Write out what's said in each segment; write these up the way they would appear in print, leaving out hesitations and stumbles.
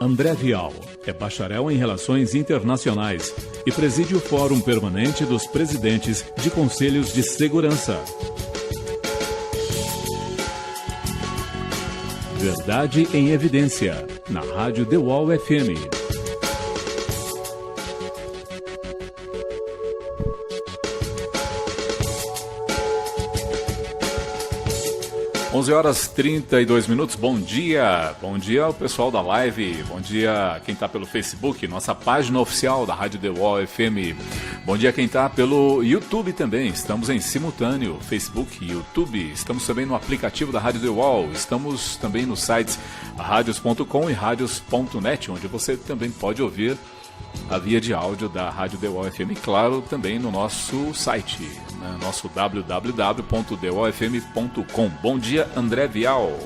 André Vial é bacharel em Relações Internacionais e preside o Fórum Permanente dos Presidentes de Conselhos de Segurança. Verdade em Evidência, na Rádio The Wall FM. 11h32. Bom dia ao pessoal da live, bom dia quem está pelo Facebook, nossa página oficial da Rádio The Wall FM. Bom dia quem está pelo YouTube também, estamos em simultâneo, Facebook, YouTube, estamos também no aplicativo da Rádio The Wall, estamos também nos sites radios.com e radios.net, onde você também pode ouvir a via de áudio da Rádio The Wall FM, e claro, também no nosso site, nosso www.thewallfm.com. Bom dia, André Vial.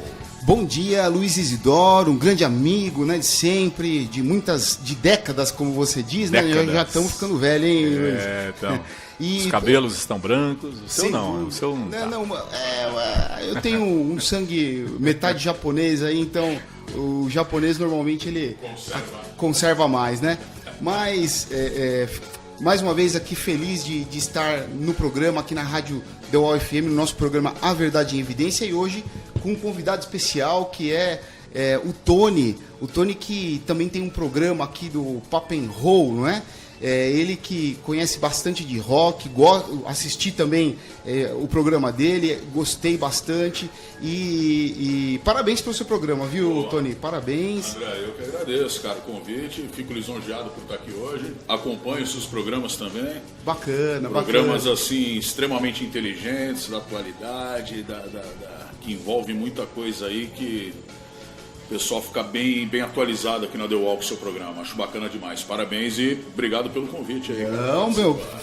Bom dia, Luiz Isidoro, um grande amigo, né, de sempre, de décadas, como você diz, né? Já estamos ficando velhos, hein, Luiz? Então. Os cabelos estão brancos, o seu não, o seu não tá. Eu tenho um sangue metade japonês aí, então o japonês normalmente ele conserva mais, né? Mas, mais uma vez aqui feliz de estar no programa, aqui na Rádio The Wall FM, no nosso programa A Verdade em Evidência, e hoje com um convidado especial que é o Tony. O Tony, que também tem um programa aqui do Pop and Roll, não é? Ele que conhece bastante de rock, assisti também o programa dele, gostei bastante e parabéns pelo seu programa, viu, boa, Tony? Parabéns. André, eu que agradeço, cara, o convite, fico lisonjeado por estar aqui hoje, acompanho os seus programas também. Bacana, programas assim, extremamente inteligentes, da atualidade, que envolve muita coisa aí que o pessoal fica bem atualizado aqui na The Wall com o seu programa. Acho bacana demais. Parabéns e obrigado pelo convite aí. Não,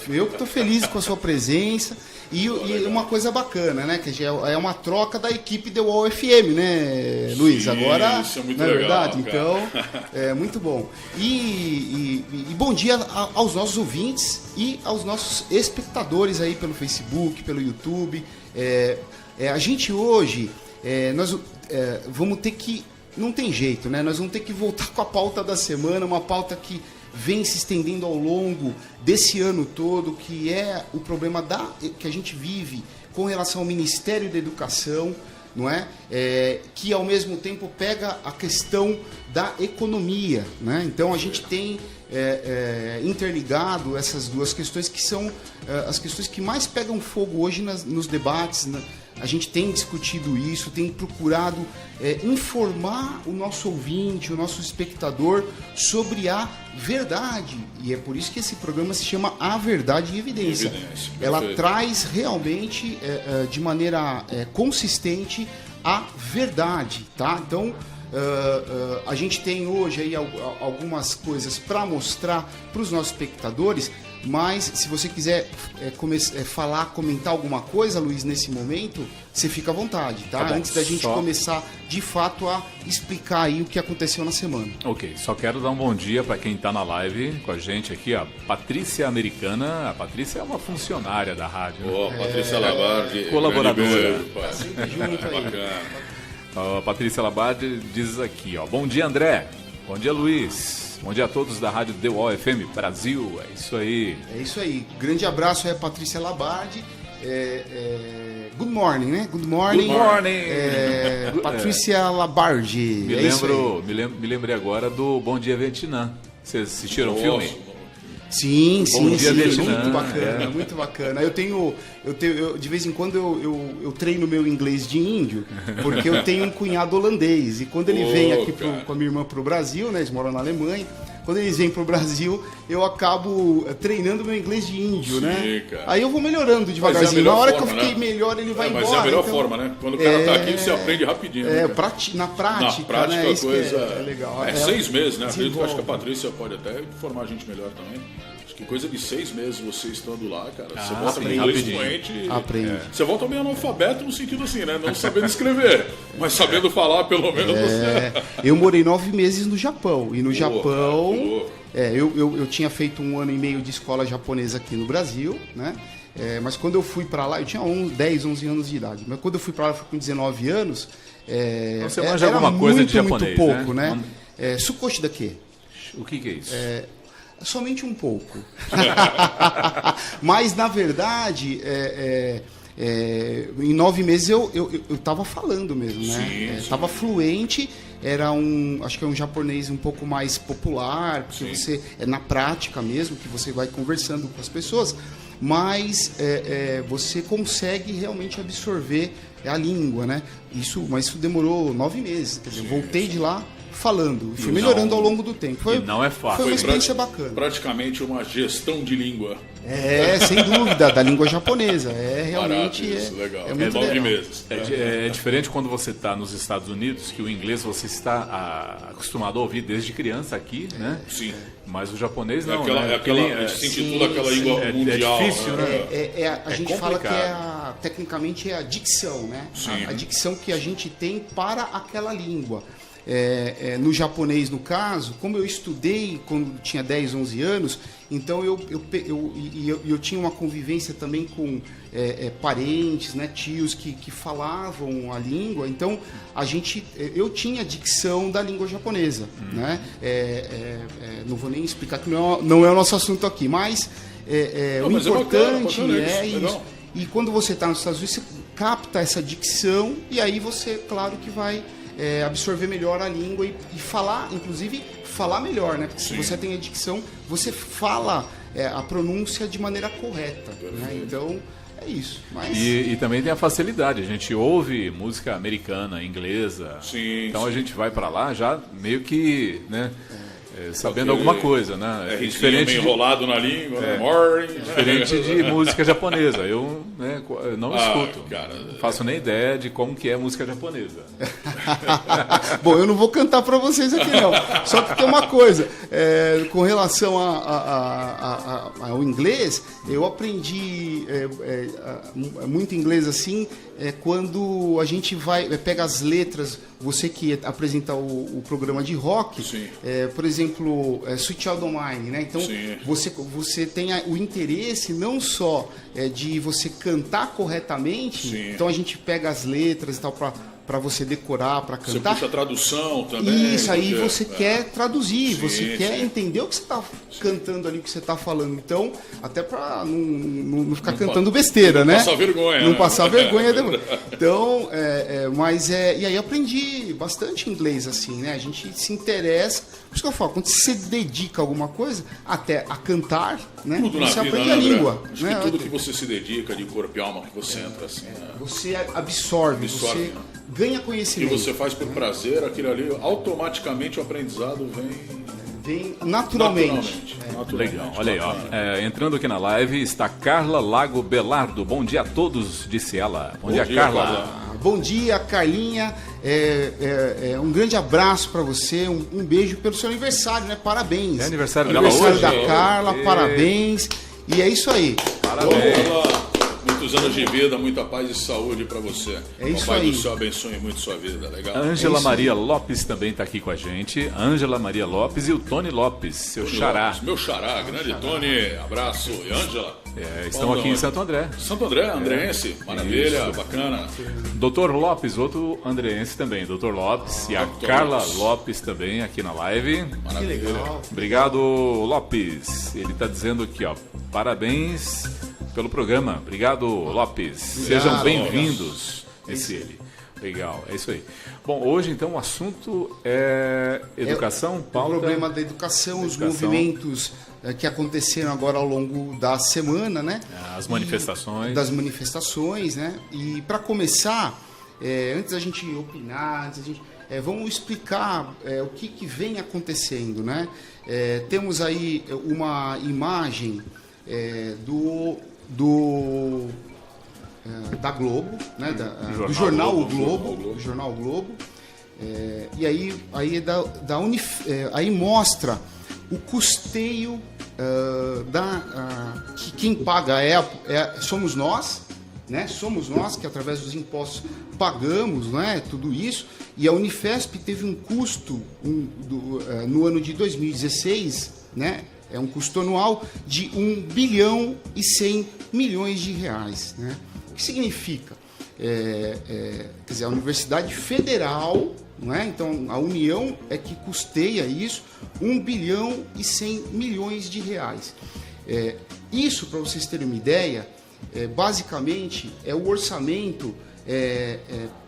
eu que estou feliz com a sua presença. E uma coisa bacana, né? Que é uma troca da equipe The Wall FM, né, Luiz? Agora, isso é muito não é legal, verdade? cara. Então, é muito bom. E bom dia aos nossos ouvintes e aos nossos espectadores aí pelo Facebook, pelo YouTube. A gente hoje, nós vamos ter que... Não tem jeito, né? Nós vamos ter que voltar com a pauta da semana, uma pauta que vem se estendendo ao longo desse ano todo, que é o problema que a gente vive com relação ao Ministério da Educação, não é? Que ao mesmo tempo pega a questão da economia, né? Então a gente tem interligado essas duas questões, que são as questões que mais pegam fogo hoje nos debates, né? A gente tem discutido isso, tem procurado informar o nosso ouvinte, o nosso espectador sobre a verdade. E é por isso que esse programa se chama A Verdade em Evidência. Ela traz realmente, de maneira consistente, a verdade, tá? Então, a gente tem hoje aí algumas coisas para mostrar para os nossos espectadores, mas se você quiser comentar alguma coisa, Luiz, nesse momento, você fica à vontade, tá? Antes da gente começar, de fato, a explicar aí o que aconteceu na semana. Ok, só quero dar um bom dia para quem está na live com a gente aqui, a Patrícia Americana. A Patrícia é uma funcionária da rádio. Patrícia Labarde, colaboradora. Junto aí. Bacana. A Patrícia Labarde diz aqui, bom dia, André. Bom dia, Luiz. Bom dia a todos da Rádio The Wall FM Brasil. É isso aí. É isso aí. Grande abraço aí a Patrícia Labarde. Good morning, né? Good morning. Good morning. Patrícia Labarde. Me lembrei agora do Bom Dia Vietnã. Vocês assistiram o filme? Sim, Vietnã. Muito bacana, muito bacana. Eu de vez em quando eu treino meu inglês de índio, porque eu tenho um cunhado holandês, e quando ele vem aqui com a minha irmã pro Brasil, né, eles moram na Alemanha, quando eles vêm pro Brasil, eu acabo treinando meu inglês de índio, né? Cara. Aí eu vou melhorando devagarzinho. Na hora que eu fiquei melhor, ele vai embora. Mas é a melhor forma, né? Quando o cara tá aqui, você aprende rapidinho. Na prática, na prática, né? a coisa é legal. 6 meses, né? Acredito que acho que a Patrícia pode até informar a gente melhor também. Acho que coisa de 6 meses você estando lá, cara. Você volta com inglês fluente. Aprende. Você volta meio analfabeto no sentido assim, né? Não sabendo escrever, mas sabendo falar, pelo menos você. Eu morei 9 meses no Japão. E no Japão. Eu tinha feito 1 ano e meio de escola japonesa aqui no Brasil, né? Mas quando eu fui pra lá, eu tinha 10, 11 anos de idade. Mas quando eu fui pra lá, eu fui com 19 anos. Você manja alguma coisa de japonês, muito pouco, né? Sukoshi dake. O que é isso? Somente um pouco. Mas, na verdade, em 9 meses eu estava falando mesmo, né? Estava fluente, acho que é um japonês um pouco mais popular, porque você é na prática mesmo, que você vai conversando com as pessoas, mas você consegue realmente absorver a língua, né? Mas isso demorou 9 meses, quer dizer, voltei de lá falando, fui melhorando ao longo do tempo. Não é fácil. Foi uma experiência bacana. Praticamente uma gestão de língua. Sem dúvida, da língua japonesa. Realmente legal. É muito 9 legal. meses. É diferente quando você está nos Estados Unidos, que o inglês você está acostumado a ouvir desde criança aqui, né? Sim. Mas o japonês não, a gente se intitula aquela língua mundial. É difícil, né? A gente fala que tecnicamente é a dicção, né? A dicção que a gente tem para aquela língua. No japonês, no caso, como eu estudei quando tinha 10, 11 anos, então eu tinha uma convivência também com parentes, né, tios que falavam a língua, então eu tinha a dicção da língua japonesa, né? Não vou nem explicar que não é o nosso assunto aqui, mas o importante é isso. E quando você está nos Estados Unidos, você capta essa dicção e aí você, claro que vai absorver melhor a língua e falar, inclusive, falar melhor, né? Porque se você tem a dicção, você fala a pronúncia de maneira correta, né? Então, é isso. Mas... E também tem a facilidade, a gente ouve música americana, inglesa, então a gente vai para lá já meio que, né, sabendo alguma coisa, né? Diferente meio enrolado na língua, né? Morning. Diferente de música japonesa. Eu não escuto. Cara, não faço nem ideia de como que é música japonesa. Bom, eu não vou cantar para vocês aqui não. Só que tem uma coisa, com relação ao inglês, eu aprendi muito inglês assim, quando a gente pega as letras, você que apresenta o programa de rock, por exemplo, Sweet Child O' Mine, né? Então, você tem o interesse não só de você cantar corretamente, então a gente pega as letras e tal para você decorar, para cantar. Você puxa a tradução também. Isso, aí você quer traduzir, você quer entender o que você está cantando ali, o que você está falando. Então, até para não ficar cantando besteira, né? Não passar vergonha. Não passar vergonha. Então, e aí eu aprendi bastante inglês, assim, né? A gente se interessa. Por isso que eu falo, quando você dedica a alguma coisa, até a cantar, né? Tudo você na vida, aprende a língua. Acho que tudo que você se dedica de corpo e alma, que você entra assim. Você absorve, você né? ganha E conhecimento. você faz por prazer, aquilo ali, automaticamente o aprendizado vem naturalmente. Legal, olha aí, ó. Entrando aqui na live está Carla Lago Belardo. Bom dia a todos, disse ela. Bom dia, Carla. Bom dia, Carlinha. Um grande abraço para você, um beijo pelo seu aniversário, né? Parabéns. É aniversário dela hoje? Aniversário da Carla, parabéns. E é isso aí. Parabéns. Muitos anos de vida, muita paz e saúde para você. É isso o Pai aí. do céu abençoe muito sua vida, legal? Ângela Maria Lopes também está aqui com a gente. Ângela Maria Lopes e o Tony Lopes, seu xará. Lopes, meu xará, grande Tony, abraço. E Ângela? Estão aqui em Santo André. Santo André, andreense, maravilha, bacana. Doutor Lopes, outro andreense também. Doutor Lopes e a Carla Lopes também aqui na live. Maravilha. Que legal. Obrigado, Lopes. Ele está dizendo aqui, ó, parabéns pelo programa. Obrigado, Lopes. Sejam bem-vindos. Esse ele. Legal, é isso aí. Bom, hoje então o assunto é educação, pauta. O problema da educação, os movimentos que aconteceram agora ao longo da semana, né? As manifestações. Das manifestações, né? E para começar, antes da gente opinar, vamos explicar o que vem acontecendo, né? Temos aí uma imagem da Globo, né? Do jornal O Globo. E aí aí mostra o custeio que quem paga somos nós, né? Somos nós que através dos impostos pagamos, né? Tudo isso. E a Unifesp teve um custo no ano de 2016, né? É um custo anual de 1 bilhão e 100 milhões de reais, né? O que significa? quer dizer, a Universidade Federal, não é? Então a União é que custeia isso, 1 bilhão e 100 milhões de reais. Isso, para vocês terem uma ideia, basicamente é o orçamento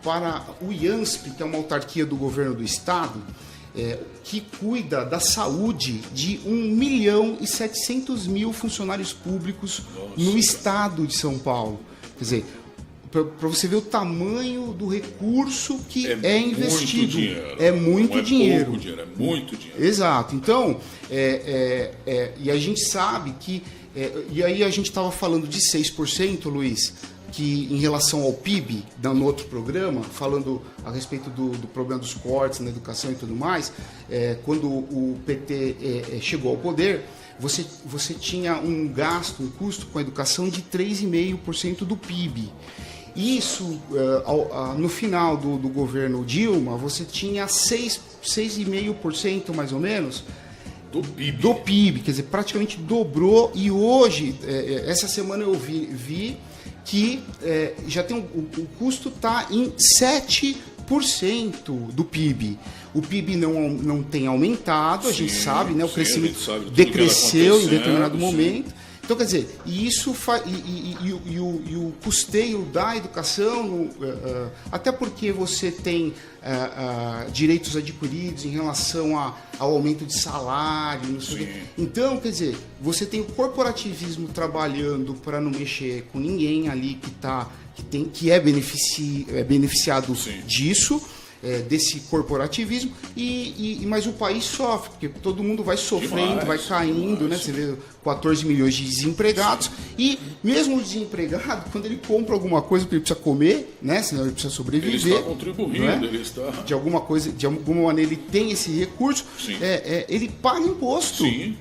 para o IANSP, que é uma autarquia do governo do estado, que cuida da saúde de 1 milhão e 700 mil funcionários públicos no estado de São Paulo. Quer dizer, para você ver o tamanho do recurso que é investido. É muito dinheiro. Pouco dinheiro, é muito dinheiro. Exato. Então, e a gente sabe que... e aí a gente estava falando de 6%, Luiz, que em relação ao PIB, no outro programa, falando a respeito do problema dos cortes na educação e tudo mais, quando o PT chegou ao poder, você tinha um gasto, um custo com a educação de 3,5% do PIB. Isso, no final do governo Dilma, você tinha 6,5% mais ou menos do PIB, quer dizer, praticamente dobrou. E hoje, essa semana eu vi que já tem o custo está em 7% do PIB. O PIB não tem aumentado, a gente sabe, né? O crescimento decresceu em determinado momento. Então, quer dizer, isso e o custeio da educação, até porque você tem direitos adquiridos em relação ao aumento de salário, não sei o quê. Então, quer dizer, você tem o corporativismo trabalhando para não mexer com ninguém ali que é beneficiado disso. Desse corporativismo, mas o país sofre, porque todo mundo vai sofrendo, vai caindo, né? Você vê 14 milhões de desempregados, e mesmo o desempregado, quando ele compra alguma coisa porque ele precisa comer, né? Senão ele precisa sobreviver. Ele está contribuindo, né? Ele está... De alguma maneira ele tem esse recurso, ele paga imposto. Sim.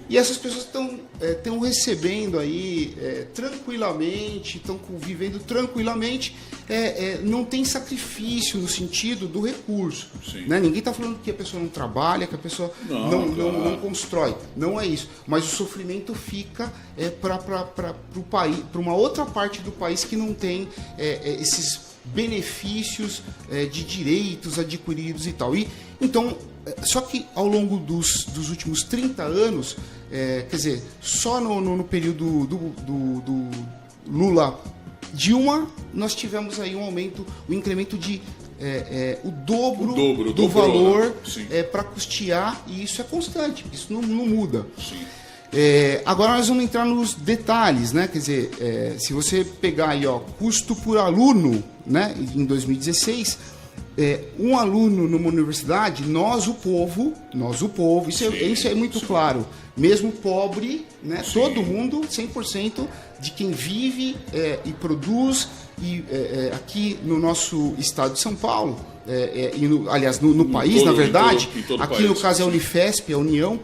E essas pessoas estão recebendo aí tranquilamente, estão vivendo tranquilamente, não tem sacrifício no sentido do recurso. Né? Ninguém está falando que a pessoa não trabalha, que a pessoa não constrói. Não é isso. Mas o sofrimento fica para o país, para uma outra parte do país que não tem esses benefícios de direitos adquiridos e tal. Então, só que ao longo dos últimos 30 anos, quer dizer, só no período do Lula Dilma, nós tivemos aí um incremento de o dobro do valor, né? Para custear, e isso é constante, isso não muda. Agora nós vamos entrar nos detalhes, né? Quer dizer, se você pegar aí, custo por aluno, né? Em 2016, um aluno numa universidade, nós o povo, isso é muito claro, mesmo pobre, né? Todo mundo, 100% de quem vive e produz aqui no nosso estado de São Paulo, aliás, no país, na verdade, aqui no caso é a Unifesp, a União,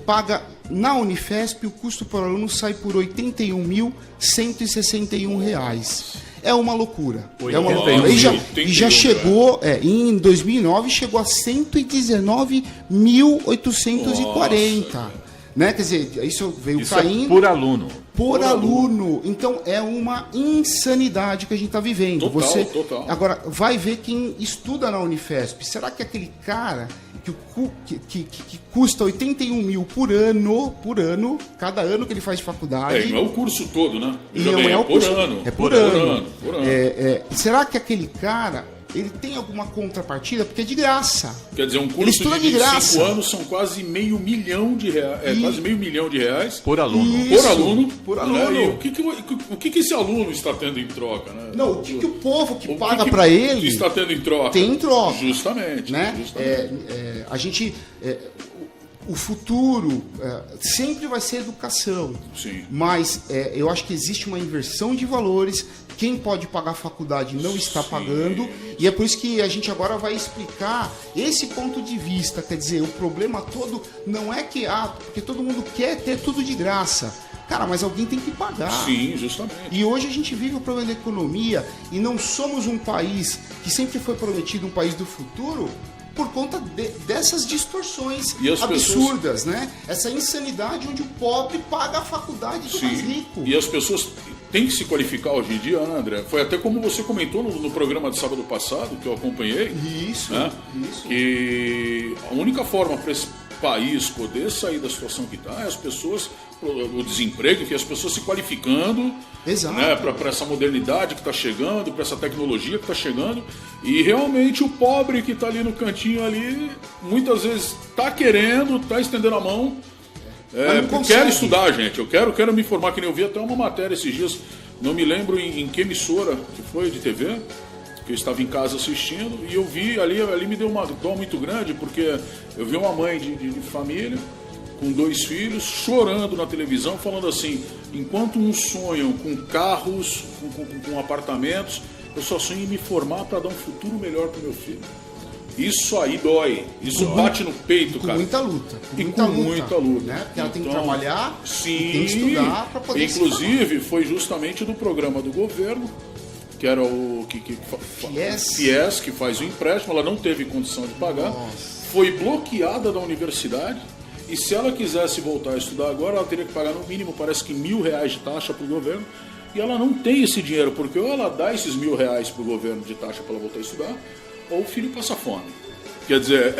paga na Unifesp, o custo por aluno sai por R$ 81.161. É uma loucura. É uma loucura. E já chegou, em 2009, chegou a 119.840. Né? Quer dizer, isso veio caindo. Por aluno. Por aluno. Então é uma insanidade que a gente está vivendo. Total. Agora, vai ver quem estuda na Unifesp. Será que aquele cara que custa 81 mil por ano, cada ano que ele faz de faculdade... não é o curso todo, né? É por ano. Será que aquele cara... ele tem alguma contrapartida, porque é de graça. Quer dizer, um curso de 25 anos são quase $500 mil quase R$500 mil por aluno. Por aluno. E o que esse aluno está tendo em troca? Né? Não, o que o povo que paga para ele está tendo em troca? Tem em troca. Justamente. Né? A gente... o futuro sempre vai ser educação. Sim. Mas eu acho que existe uma inversão de valores. Quem pode pagar a faculdade não está pagando. E é por isso que a gente agora vai explicar esse ponto de vista. Quer dizer, o problema todo não é que... porque todo mundo quer ter tudo de graça. Cara, mas alguém tem que pagar. Sim, justamente. E hoje a gente vive o problema da economia e não somos um país que sempre foi prometido um país do futuro por conta dessas distorções absurdas, né? Essa insanidade onde o pobre paga a faculdade do mais rico. E as pessoas tem que se qualificar hoje em dia, né, André? Foi até como você comentou no programa de sábado passado, que eu acompanhei. Isso, né? isso. Que a única forma para esse país poder sair da situação que está é as pessoas, o desemprego, que as pessoas se qualificando, né, para essa modernidade que está chegando, para essa tecnologia que está chegando, e realmente o pobre que está ali no cantinho ali, muitas vezes está querendo, está estendendo a mão, eu quero estudar, gente, eu quero me informar, que nem eu vi até uma matéria esses dias, não me lembro em que emissora que foi de TV, que eu estava em casa assistindo, e eu vi ali me deu uma dó muito grande, porque eu vi uma mãe de família com 2 filhos chorando na televisão, falando assim: enquanto uns sonham com carros, com apartamentos, eu só sonho em me formar para dar um futuro melhor para o meu filho. Isso aí dói, isso bate no peito, cara. Com muita luta. Com muita luta. Né? Porque ela tem que trabalhar, sim, e tem que estudar para poder inclusive, foi justamente do programa do governo, que era o FIES, que faz o empréstimo, ela não teve condição de pagar, foi bloqueada da universidade, e se ela quisesse voltar a estudar agora, ela teria que pagar no mínimo, parece que R$1.000 de taxa para o governo, e ela não tem esse dinheiro, porque ou ela dá esses R$1.000 para o governo de taxa para ela voltar a estudar, ou o filho passa fome. Quer dizer,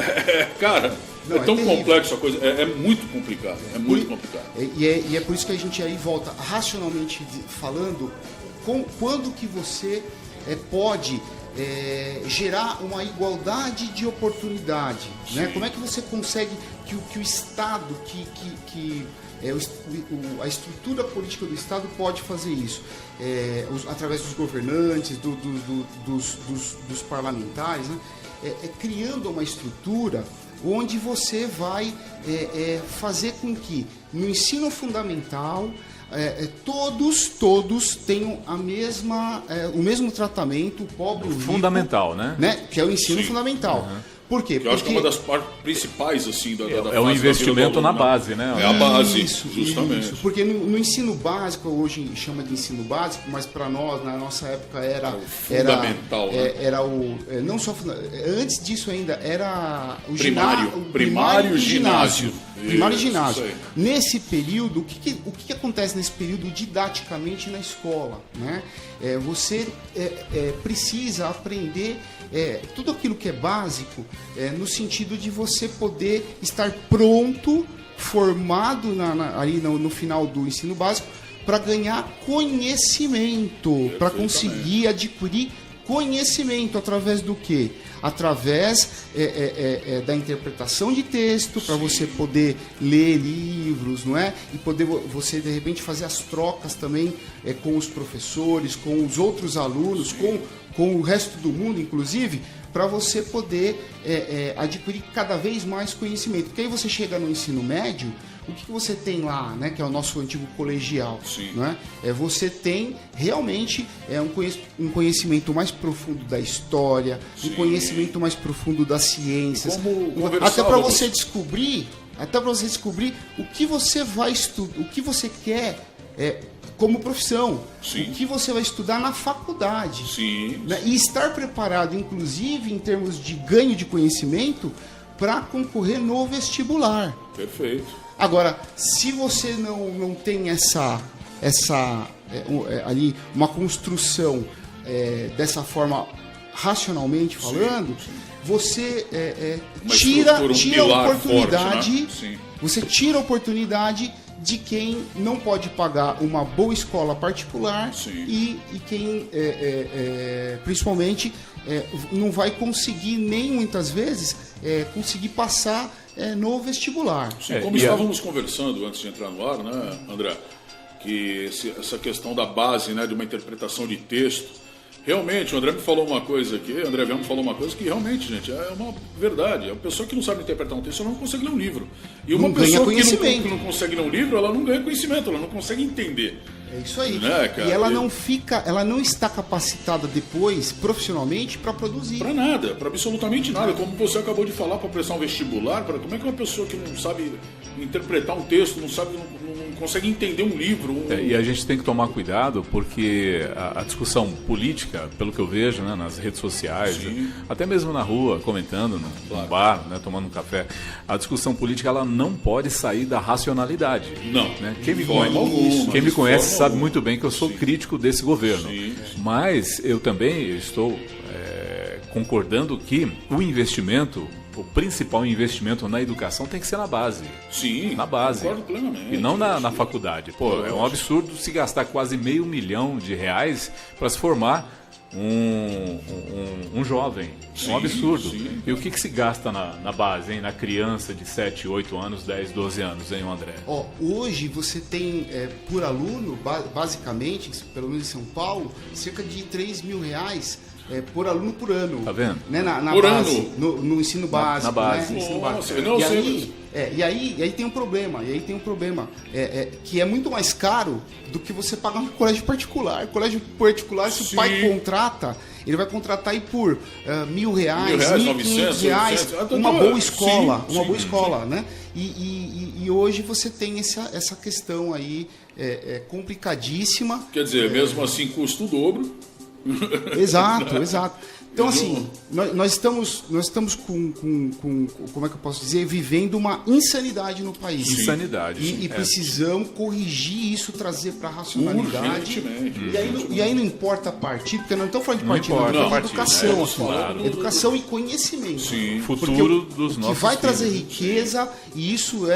cara, é tão complexo a coisa, é muito complicado, complicado. E é por isso que a gente aí volta, racionalmente falando, quando que você pode gerar uma igualdade de oportunidade, né? Como é que você consegue que o Estado, a estrutura política do Estado pode fazer isso? Através dos governantes, dos parlamentares, né? Criando uma estrutura onde você vai fazer com que no ensino fundamental todos tenham o mesmo tratamento, o pobre, o rico, fundamental, né? Que é o ensino fundamental. Por quê? Porque eu acho que é uma das partes principais, assim, da é o investimento na base, né? É a base, justamente. Isso. Porque no ensino básico, hoje chama de ensino básico, mas para nós, na nossa época, era fundamental, era o não só antes disso ainda era o primário e ginásio. Primário e ginásio. Nesse período, o que acontece nesse período didaticamente na escola, né? Você precisa aprender tudo aquilo que é básico, no sentido de você poder estar pronto, formado ali no final do ensino básico, para ganhar conhecimento, para conseguir adquirir conhecimento através do quê? Através da interpretação de texto, para você poder ler livros, não é? E poder você, de repente, fazer as trocas também com os professores, com os outros alunos, com o resto do mundo, inclusive, para você poder adquirir cada vez mais conhecimento. Porque aí você chega no ensino médio, o que você tem lá, né, que é o nosso antigo colegial? Né? Você tem realmente um conhecimento mais profundo da história, um conhecimento mais profundo das ciências. Até para você descobrir o que você vai estudar, o que você quer como profissão, o que você vai estudar na faculdade. Né? E estar preparado, inclusive, em termos de ganho de conhecimento, para concorrer no vestibular. Perfeito. Agora, se você não tem ali uma construção dessa forma, racionalmente falando, você tira a oportunidade, forte, né? Você tira a oportunidade de quem não pode pagar uma boa escola particular e quem, principalmente, não vai conseguir nem muitas vezes conseguir passar no vestibular. Como estávamos conversando antes de entrar no ar, né, André, que essa questão da base, né, de uma interpretação de texto, realmente, o André me falou uma coisa aqui, o André me falou uma coisa que realmente, gente, é uma verdade. A pessoa que não sabe interpretar um texto, ela não consegue ler um livro. E uma pessoa que não consegue ler um livro, ela não ganha conhecimento, ela não consegue entender. É isso aí. Né, cara? E ela não está capacitada depois, profissionalmente, para produzir. Para nada, para absolutamente nada. Como você acabou de falar, para prestar um vestibular, como é que uma pessoa que não sabe interpretar um texto, não consegue entender um livro? E a gente tem que tomar cuidado, porque a discussão política, pelo que eu vejo, né, nas redes sociais, até mesmo na rua, comentando, no bar, né, tomando um café, a discussão política ela não pode sair da racionalidade. Não. Né? Quem me conhece sabe muito bem que eu sou crítico desse governo. Sim. Mas eu também estou concordando que o principal investimento na educação tem que ser na base. Sim, Na base. concordo plenamente. E não na faculdade. Pô, é um absurdo se gastar quase R$500 milhão para se formar um jovem. É um absurdo. Sim. E o que se gasta na base, hein? Na criança de 7, 8 anos, 10, 12 anos, hein, André? Hoje você tem, por aluno, basicamente, pelo menos em São Paulo, cerca de R$3 mil por aluno por ano. Tá vendo? Né? Na Por base, ano? No ensino básico. Na base. Né? No ensino Nossa, básico. eu não E sei. aí tem um problema. Que é muito mais caro do que você pagar no colégio particular. Colégio particular, se Sim. o pai contrata, ele vai contratar aí por R$1.000, R$1.500, R$1.500, uma boa escola. Sim, Uma boa sim, escola, né? E hoje você tem essa questão aí complicadíssima. Quer dizer, mesmo assim custa o dobro. Exato. Então, assim, nós estamos com, como é que eu posso dizer, vivendo uma insanidade no país. Insanidade. E precisamos corrigir isso, trazer para a racionalidade. Urgentemente. E aí não importa partido, porque não estamos falando de Não partido, importa estamos falando de partido, educação. estamos falando do- Educação e conhecimento. Sim. Futuro dos o que nossos vai trazer filhos. riqueza, e isso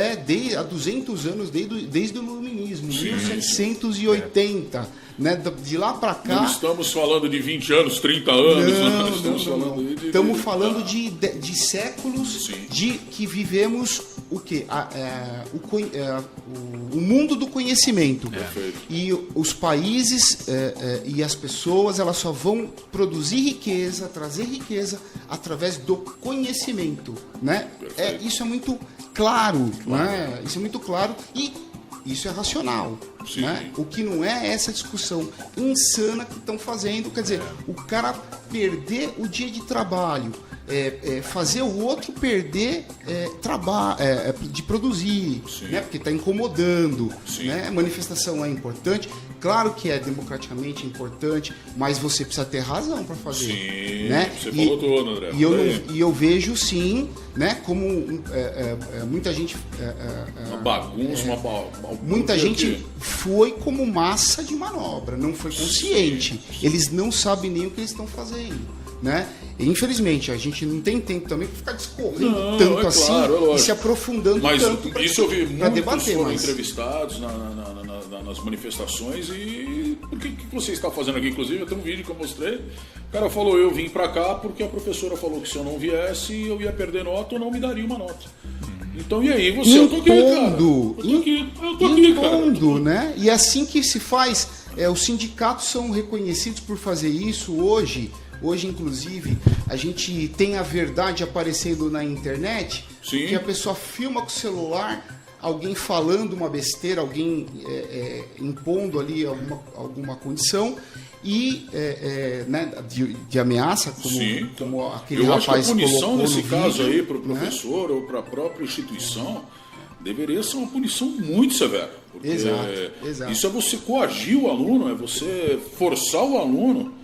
há 200 anos, desde o iluminismo, 1780. Né? De lá para cá... Não estamos falando de 20 anos, 30 anos. Não. Estamos falando de séculos Sim. que vivemos o quê? O mundo do conhecimento. Perfeito. E os países e as pessoas, elas só vão produzir riqueza, trazer riqueza através do conhecimento. Né? Isso é muito claro. Né? Isso é muito claro e isso é racional. Sim. Né? O que não é essa discussão insana que estão fazendo. Quer dizer, o cara perder o dia de trabalho, fazer o outro perder de produzir, né? Porque está incomodando. Né? Manifestação é importante. Claro que é democraticamente importante, mas você precisa ter razão para fazer. Sim, né? você falou tudo, André. E eu vejo sim, né? Como muita gente... Uma bagunça, Muita gente foi como massa de manobra, não foi consciente. Eles não sabem nem o que eles estão fazendo, né? E, infelizmente, a gente não tem tempo também para ficar discorrendo tanto assim e se aprofundando tanto. Mas isso eu vi, muitos debater foram mais. entrevistados nas manifestações e o que você está fazendo aqui? Inclusive, eu tenho um vídeo que eu mostrei. O cara falou, eu vim para cá porque a professora falou que se eu não viesse, eu ia perder nota ou não me daria uma nota. Então, e aí, você? Eu tô aqui, cara. Eu tô aqui, cara. Né? E é assim que se faz. Os sindicatos são reconhecidos por fazer isso hoje. Hoje, inclusive, a gente tem a verdade aparecendo na internet. Sim. Que a pessoa filma com o celular alguém falando uma besteira, alguém impondo ali alguma condição e né, de ameaça, como aquele Eu rapaz colocou. acho que a punição nesse no caso vídeo, aí para o professor, né? Ou para a própria instituição deveria ser uma punição muito severa. Porque Exato. isso é você coagir o aluno, é você forçar o aluno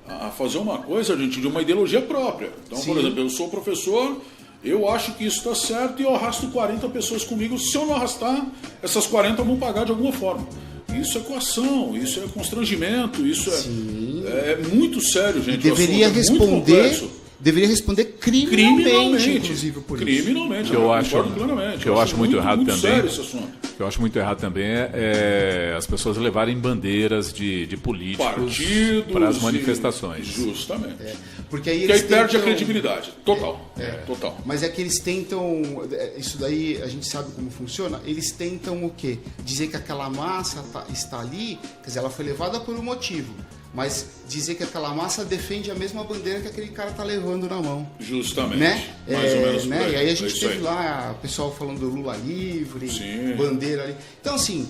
a fazer uma coisa, gente, de uma ideologia própria. Então, por exemplo, eu sou professor, eu acho que isso está certo e eu arrasto 40 pessoas comigo. Se eu não arrastar, essas 40 vão pagar de alguma forma. Isso é coação, isso é constrangimento, isso é muito sério, gente. Deveria responder criminalmente, inclusive, por isso. Criminalmente, eu acho muito errado também. Sério esse assunto. O que eu acho muito errado também é as pessoas levarem bandeiras de políticos para as manifestações. Justamente. Porque aí eles perde a credibilidade. Total. Total. Mas é que eles tentam... Isso daí, a gente sabe como funciona. Eles tentam o quê? Dizer que aquela massa está ali, quer dizer, ela foi levada por um motivo. Mas dizer que aquela massa defende a mesma bandeira que aquele cara está levando na mão. Justamente. Né? Mais ou menos. Né? E aí a gente teve lá o pessoal falando do Lula livre, bandeira ali. Então, assim,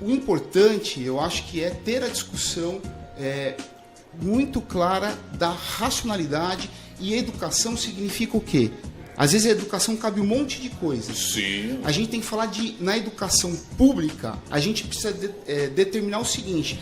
o importante, eu acho que é ter a discussão muito clara da racionalidade, e educação significa o quê? Às vezes a educação cabe um monte de coisas. Sim. A gente tem que falar na educação pública, a gente precisa determinar o seguinte,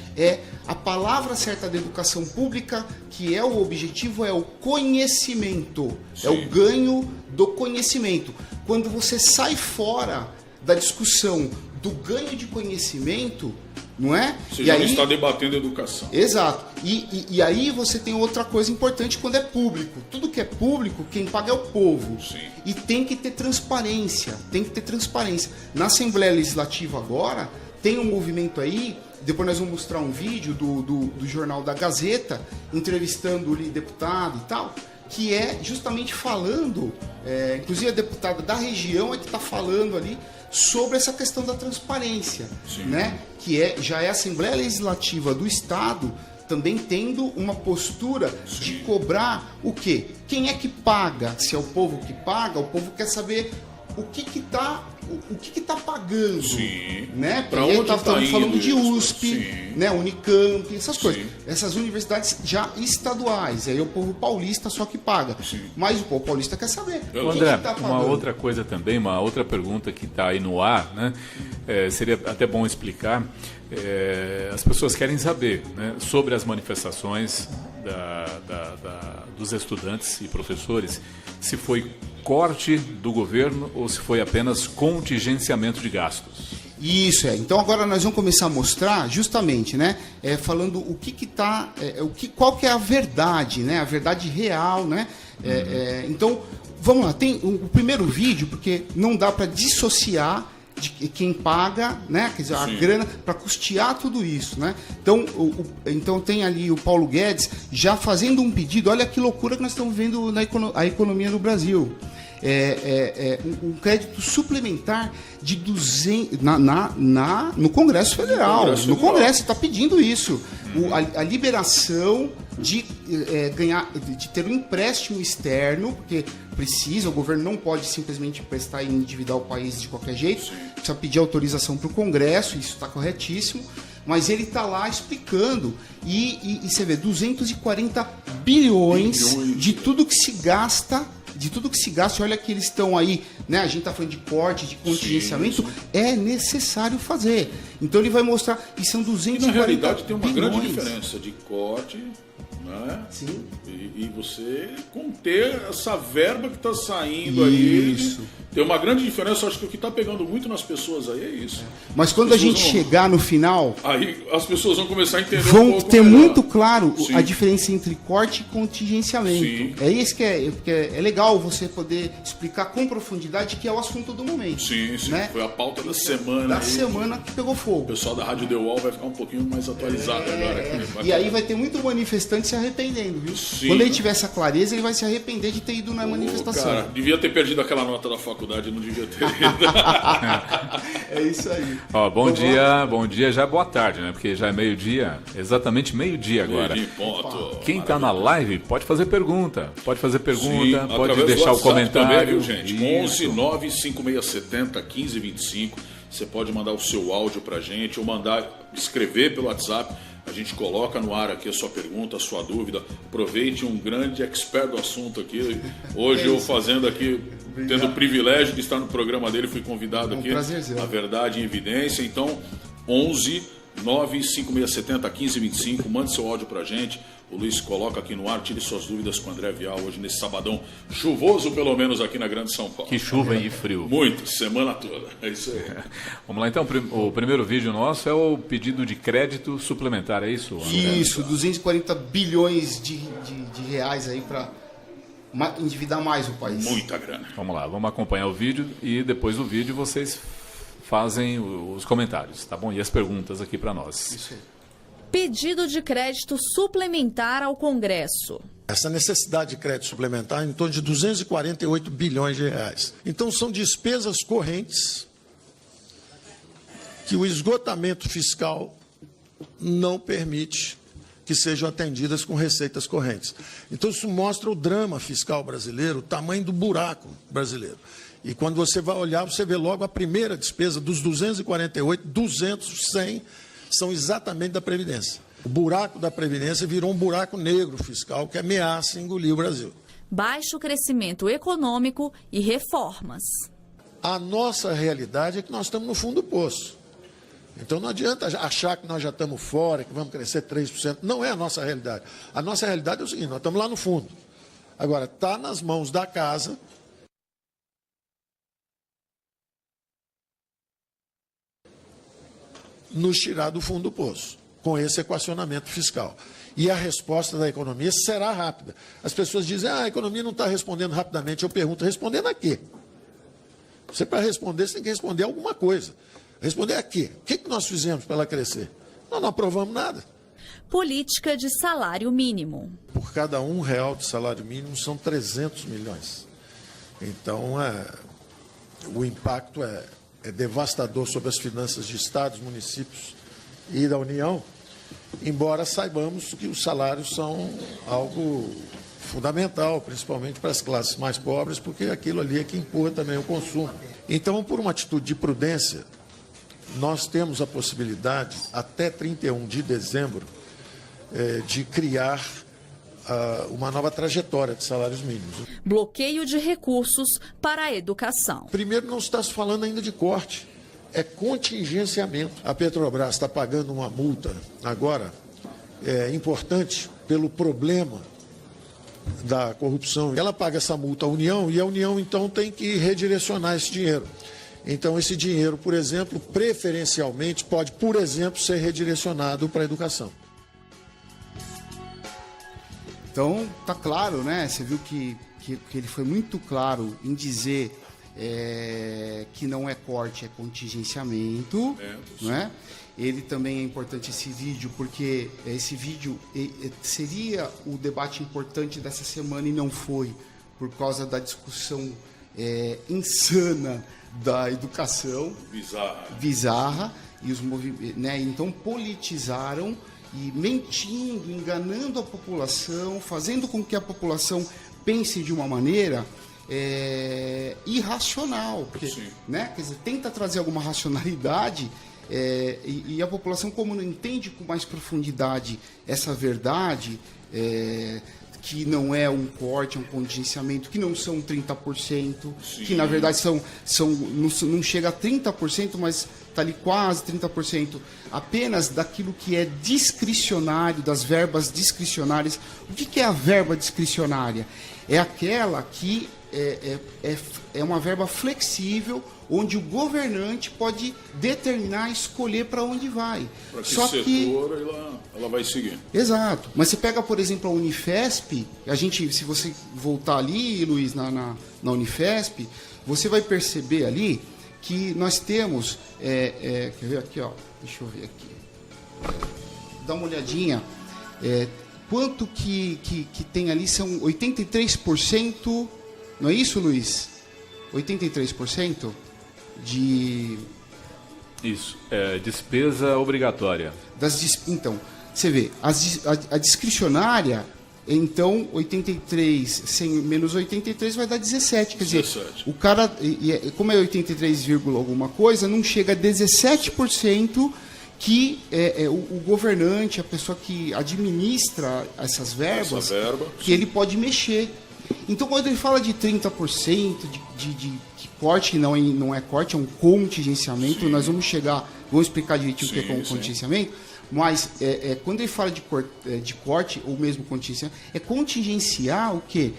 a palavra certa da educação pública, que é o objetivo, é o conhecimento, é o ganho do conhecimento. Quando você sai fora da discussão do ganho de conhecimento, não é? Você já está debatendo educação. Exato. E aí você tem outra coisa importante quando é público. Tudo que é público, quem paga é o povo. Sim. E tem que ter transparência. Tem que ter transparência. Na Assembleia Legislativa agora, tem um movimento aí, depois nós vamos mostrar um vídeo do jornal da Gazeta, entrevistando ali deputado e tal, que é justamente falando, inclusive a deputada da região é que está falando ali, sobre essa questão da transparência, né? Que já é a Assembleia Legislativa do Estado também tendo uma postura de cobrar o quê? Quem é que paga? Se é o povo que paga, o povo quer saber o que tá pagando, né? Para onde estamos falando de USP, isso? né? Unicamp, essas coisas. Essas universidades já estaduais, aí é o povo paulista só que paga. Mas o povo paulista quer saber. André, uma outra coisa também, uma outra pergunta que está aí no ar, né? Seria até bom explicar. As pessoas querem saber, né, sobre as manifestações dos estudantes e professores, se foi corte do governo ou se foi apenas contingenciamento de gastos. Isso então agora nós vamos começar a mostrar justamente, né, falando qual que é a verdade, né, a verdade real, né. Então vamos lá, tem o primeiro vídeo, porque não dá para dissociar de quem paga, né, quer dizer, a grana para custear tudo isso, né? Então tem ali o Paulo Guedes já fazendo um pedido. Olha que loucura que nós estamos vendo a economia no Brasil. Um crédito suplementar de 200 no Congresso Federal. No Congresso está pedindo isso. A liberação de ter um empréstimo externo, porque o governo não pode simplesmente emprestar e endividar o país de qualquer jeito, precisa pedir autorização para o Congresso, isso está corretíssimo, mas ele está lá explicando, e você vê, 240 bilhões de tudo que se gasta, olha que eles estão aí, né? A gente está falando de corte, de contingenciamento, é necessário fazer. Então ele vai mostrar, e são 240 bilhões. Na realidade tem uma grande diferença de corte, né? Sim. E você conter essa verba que está saindo aí. Isso. Tem uma grande diferença, acho que o que está pegando muito nas pessoas aí é isso. Mas quando a gente chegar no final, aí as pessoas vão começar a entender vão ter melhor. muito claro a diferença entre corte e contingenciamento. É isso que é legal você poder explicar com profundidade, que é o assunto do momento. Sim. Né? Foi a pauta da semana. Semana que pegou fogo. O pessoal da Rádio The Wall vai ficar um pouquinho mais atualizado agora. E aí vai ter muito manifestante se arrependendo, viu? Sim. Quando ele tiver essa clareza, ele vai se arrepender de ter ido na manifestação. Cara, devia ter perdido aquela nota da faculdade, não devia ter ido. É isso aí. Bom dia, já boa tarde, né? Porque já é meio-dia, exatamente meio-dia agora. Meio-dia, ponto. Quem está na live pode fazer pergunta. Pode Sim, pode deixar o comentário. Também, viu, gente? 11 9 5670 1525. Você pode mandar o seu áudio pra gente ou escrever pelo WhatsApp. A gente coloca no ar aqui a sua pergunta, a sua dúvida. Aproveite um grande expert do assunto aqui. Hoje eu fazendo aqui, tendo o privilégio de estar no programa dele, fui convidado aqui. Prazerzão. A Verdade em Evidência. Então, 11 9 5670 1525. Mande seu áudio pra gente. O Luiz coloca aqui no ar, tire suas dúvidas com o André Vial hoje nesse sabadão chuvoso, pelo menos aqui na Grande São Paulo. Que chuva e frio. Muito, semana toda. É isso aí. Vamos lá, então. O primeiro vídeo nosso é o pedido de crédito suplementar, é isso, André? Isso, 240 bilhões de reais aí para endividar mais o país. Muita grana. Vamos lá, vamos acompanhar o vídeo e depois do vídeo vocês fazem os comentários, tá bom? E as perguntas aqui para nós. Isso aí. Pedido de crédito suplementar ao Congresso. Essa necessidade de crédito suplementar é em torno de 248 bilhões de reais. Então, são despesas correntes que o esgotamento fiscal não permite que sejam atendidas com receitas correntes. Então, isso mostra o drama fiscal brasileiro, o tamanho do buraco brasileiro. E quando você vai olhar, você vê logo a primeira despesa dos 248, 100 são exatamente da Previdência. O buraco da Previdência virou um buraco negro fiscal que ameaça engolir o Brasil. Baixo crescimento econômico e reformas. A nossa realidade é que nós estamos no fundo do poço. Então não adianta achar que nós já estamos fora, que vamos crescer 3%. Não é a nossa realidade. A nossa realidade é o seguinte, nós estamos lá no fundo. Agora, está nas mãos da casa nos tirar do fundo do poço, com esse equacionamento fiscal. E a resposta da economia será rápida. As pessoas dizem, a economia não está respondendo rapidamente. Eu pergunto, respondendo a quê? Você, para responder, você tem que responder alguma coisa. Responder a quê? O que nós fizemos para ela crescer? Nós não aprovamos nada. Política de salário mínimo. Por cada R$1 de salário mínimo são 300 milhões. Então, o impacto é devastador sobre as finanças de estados, municípios e da União, embora saibamos que os salários são algo fundamental, principalmente para as classes mais pobres, porque aquilo ali é que empurra também o consumo. Então, por uma atitude de prudência, nós temos a possibilidade, até 31 de dezembro, de criar uma nova trajetória de salários mínimos. Bloqueio de recursos para a educação. Primeiro, não está se falando ainda de corte, é contingenciamento. A Petrobras está pagando uma multa agora importante pelo problema da corrupção. Ela paga essa multa à União e a União, então, tem que redirecionar esse dinheiro. Então, esse dinheiro, por exemplo, preferencialmente, pode, por exemplo, ser redirecionado para a educação. Então, tá claro, né? Você viu que ele foi muito claro em dizer que não é corte, é contingenciamento, né? Ele também é importante esse vídeo, porque esse vídeo seria o debate importante dessa semana e não foi, por causa da discussão insana da educação. Bizarra. E os né? Então politizaram e mentindo, enganando a população, fazendo com que a população pense de uma maneira irracional, porque, né? Quer dizer, tenta trazer alguma racionalidade e a população, como não entende com mais profundidade essa verdade, que não é um corte, é um contingenciamento, que não são 30%, que na verdade não chega a 30%, mas está ali quase 30%, apenas daquilo que é discricionário, das verbas discricionárias. O que é a verba discricionária? É aquela que é uma verba flexível, onde o governante pode determinar, escolher para onde vai. Para que setor ela vai seguir. Exato. Mas você pega, por exemplo, a Unifesp, se você voltar ali, Luiz, na Unifesp, você vai perceber ali que nós temos, quer ver aqui, ó, deixa eu ver aqui, dá uma olhadinha, quanto que tem ali, são 83%, não é isso, Luiz? 83% de... Isso, despesa obrigatória. Então, você vê, a discricionária, então, 83 sem menos 83 vai dar 17. Quer dizer, o cara, como é 83, alguma coisa, não chega a 17% que o governante, a pessoa que administra essas verbas, que ele pode mexer. Então, quando ele fala de 30% de corte, que não é corte, é um contingenciamento, nós vamos explicar direitinho o que é um contingenciamento, mas quando ele fala de corte, ou mesmo contingenciamento, é contingenciar o quê?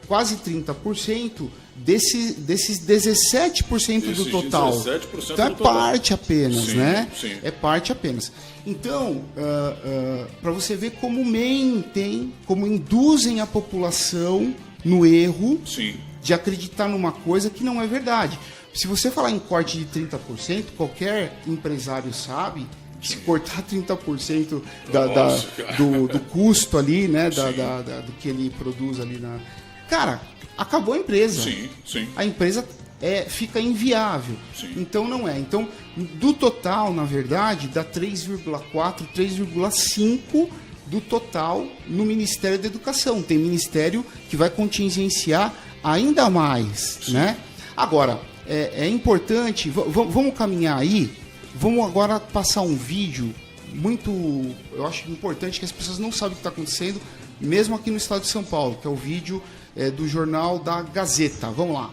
Quase 30% desses 17% do total. 17% então é parte apenas, né? Sim. É parte apenas. Então, para você ver como mentem, como induzem a população no erro de acreditar numa coisa que não é verdade. Se você falar em corte de 30%, qualquer empresário sabe que se cortar 30% do custo ali, né, do que ele produz ali Cara, acabou a empresa. Sim. A empresa fica inviável. Então não é. Então, do total, na verdade, dá 3,4, 3,5 do total no Ministério da Educação. Tem ministério que vai contingenciar ainda mais, né? Agora, é importante, vamos caminhar aí, vamos agora passar um vídeo muito, eu acho importante, que as pessoas não sabem o que está acontecendo, mesmo aqui no estado de São Paulo, que é o vídeo do jornal da Gazeta. Vamos lá.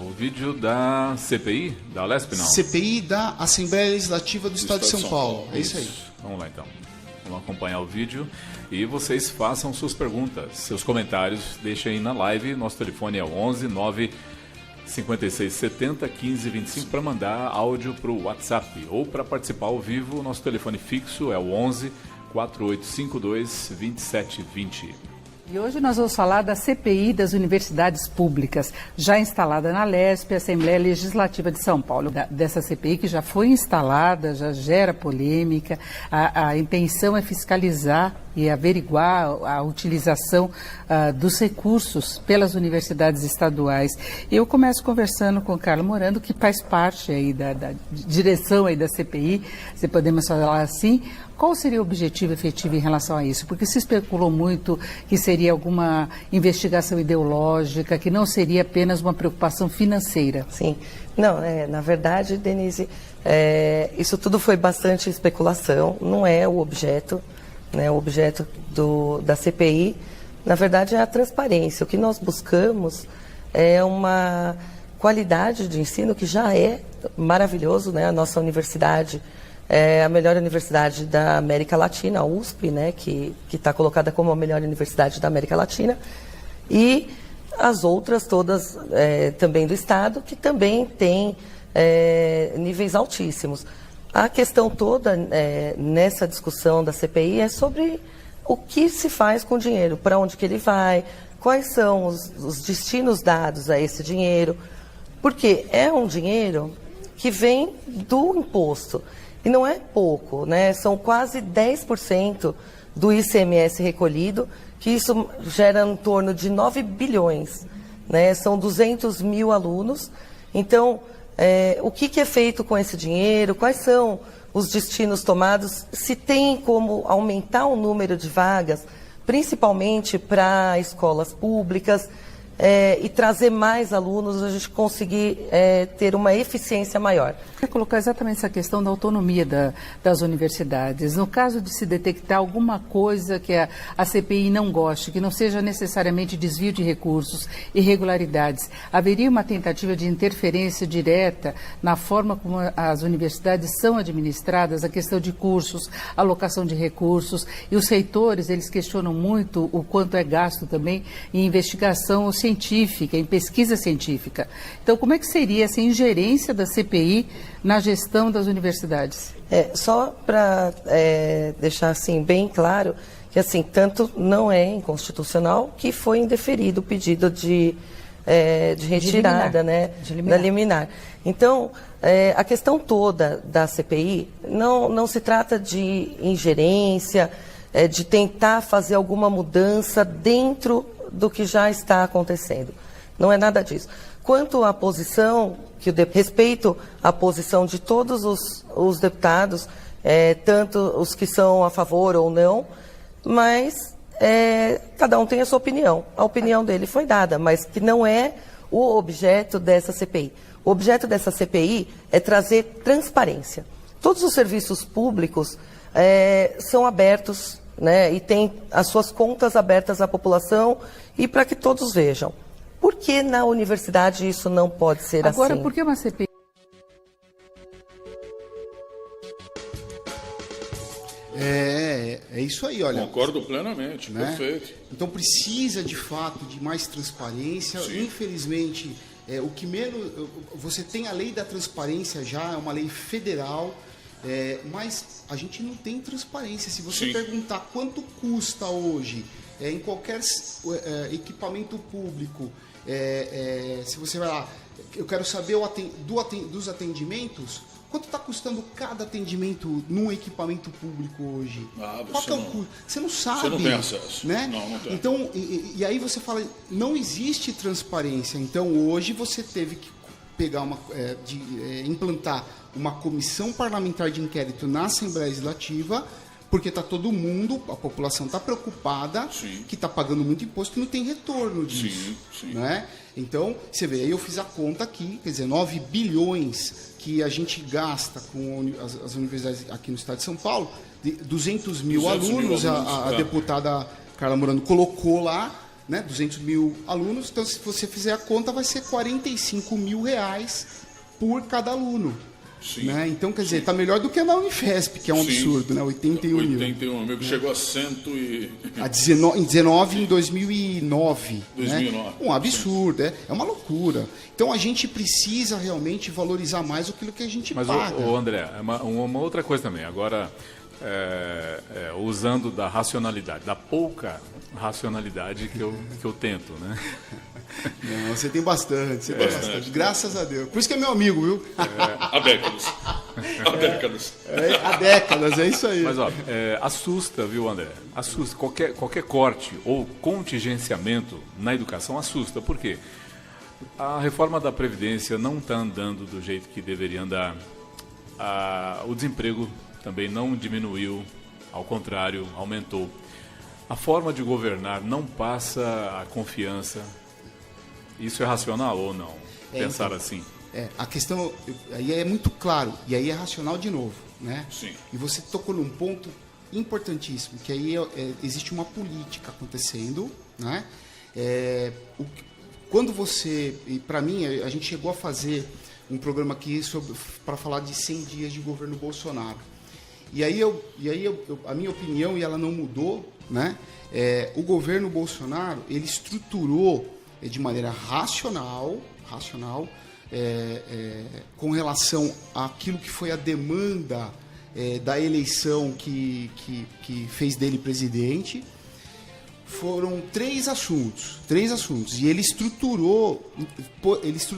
O vídeo da CPI, da Alesp, não? CPI da Assembleia Legislativa do Estado de São Paulo. É isso aí. Vamos lá, então. Vamos acompanhar o vídeo e vocês façam suas perguntas, seus comentários, deixem aí na live. Nosso telefone é o 11 9 5670 1525 para mandar áudio para o WhatsApp ou para participar ao vivo. Nosso telefone fixo é o 11 4852 2720. E hoje nós vamos falar da CPI das universidades públicas, já instalada na LESP, Assembleia Legislativa de São Paulo. Dessa CPI que já foi instalada, já gera polêmica, a intenção é fiscalizar e averiguar a utilização dos recursos pelas universidades estaduais. Eu começo conversando com o Carlos Morando, que faz parte aí da direção aí da CPI, se podemos falar assim. Qual seria o objetivo efetivo em relação a isso? Porque se especulou muito que seria alguma investigação ideológica, que não seria apenas uma preocupação financeira. Sim. Não, na verdade, Denise, isso tudo foi bastante especulação, não é o objeto, né? O objeto da CPI, na verdade, é a transparência. O que nós buscamos é uma qualidade de ensino que já é maravilhoso, né? A nossa universidade é a melhor universidade da América Latina, a USP, né, que está colocada como a melhor universidade da América Latina, e as outras todas também do Estado, que também têm níveis altíssimos. A questão toda nessa discussão da CPI é sobre o que se faz com o dinheiro, para onde que ele vai, quais são os destinos dados a esse dinheiro, porque é um dinheiro que vem do imposto. E não é pouco, né? São quase 10% do ICMS recolhido, que isso gera em torno de 9 bilhões, né? São 200 mil alunos. Então, o que é feito com esse dinheiro? Quais são os destinos tomados? Se tem como aumentar o número de vagas, principalmente para escolas públicas, e trazer mais alunos, a gente conseguir ter uma eficiência maior. Eu vou colocar exatamente essa questão da autonomia das universidades. No caso de se detectar alguma coisa que a CPI não goste, que não seja necessariamente desvio de recursos, irregularidades, haveria uma tentativa de interferência direta na forma como as universidades são administradas, a questão de cursos, alocação de recursos, e os reitores, eles questionam muito o quanto é gasto também em investigação científica, em pesquisa científica. Então, como é que seria essa ingerência da CPI na gestão das universidades? Só para deixar assim bem claro que assim tanto não é inconstitucional que foi indeferido o pedido de retirada, né, da liminar. Então, a questão toda da CPI não se trata de ingerência, de tentar fazer alguma mudança dentro do que já está acontecendo. Não é nada disso. Quanto à posição, que eu respeito a posição de todos os deputados, tanto os que são a favor ou não, mas cada um tem a sua opinião. A opinião dele foi dada, mas que não é o objeto dessa CPI. O objeto dessa CPI é trazer transparência. Todos os serviços públicos são abertos, né, e tem as suas contas abertas à população e para que todos vejam. Por que na universidade isso não pode ser assim? Agora, por que uma CPI? É isso aí, olha. Concordo plenamente, né? Perfeito. Então precisa, de fato, de mais transparência. Sim. Infelizmente, o que menos... Você tem a lei da transparência já, é uma lei federal, mas a gente não tem transparência. Se você perguntar quanto custa hoje em qualquer equipamento público, se você vai lá, eu quero saber dos atendimentos, quanto está custando cada atendimento num equipamento público hoje? Qual que é o custo? Você não sabe. Você não tem acesso. Né? Não tem. Então, e aí você fala, não existe transparência. Então, hoje você teve que pegar implantar uma comissão parlamentar de inquérito na Assembleia Legislativa, porque está todo mundo, a população está preocupada, que está pagando muito imposto e não tem retorno disso. Sim. Né? Então, você vê, aí eu fiz a conta aqui, quer dizer, 9 bilhões que a gente gasta com as universidades aqui no estado de São Paulo, 200 mil alunos, a deputada Carla Morando colocou lá, né, 200 mil alunos, então se você fizer a conta vai ser R$45 mil por cada aluno. Sim. Né? Então, quer dizer, está melhor do que na Unifesp, que é um absurdo, né? 81 mil. 81 mil, que chegou a 100 e... A 19 em 2009. 2009. Né? Um absurdo, é uma loucura. Então a gente precisa realmente valorizar mais aquilo que a gente Mas, paga. ô André, uma outra coisa também. Agora, usando da racionalidade, da pouca racionalidade que eu tento, né? Não, você tem bastante, bastante. Graças a Deus. Por isso que é meu amigo, viu? Há décadas. Há décadas. Há décadas, é isso aí. Mas, ó, assusta, viu, André? Assusta. Qualquer corte ou contingenciamento na educação assusta. Por quê? A reforma da Previdência não está andando do jeito que deveria andar. O desemprego também não diminuiu, ao contrário, aumentou. A forma de governar não passa a confiança. Isso é racional ou não? Pensar então, assim. A questão aí é muito claro, e aí é racional de novo, né? Sim. E você tocou num ponto importantíssimo, que aí existe uma política acontecendo, né? Quando você, e para mim, a gente chegou a fazer um programa aqui para falar de 100 dias de governo Bolsonaro. E aí a minha opinião, e ela não mudou, né? O governo Bolsonaro, ele estruturou de maneira racional, com relação àquilo que foi a demanda da eleição que fez dele presidente. Foram três assuntos, e ele estruturou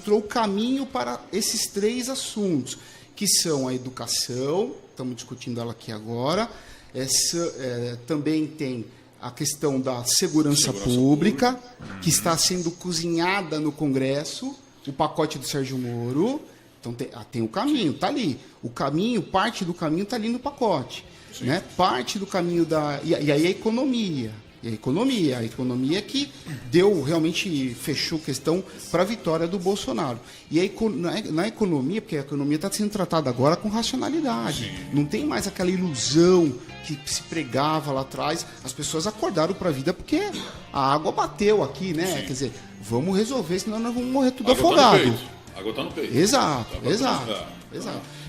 o caminho para esses três assuntos, que são a educação, estamos discutindo ela aqui agora, também tem a questão da segurança pública, que está sendo cozinhada no Congresso, o pacote do Sérgio Moro. Então tem o caminho, está ali. Parte do caminho está ali no pacote. Né? Parte do caminho E aí a economia. A economia que fechou questão para a vitória do Bolsonaro. E aí, na economia, porque a economia está sendo tratada agora com racionalidade. Sim. Não tem mais aquela ilusão que se pregava lá atrás. As pessoas acordaram para a vida porque a água bateu aqui, né? Sim. Quer dizer, vamos resolver, senão nós vamos morrer tudo afogado. A água está no peito. Exato.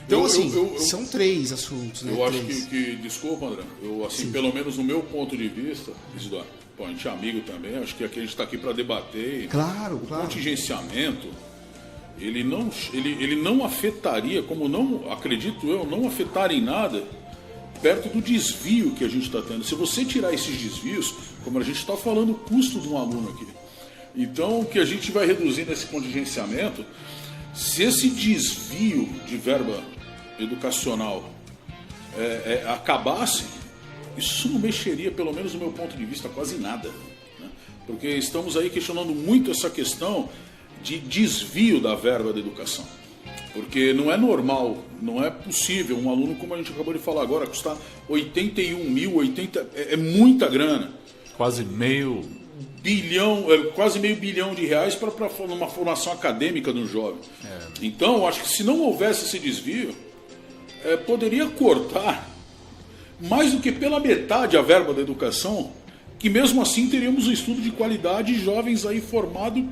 Então, são três assuntos, né? Eu acho que desculpa, André, pelo menos no meu ponto de vista, Isidoro, a gente é amigo também, acho que aqui a gente está aqui para debater. Claro. O contingenciamento, ele não afetaria, como não, acredito eu, não afetaria em nada perto do desvio que a gente está tendo. Se você tirar esses desvios, como a gente está falando, o custo de um aluno aqui. Então, o que a gente vai reduzir nesse contingenciamento, se esse desvio de verba educacional acabasse, isso não mexeria, pelo menos do meu ponto de vista, quase nada. Né? Porque estamos aí questionando muito essa questão de desvio da verba da educação. Porque não é normal, não é possível um aluno, como a gente acabou de falar agora, custar 81 mil, é muita grana. Quase meio bilhão de reais para uma formação acadêmica de um jovem. Então, eu acho que se não houvesse esse desvio, poderia cortar mais do que pela metade a verba da educação, que mesmo assim teríamos um estudo de qualidade e jovens aí formados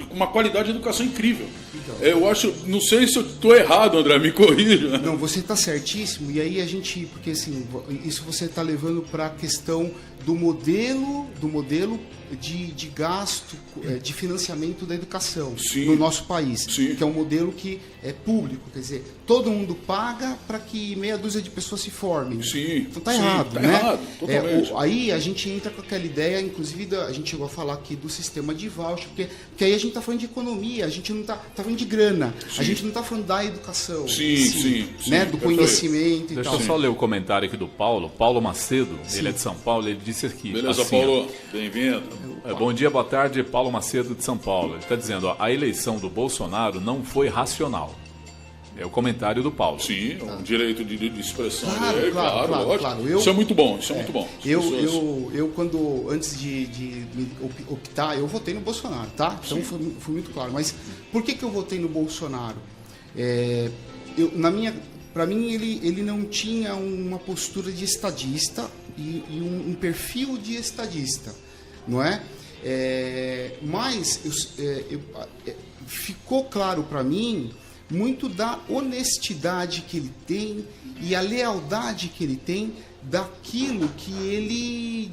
com uma qualidade de educação incrível. Então, eu acho, não sei se eu estou errado, André, me corrija. Não, você está certíssimo, e aí porque assim, isso você está levando para a questão do modelo de gasto, de financiamento da educação no nosso país, que é um modelo que é público, quer dizer, todo mundo paga para que meia dúzia de pessoas se formem. Sim, então está errado, né? Errado, totalmente. Aí a gente entra com aquela ideia, inclusive a gente chegou a falar aqui do sistema de voucher, porque aí a gente está falando de economia, a gente não está falando de grana, a gente não está falando da educação, né? Do conhecimento e tal. Deixa eu só ler o comentário aqui do Paulo Macedo, ele é de São Paulo, ele disse aqui. Beleza, assim, Paulo, bem-vindo. Bom dia, boa tarde, Paulo Macedo de São Paulo. Ele está dizendo, a eleição do Bolsonaro não foi racional. É o comentário do Paulo. Sim, um direito de expressão dele, claro. Isso é muito bom, muito bom. Eu quando, antes de optar, eu votei no Bolsonaro, tá? Então foi muito claro. Mas por que eu votei no Bolsonaro? Para mim, ele não tinha uma postura de estadista e um perfil de estadista, não é? Mas ficou claro para mim muito da honestidade que ele tem e a lealdade que ele tem daquilo que ele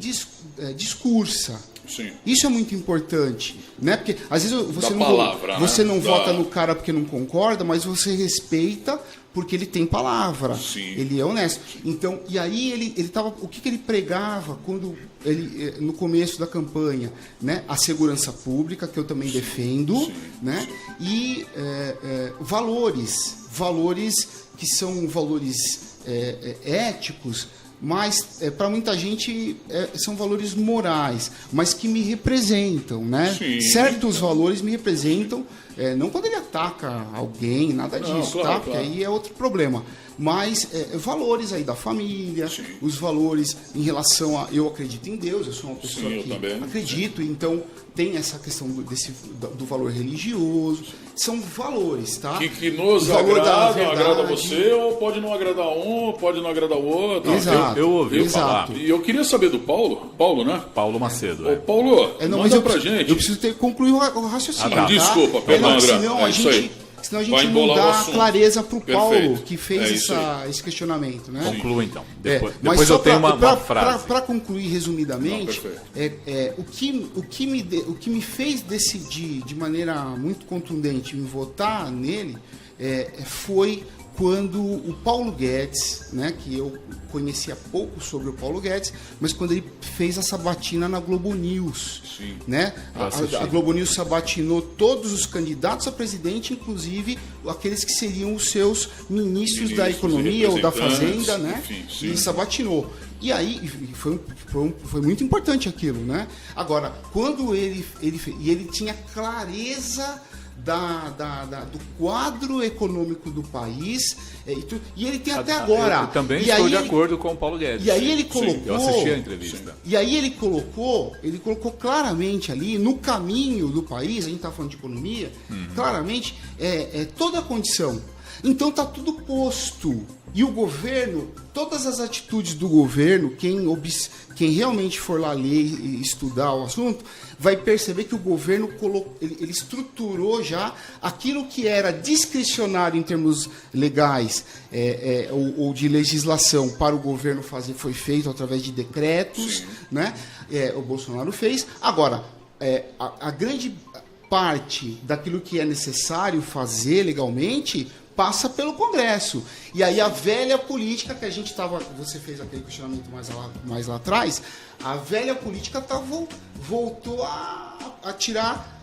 discursa. Sim. Isso é muito importante, né? Porque às vezes você não né? vota no cara porque não concorda, mas você respeita porque ele tem palavra. Sim. Ele é honesto. Então, e aí ele tava, o que ele pregava quando ele no começo da campanha, né? A segurança pública, que eu também defendo, né? E valores que são valores éticos. Mas para muita gente são valores morais, mas que me representam, né? Sim. Certos valores me representam, não quando ele ataca alguém, nada disso, claro, tá? Porque aí é outro problema. Mas valores aí da família, Sim. os valores em relação a... Eu acredito em Deus, eu sou uma pessoa Sim, eu que também. acredito, então tem essa questão do valor religioso. São valores, tá? Que nos O valor da agrada, verdade. agrada você, ou pode não agradar um, pode não agradar o outro. Exato. Eu ouvi Exato. falar. E eu queria saber do Paulo, né? Paulo Macedo. Ô, Paulo, Não, manda mas pra gente. eu preciso concluir o raciocínio. Ah, tá. Desculpa, perdão, André. Senão a isso aí. gente... Senão a Vai gente não embolar o dá assunto. clareza para o Paulo, Perfeito. que fez isso aí. esse questionamento, né? Conclua então. Mas Depois só eu tenho uma frase. Para concluir resumidamente, Não, o que me fez decidir de maneira muito contundente em votar nele foi quando o Paulo Guedes, né, que eu conhecia pouco sobre o Paulo Guedes, mas quando ele fez a sabatina na Globo News. Sim. Né? A Globo News sabatinou todos os candidatos a presidente, inclusive aqueles que seriam os seus ministros da Economia ou da Fazenda, né? Enfim, sim. E sabatinou. E aí foi muito importante aquilo, né? Agora, quando ele tinha clareza do quadro econômico do país, e ele tem até agora. Eu também estou de acordo com o Paulo Guedes. E aí ele colocou. Eu assisti a entrevista. E aí ele colocou claramente ali, no caminho do país, a gente está falando de economia, claramente, toda a condição. Então está tudo posto. E o governo, todas as atitudes do governo, quem realmente for lá ler e estudar o assunto, vai perceber que o governo ele estruturou já aquilo que era discricionário em termos legais ou de legislação para o governo fazer, foi feito através de decretos, né? O Bolsonaro fez. Agora, a grande parte daquilo que é necessário fazer legalmente passa pelo Congresso. E aí a velha política que a gente estava... Você fez aquele questionamento mais lá atrás. A velha política voltou a tirar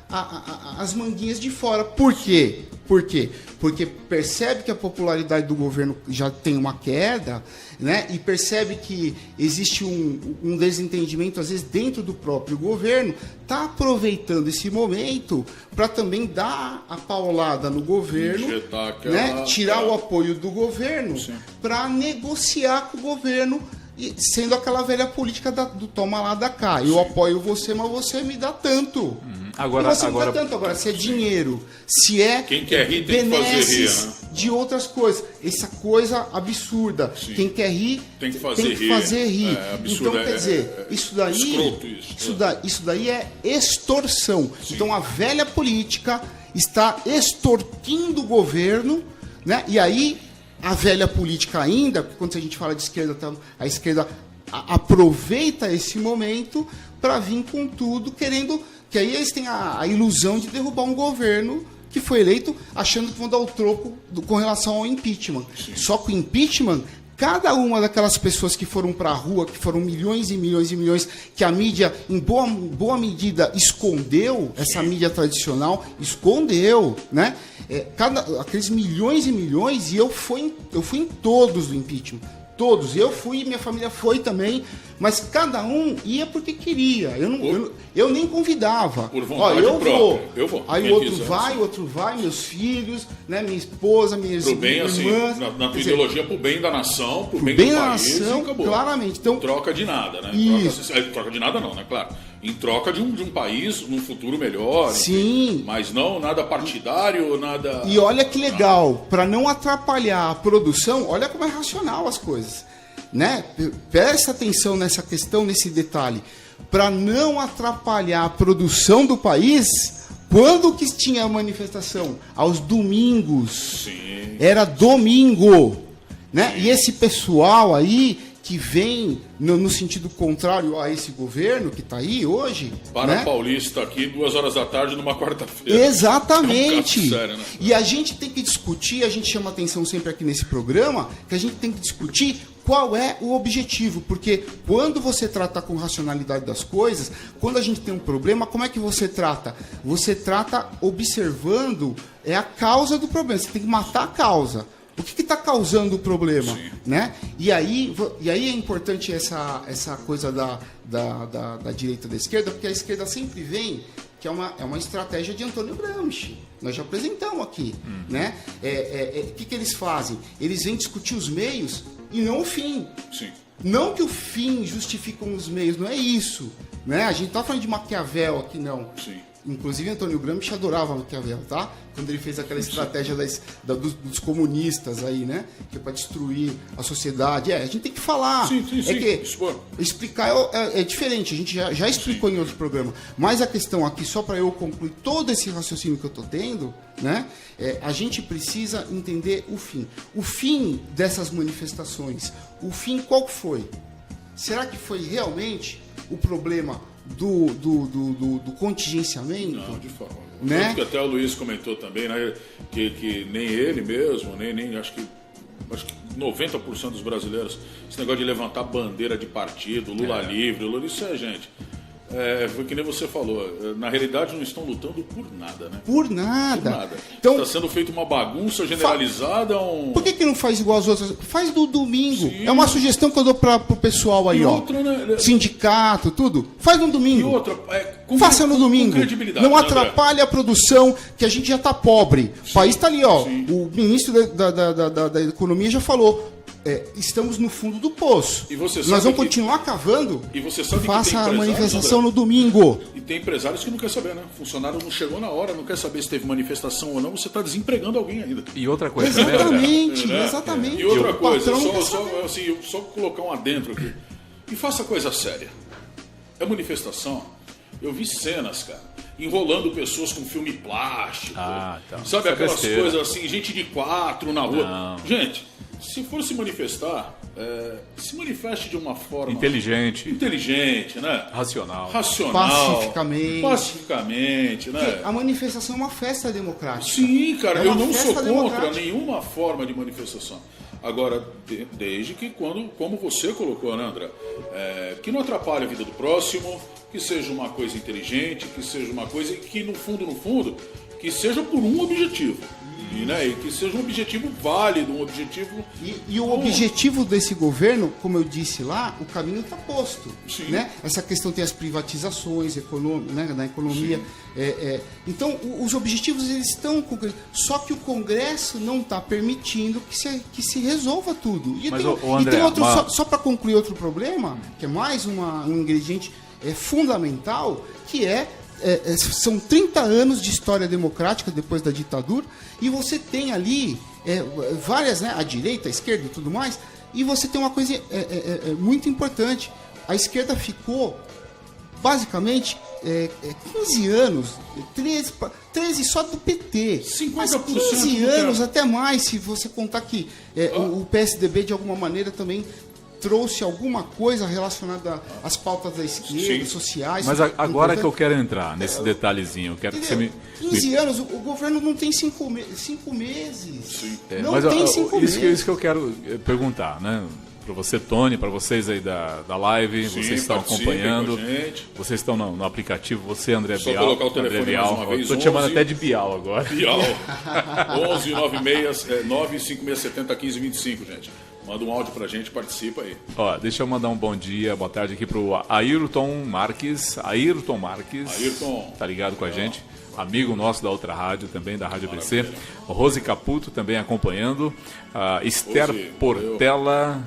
as manguinhas de fora. Por quê? Porque percebe que a popularidade do governo já tem uma queda, né? E percebe que existe um desentendimento, às vezes, dentro do próprio governo, está aproveitando esse momento para também dar a paulada no governo, né? Tirar o apoio do governo para negociar com o governo, sendo aquela velha política do toma lá, dá cá. Eu apoio você, mas você me dá tanto. Agora, se é dinheiro, se é quem quer rir tem que fazer rir, né? De outras coisas, essa coisa absurda. Sim. Quem quer rir tem que fazer rir. Absurdo, então, quer dizer, isso daí é extorsão. Sim. Então a velha política está extorquindo o governo, né? E aí a velha política ainda, porque quando a gente fala de esquerda, a esquerda aproveita esse momento para vir com tudo, querendo... Que aí eles têm a ilusão de derrubar um governo que foi eleito achando que vão dar o troco com relação ao impeachment. Sim. Só que o impeachment, cada uma daquelas pessoas que foram para a rua, que foram milhões e milhões e milhões, que a mídia, em boa medida, escondeu, essa mídia tradicional, escondeu, né? Aqueles milhões e milhões, e eu fui em todos do impeachment. Todos. Eu fui, minha família foi também, mas cada um ia porque queria. Eu nem convidava. Por vontade própria. Eu vou. Aí o outro vai, meus filhos, né, minha esposa, minhas pro bem, irmãs. Assim, na tua ideologia, pro bem da nação, pro bem da do país, nação, acabou. Claramente. Então, troca de nada, né? Troca de nada não, né? Claro. Em troca de um país, num futuro melhor. Sim. Enfim, mas não nada partidário, nada... E olha que legal, para não atrapalhar a produção, olha como é racional as coisas. Né? Presta atenção nessa questão, nesse detalhe. Para não atrapalhar a produção do país, Quando que tinha a manifestação? Aos domingos. Sim. Era domingo, né? E esse pessoal aí que vem no sentido contrário a esse governo que está aí hoje... Para né? Paulista aqui, 2 horas da tarde, numa quarta-feira. Exatamente. É um caso sério, né? E a gente tem que discutir, a gente chama atenção sempre aqui nesse programa, que a gente tem que discutir qual é o objetivo. Porque quando você trata com racionalidade das coisas, quando a gente tem um problema, como é que você trata? Você trata observando a causa do problema. Você tem que matar a causa. O que está causando o problema? Né? E aí é importante essa coisa da direita e da esquerda, porque a esquerda sempre vem, que é uma estratégia de Antônio Gramsci. Nós já apresentamos aqui. Né? O que eles fazem? Eles vêm discutir os meios e não o fim. Sim. Não que o fim justifica os meios, não é isso. Né? A gente não está falando de Maquiavel aqui, não. Sim. Inclusive, Antônio Gramsci adorava Maquiavel, tá? Quando ele fez aquela estratégia dos comunistas aí, né? Que é para destruir a sociedade. A gente tem que falar. Sim. É que explicar é diferente, a gente já explicou em outro programa. Mas a questão aqui, só para eu concluir todo esse raciocínio que eu estou tendo, né? A gente precisa entender o fim. O fim dessas manifestações, o fim qual foi? Será que foi realmente o problema do contingenciamento? Não, de forma. Né? Que até o Luiz comentou também, né, que nem ele mesmo, nem acho que 90% dos brasileiros, esse negócio de levantar bandeira de partido, Lula livre, Lula, isso gente. Foi que nem você falou, na realidade não estão lutando por nada, né? Por nada. Por nada. Então, está sendo feita uma bagunça generalizada. Por que não faz igual as outras? Faz do domingo. Sim. É uma sugestão que eu dou pro pessoal aí, E ó. outra, né? Sindicato, tudo. Faz no domingo. E outra, faça no domingo. Com credibilidade, não né, atrapalhe a produção, que a gente já está pobre. O país está ali, ó. Sim. O ministro da Economia já falou. Estamos no fundo do poço. E você sabe Nós vamos que- continuar cavando. E você sabe que faça tem a empresários, manifestação André? no domingo. E tem empresários que não quer saber, né? Funcionário não chegou na hora, não quer saber se teve manifestação ou não, você está desempregando alguém ainda. E outra coisa também, André, Exatamente, né? exatamente. E outra O coisa, patrão não quer saber. só colocar um adentro aqui. E faça coisa séria. É manifestação. Eu vi cenas, cara, enrolando pessoas com filme plástico. Ah, tá. Sabe Isso é aquelas besteira. coisas assim, gente de 4 na rua. Não. Gente, se for se manifestar, se manifeste de uma forma inteligente, né? racional. Pacificamente, né? Porque a manifestação é uma festa democrática. Sim, cara, É eu uma não sou festa contra democrática. nenhuma forma de manifestação. Agora, desde que como você colocou, né, André? Que não atrapalhe a vida do próximo, que seja uma coisa inteligente, que seja uma coisa que no fundo, que seja por um objetivo. E que seja um objetivo válido, um objetivo... E o objetivo desse governo, como eu disse lá, o caminho está posto. Sim. Né? Essa questão tem as privatizações né, na economia. Então, os objetivos eles estão concretos. Só que o Congresso não está permitindo que se resolva tudo. E Mas, tem, ô, André, e tem outro, uma- só para concluir outro problema, que é mais um ingrediente fundamental, que são 30 anos de história democrática depois da ditadura, e você tem ali várias, né, a direita, a esquerda e tudo mais, e você tem uma coisa muito importante. A esquerda ficou, basicamente, 15 anos, 13 só do PT. 50% Mas 15 do anos, tempo. até mais, se você contar que o PSDB, de alguma maneira, também trouxe alguma coisa relacionada às pautas da esquerda, Sim. sociais. Mas agora importante. que eu quero entrar nesse detalhezinho, eu quero que você me... 15 anos, o governo não tem 5 meses. Sim. Não mas tem 5 meses. isso que eu quero perguntar, né? Para você, Tony, para vocês aí da live, Sim, vocês estão participem acompanhando, com a gente. vocês estão no aplicativo, você, André Só Bial. colocar o telefone André mais Bial. uma vez, Tô te chamando 11. até de Bial agora. Bial. 11 95670 1525, gente. Manda um áudio pra gente, participa aí. Ó, deixa eu mandar um bom dia, boa tarde aqui pro Ayrton Marques. Ayrton Marques. Ayrton. Tá ligado com a gente. Amigo nosso da outra rádio também, da Rádio ABC. O Rose Caputo também acompanhando. Esther Rose, Portela.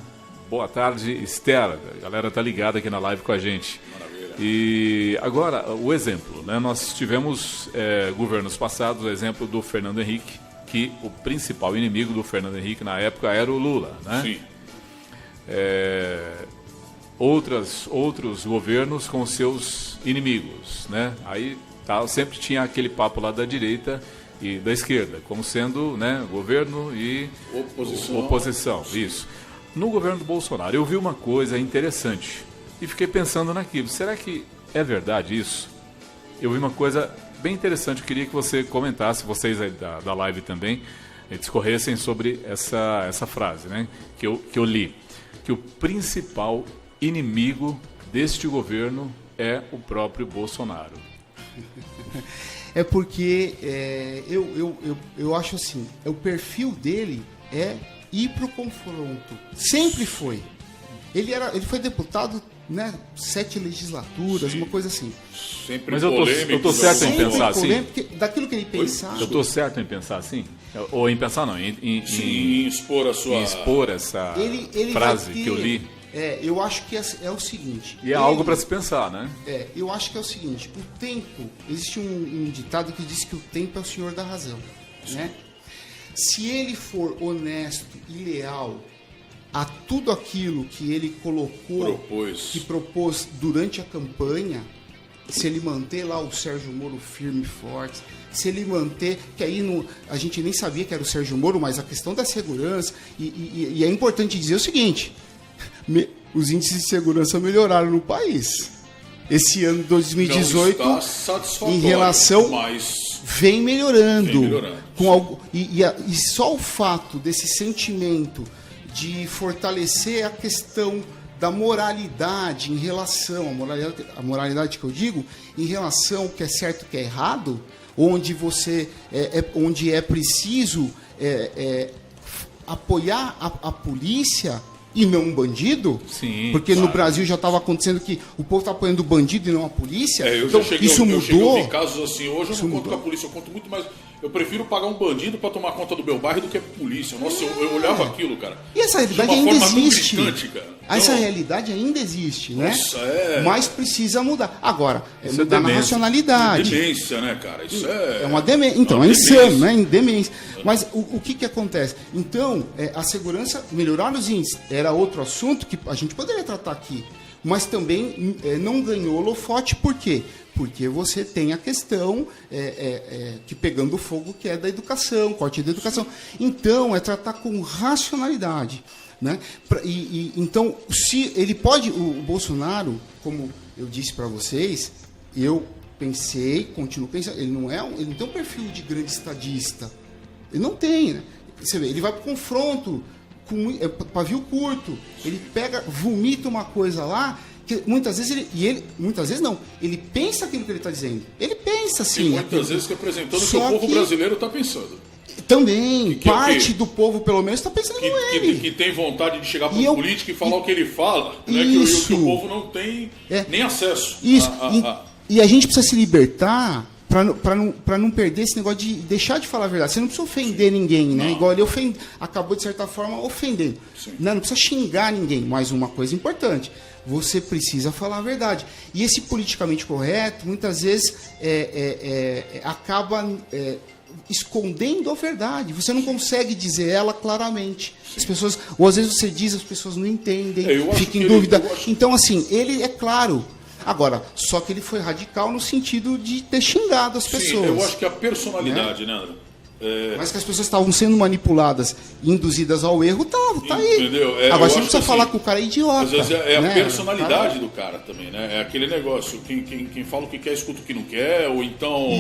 Boa tarde, Esther. A galera tá ligada aqui na live com a gente. Maravilha. E agora, o exemplo, né? Nós tivemos governos passados, o exemplo do Fernando Henrique, que o principal inimigo do Fernando Henrique na época era o Lula, né? Sim. Outros governos com seus inimigos, né? Aí sempre tinha aquele papo lá da direita e da esquerda, como sendo, né, governo e oposição. Isso. No governo do Bolsonaro, eu vi uma coisa interessante e fiquei pensando naquilo. Será que é verdade isso? Eu vi uma coisa bem interessante, eu queria que você comentasse, vocês aí da live também, discorressem sobre essa frase, né, que eu li. Que o principal inimigo deste governo é o próprio Bolsonaro. É porque eu acho assim, o perfil dele é ir para o confronto. Sempre foi. Ele foi deputado, né, 7 legislaturas, uma coisa assim. Sempre Mas polêmico. eu tô certo em pensar assim? Daquilo que ele pensava. Eu tô certo em pensar assim? Ou em pensar não, em expor a sua... em expor essa ele frase ter, que eu li. Eu acho que é o seguinte. E é algo para se pensar, né? Eu acho que é o seguinte. O tempo, existe um ditado que diz que o tempo é o senhor da razão, né? Se ele for honesto e leal a tudo aquilo que ele propôs durante a campanha, se ele manter lá o Sérgio Moro firme e forte, se ele manter, que aí a gente nem sabia que era o Sérgio Moro, mas a questão da segurança, e é importante dizer o seguinte, os índices de segurança melhoraram no país. Esse ano de 2018, em relação, vem melhorando. E só o fato desse sentimento de fortalecer a questão da moralidade em relação, a moralidade que eu digo, em relação ao que é certo e o que é errado, onde onde é preciso apoiar a polícia e não um bandido, sim, porque claro. No Brasil já estava acontecendo que o povo está apoiando o bandido e não a polícia. Então, isso mudou. Eu vi casos assim, hoje eu não conto com a polícia, eu conto muito mais. Eu prefiro pagar um bandido para tomar conta do meu bairro do que a polícia. Nossa, eu olhava aquilo, cara. E essa realidade ainda existe. Então, essa realidade ainda existe, né? Nossa, mas precisa mudar. Agora, isso mudar na racionalidade. É demência, né, cara? Isso é uma demência. Então, é insano, né? Em demência. Mas o que acontece? Então, a segurança, melhorar os índices, era outro assunto que a gente poderia tratar aqui. Mas também não ganhou holofote, por quê? Porque você tem a questão que pegando fogo, que é da educação, corte da educação. Então, é tratar com racionalidade. Né? Então, se ele pode, o Bolsonaro, como eu disse para vocês, eu pensei, continuo pensando, ele não tem um perfil de grande estadista. Ele não tem, né? Você vê, ele vai para o confronto com pavio curto, ele vomita uma coisa lá, que muitas vezes ele pensa aquilo que ele está dizendo. Ele pensa assim. E muitas vezes representando o que o povo brasileiro está pensando. Também, parte do povo, pelo menos, está pensando nele. Que tem vontade de chegar para o político e falar o que ele fala, né, que o povo não tem nem acesso. Isso. E a gente precisa se libertar para não perder esse negócio de deixar de falar a verdade. Você não precisa ofender ninguém, né? Não. Igual ele acabou, de certa forma, ofendendo. Não precisa xingar ninguém. Mas uma coisa importante, você precisa falar a verdade. E esse politicamente correto, muitas vezes, acaba escondendo a verdade. Você não consegue dizer ela claramente. As pessoas, ou às vezes você diz, as pessoas não entendem, ficam em dúvida. Então, assim, ele é claro. Agora, só que ele foi radical no sentido de ter xingado as pessoas. Eu acho que a personalidade, né, André? Mas que as pessoas estavam sendo manipuladas, induzidas ao erro, tá aí. Entendeu? Agora você não precisa falar que o cara é idiota. Às vezes a personalidade do cara também, né? É aquele negócio, quem fala o que quer, escuta o que não quer, ou então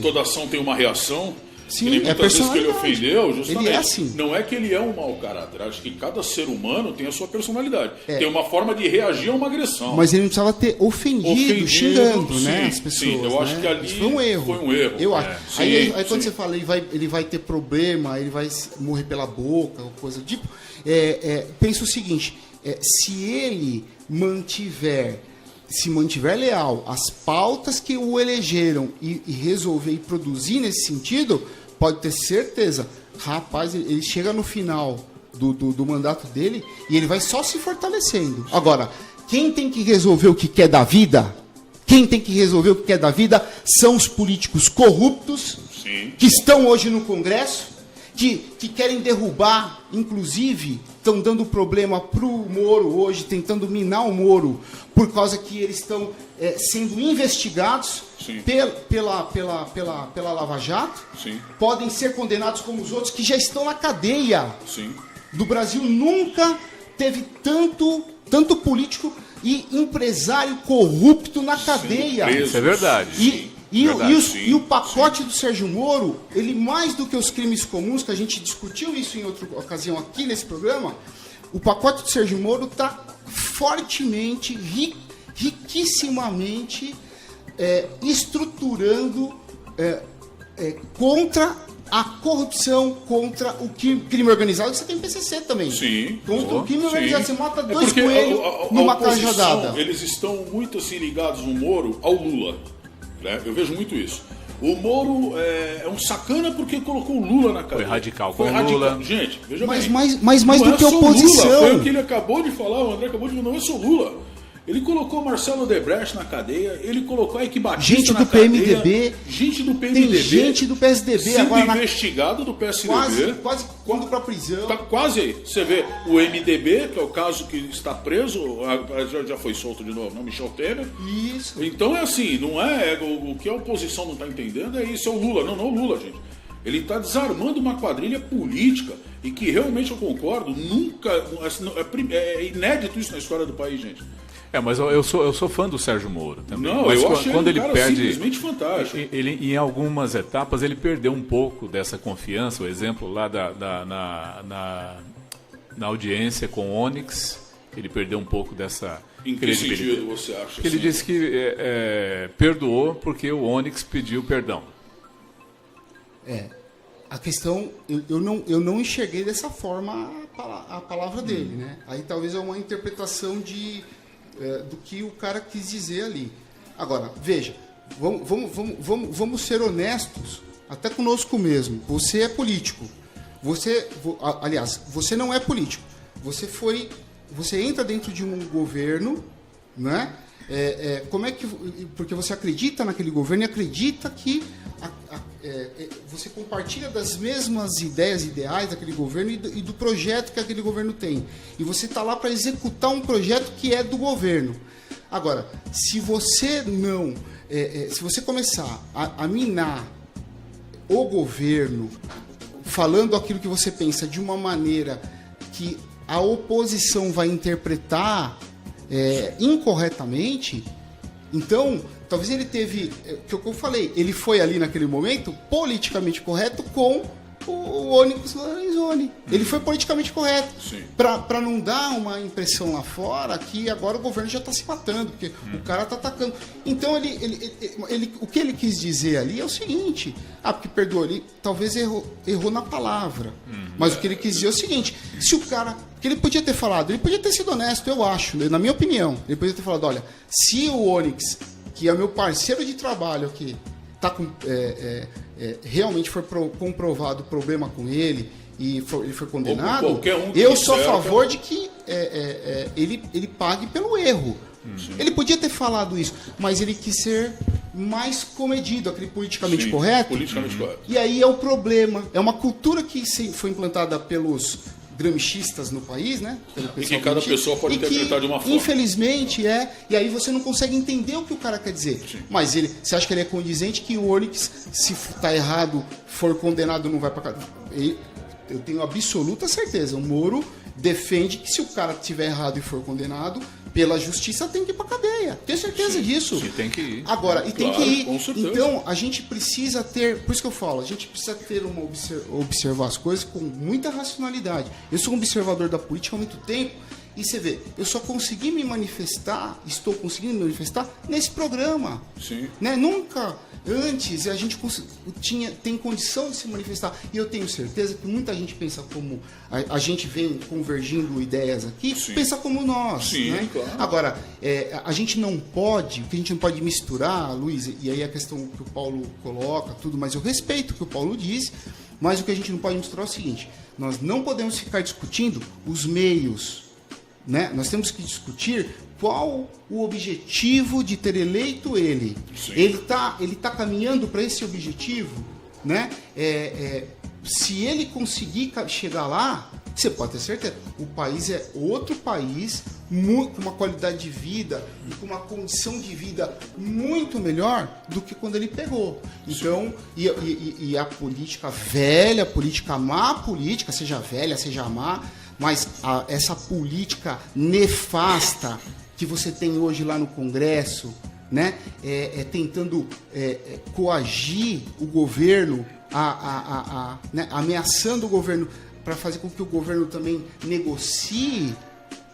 toda ação tem uma reação. Sim, muitas vezes que ele ofendeu, justamente. Ele é assim. Não é que ele é um mau caráter, acho que cada ser humano tem a sua personalidade. Tem uma forma de reagir a uma agressão. Mas ele não precisava ter ofendido xingando, né, as pessoas. Sim, eu acho que ali foi um erro. Eu acho. Aí quando você fala, ele vai ter problema, ele vai morrer pela boca, coisa do tipo, pensa o seguinte, se ele se mantiver leal às pautas que o elegeram e resolver e produzir nesse sentido, pode ter certeza, rapaz, ele chega no final do mandato dele e ele vai só se fortalecendo. Agora, quem tem que resolver o que quer da vida, são os políticos corruptos que estão hoje no Congresso, que querem derrubar, inclusive, estão dando problema para o Moro hoje, tentando minar o Moro, por causa que eles estão sendo investigados pela Lava Jato, podem ser condenados como os outros que já estão na cadeia. Do Brasil nunca teve tanto político e empresário corrupto na cadeia. Isso é verdade. E o pacote do Sérgio Moro, ele mais do que os crimes comuns, que a gente discutiu isso em outra ocasião aqui nesse programa, o pacote do Sérgio Moro está fortemente, riquissimamente estruturando contra a corrupção, contra o crime organizado, que você tem PCC também. Sim. Contra o crime organizado, você mata dois coelhos numa cajadada. Eles estão muito assim ligados no Moro ao Lula. Né? Eu vejo muito isso. O Moro é um sacana porque colocou o Lula na cadeia. Foi radical com o Lula. Gente, veja bem. Mas mais do que oposição. Lula, foi o que ele acabou de falar, o André acabou de falar, não é só Lula. Ele colocou Marcelo Odebrecht na cadeia, ele colocou a Eike Batista na cadeia. Gente do PMDB. Tem gente do PSDB sendo agora investigado do PSDB. Quase indo pra prisão. Tá quase aí. Você vê o MDB, que é o caso que está preso, já foi solto de novo, não? Michel Temer. Isso. Então é assim, não é o que a oposição não está entendendo, é isso, é o Lula. Não o Lula, gente. Ele está desarmando uma quadrilha política e que realmente eu concordo, nunca. É inédito isso na história do país, gente. Mas eu sou fã do Sérgio Moro também. Não, mas eu achei quando ele cara perde, simplesmente fantástico. Ele, em algumas etapas, ele perdeu um pouco dessa confiança. O exemplo lá na audiência com o Onyx, ele perdeu um pouco dessa credibilidade. Em que sentido você acha? Porque ele disse que perdoou porque o Onyx pediu perdão. A questão, eu não enxerguei dessa forma a palavra dele, né? Aí talvez é uma interpretação do que o cara quis dizer ali. Agora, veja, vamos ser honestos, até conosco mesmo. Você é político. Aliás, você não é político. Você entra dentro de um governo, né? Porque você acredita naquele governo e acredita que você compartilha das mesmas ideais daquele governo e do projeto que aquele governo tem. E você está lá para executar um projeto que é do governo. Agora, se você não... se você começar a minar o governo, falando aquilo que você pensa de uma maneira que a oposição vai interpretar incorretamente, então... Talvez ele teve, que eu falei, ele foi ali naquele momento politicamente correto com o Onyx Lorenzoni. Ele foi politicamente correto. Para não dar uma impressão lá fora que agora o governo já está se matando, porque o cara está atacando. Então, o que ele quis dizer ali é o seguinte, porque perdoou, ele talvez errou na palavra. Mas o que ele quis dizer é o seguinte, se o cara... que ele podia ter falado, ele podia ter sido honesto, eu acho, na minha opinião. Ele podia ter falado, olha, se o Onyx... que é meu parceiro de trabalho aqui, realmente foi comprovado o problema com ele e ele foi condenado, eu sou a favor de que ele pague pelo erro. Ele podia ter falado isso, mas ele quis ser mais comedido, aquele politicamente correto. E aí é o problema. É uma cultura que foi implantada pelos gramscistas no país, né? E que cada pessoa pode interpretar de uma forma. Infelizmente e aí você não consegue entender o que o cara quer dizer. Mas você acha que ele é condizente que o Onyx, se está errado, for condenado, não vai para casa? Eu tenho absoluta certeza. O Moro defende que se o cara estiver errado e for condenado, pela justiça tem que ir para cadeia. Tenho certeza disso. Sim, tem que ir. Agora, tem que ir. Com certeza. Então, a gente precisa ter, por isso que eu falo, a gente precisa ter observar as coisas com muita racionalidade. Eu sou um observador da política há muito tempo e você vê, eu só consegui me manifestar, estou conseguindo me manifestar nesse programa. Sim. Né? Nunca antes a gente tem condição de se manifestar. E eu tenho certeza que muita gente pensa como... A gente vem convergindo ideias aqui, pensa como nós. Sim, né? Claro. Agora, a gente não pode, porque a gente não pode misturar, Luiz, e aí a questão que o Paulo coloca, tudo, mas eu respeito o que o Paulo disse, mas o que a gente não pode misturar é o seguinte, nós não podemos ficar discutindo os meios, né? Nós temos que discutir qual o objetivo de ter eleito ele. Ele tá caminhando para esse objetivo, né? Se ele conseguir chegar lá, você pode ter certeza. O país é outro país, com uma qualidade de vida e com uma condição de vida muito melhor do que quando ele pegou. Então, e a política velha, a política má, política, seja velha, seja má, mas essa política nefasta que você tem hoje lá no Congresso, né, tentando coagir o governo, né, ameaçando o governo para fazer com que o governo também negocie,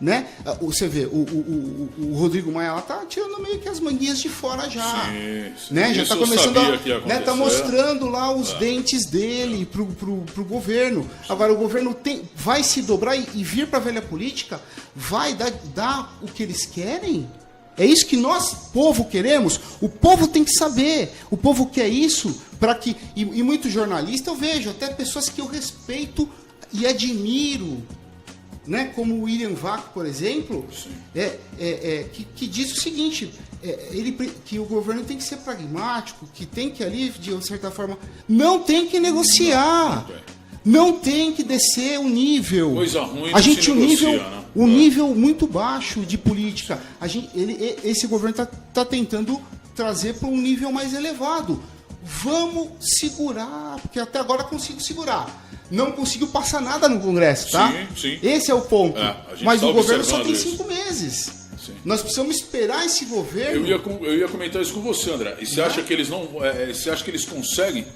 né? Você vê, o Rodrigo Maia lá tá tirando meio que as manguinhas de fora já. Sim. Né? Já tá começando né, tá mostrando lá os dentes dele pro governo. Agora o governo vai se dobrar e vir para a velha política, vai dar o que eles querem. É isso que nós, povo, queremos. O povo tem que saber. O povo quer isso para que e muitos jornalistas eu vejo, até pessoas que eu respeito e admiro, né, como o William Vac, por exemplo, que diz o seguinte, que o governo tem que ser pragmático, que tem que ali, de certa forma, não tem que negociar, não tem que descer o nível. Coisa ruim a gente se negocia, né? Um nível muito baixo de política. Esse governo está tentando trazer para um nível mais elevado. Vamos segurar, porque até agora consigo segurar. Não conseguiu passar nada no Congresso, tá? Sim. Esse é o ponto. Mas o governo só tem 5 isso. meses. Sim. Nós precisamos esperar esse governo. Eu ia comentar isso com você, André. E você acha que eles não? Você acha que eles conseguem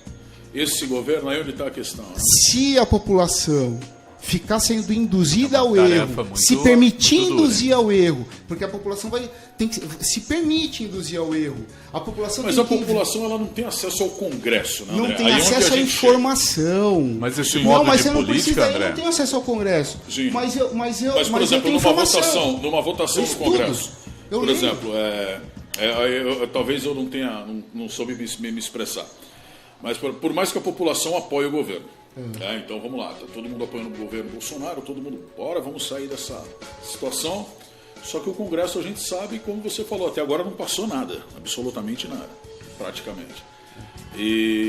esse governo? Aí onde está a questão? Né? Se a população ficar sendo induzida ao erro, se permitir muito induzir ao erro, porque a população se permite induzir ao erro. A população Mas a população ela não tem acesso ao Congresso, né, André? Não tem acesso à informação. Mas esse modo de você não política, precisa, André... Eu não tenho acesso ao Congresso. Sim. Mas por exemplo, numa votação do Congresso, por exemplo, talvez eu não soube me expressar. Mas por mais que a população apoie o governo. Então vamos lá, tá todo mundo apoiando o governo Bolsonaro, todo mundo, bora, vamos sair dessa situação. Só que o Congresso a gente sabe, como você falou, até agora não passou nada, absolutamente nada, praticamente.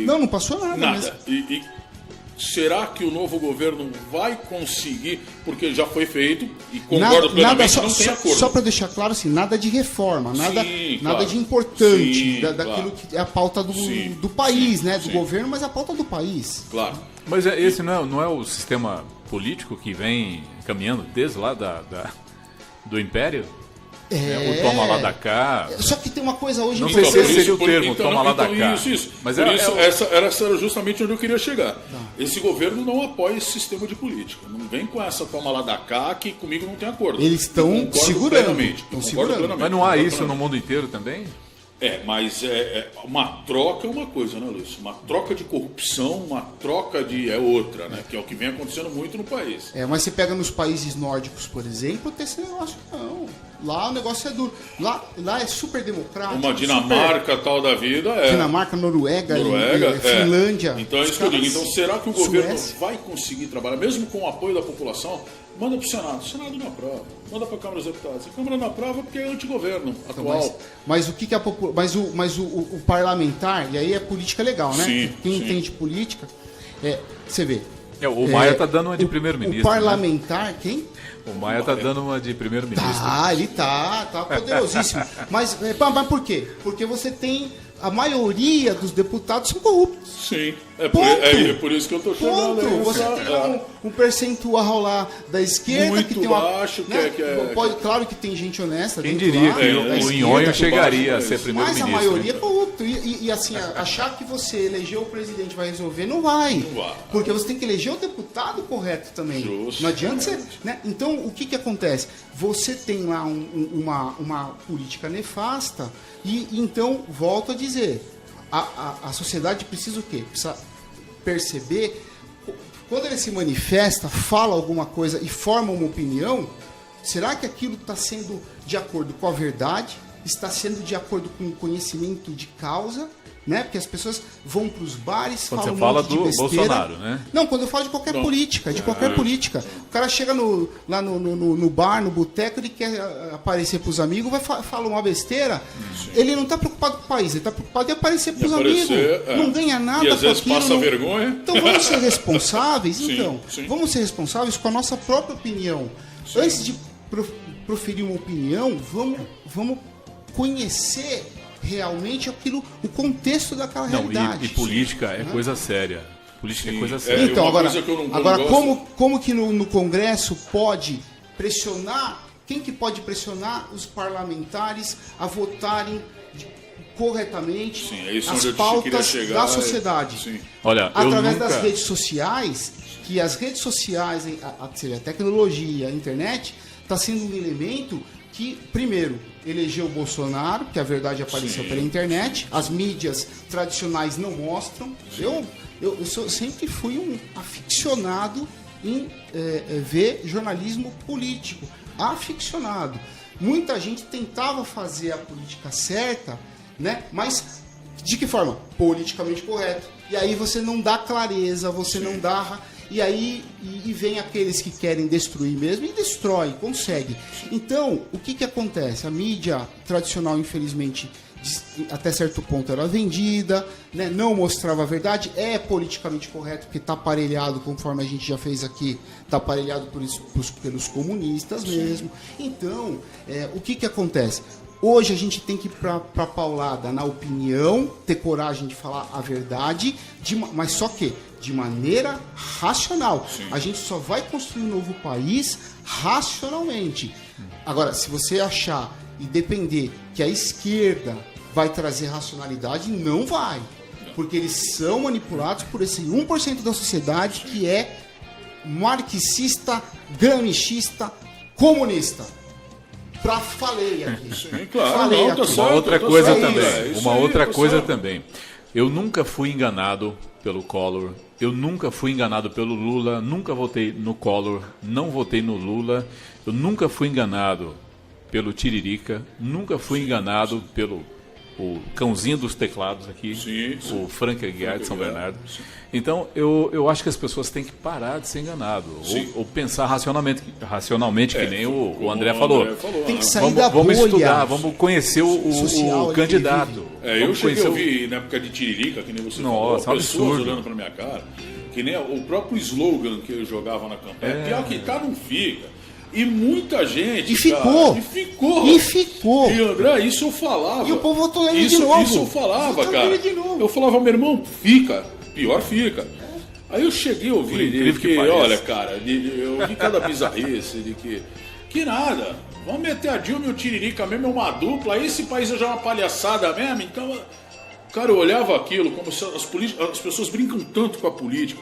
Não passou nada. Nada. E será que o novo governo vai conseguir, porque já foi feito, e concordo plenamente, não tem acordo. Só para deixar claro, assim, nada de reforma, nada de importante, daquilo que é a pauta do país, né? Do governo, mas a pauta do país. Claro. Mas esse não é o sistema político que vem caminhando desde lá do Império? O toma lá da cá. Só que tem uma coisa hoje... Não sei se esse seria o termo, toma lá da cá. Isso. Mas essa era justamente onde eu queria chegar. Esse governo não apoia esse sistema de política. Não vem com essa toma lá da cá que comigo não tem acordo. Eles estão segurando. Mas não há isso no mundo inteiro também? Mas uma troca é uma coisa, né, Luiz? Uma troca de corrupção, uma troca de... é outra, né? Que é o que vem acontecendo muito no país. Mas você pega nos países nórdicos, por exemplo, tem esse negócio não. Lá o negócio é duro. Lá é super democrático. Uma Dinamarca tal da vida Dinamarca, Noruega, Finlândia. Então é isso que eu digo. Então será que o governo vai conseguir trabalhar, mesmo com o apoio da população? Manda para o Senado. O Senado não aprova. Manda para a Câmara dos Deputados. A Câmara não aprova porque é antigoverno atual. Mas o que a população... Mas o parlamentar, e aí é política legal, né? Sim, Quem entende política, você vê. O Maia tá dando uma de primeiro-ministro. O parlamentar, né? Quem? O Maia tá dando uma de primeiro-ministro. Ele tá poderosíssimo. Mas por quê? Porque você tem... A maioria dos deputados são corruptos. Sim, por isso que eu estou chamando. Você tem um percentual lá da esquerda muito que tem uma... baixo, né? Claro que tem gente honesta. Quem diria que o Nhonho chegaria a ser primeiro-ministro? Mas a maioria é corrupto. E assim, achar que você elegeu o presidente vai resolver, não vai. Porque você tem que eleger o deputado correto também. Justo. Não adianta você... Né? Então, o que acontece? Você tem lá uma política nefasta e então, volto a dizer, a sociedade precisa o quê? Precisa perceber, quando ele se manifesta, fala alguma coisa e forma uma opinião, será que aquilo está sendo de acordo com a verdade? Está sendo de acordo com o conhecimento de causa? né? Porque as pessoas vão para os bares, Quando falam você fala um monte de do besteira. Bolsonaro, né? Não, quando eu falo de qualquer política, de qualquer política. O cara chega lá no bar, no boteco, ele quer aparecer para os amigos, fala uma besteira, ele não está preocupado com o país, ele está preocupado em aparecer para os amigos. Não ganha nada e às com vezes aquilo. passa vergonha. Então vamos ser responsáveis? Sim. Vamos ser responsáveis com a nossa própria opinião. Sim. Antes de proferir uma opinião, vamos conhecer realmente o contexto daquela realidade. E política é coisa séria. Política é coisa Sim. séria. Então, uma agora, coisa que eu não agora gosto- como que no Congresso pode pressionar, quem que pode pressionar os parlamentares a votarem corretamente Sim, é isso as onde eu queria pautas chegar, da sociedade? sim. Olha, eu Através nunca... das redes sociais, que as redes sociais, a tecnologia, a internet, está sendo um elemento que, primeiro, elegeu o Bolsonaro, que a verdade apareceu pela internet, as mídias tradicionais não mostram. Eu sempre fui um aficionado em ver jornalismo político, aficionado. Muita gente tentava fazer a política certa, né? Mas de que forma? Politicamente correto. E aí você não dá clareza, você não dá... E aí vem aqueles que querem destruir mesmo e destrói, consegue. Então, o que acontece? A mídia tradicional, infelizmente, até certo ponto era vendida, né? Não mostrava a verdade, é politicamente correto, porque está aparelhado, conforme a gente já fez aqui, está aparelhado pelos comunistas mesmo. Então, o que acontece? Hoje a gente tem que ir para a paulada na opinião, ter coragem de falar a verdade, mas só que de maneira racional. Sim. A gente só vai construir um novo país racionalmente. Agora, se você achar e depender que a esquerda vai trazer racionalidade, não vai. Porque eles são manipulados por esse 1% da sociedade que é marxista, gramscista, comunista. Falei aqui. Sim, claro. Falei Não, aqui. tá certo, Uma outra tá coisa certo. também. É isso Uma aí, outra tá coisa certo. também. Eu nunca fui enganado pelo Collor. Eu nunca fui enganado pelo Lula. Nunca votei no Collor. Não votei no Lula. Eu nunca fui enganado pelo Tiririca. Nunca fui enganado pelo o cãozinho dos teclados aqui. Sim. O Frank Aguiar de São Bernardo. Então, eu acho que as pessoas têm que parar de ser enganado. Ou pensar racionalmente que nem o André falou. Tem que sair da Vamos bolha estudar, vamos conhecer social o candidato. Eu cheguei a ouvir na época de Tiririca, que nem você Nossa, falou, um pessoas absurdo. olhando pra minha cara, que nem o próprio slogan que eu jogava na campanha. Pior que cá não fica. E muita gente. E ficou. E ficou. E André, isso eu falava. E o povo votou nele de novo. Isso eu falava, Votou cara. nele de novo. Eu falava, meu irmão, fica. Pior fica. Aí eu cheguei a ouvir incrível que que pareça. olha, cara, eu vi cada bizarrice de que nada. Vamos meter a Dilma e o Tiririca mesmo, é uma dupla. Esse país já é uma palhaçada mesmo. Então, cara, eu olhava aquilo como se as pessoas brincam tanto com a política.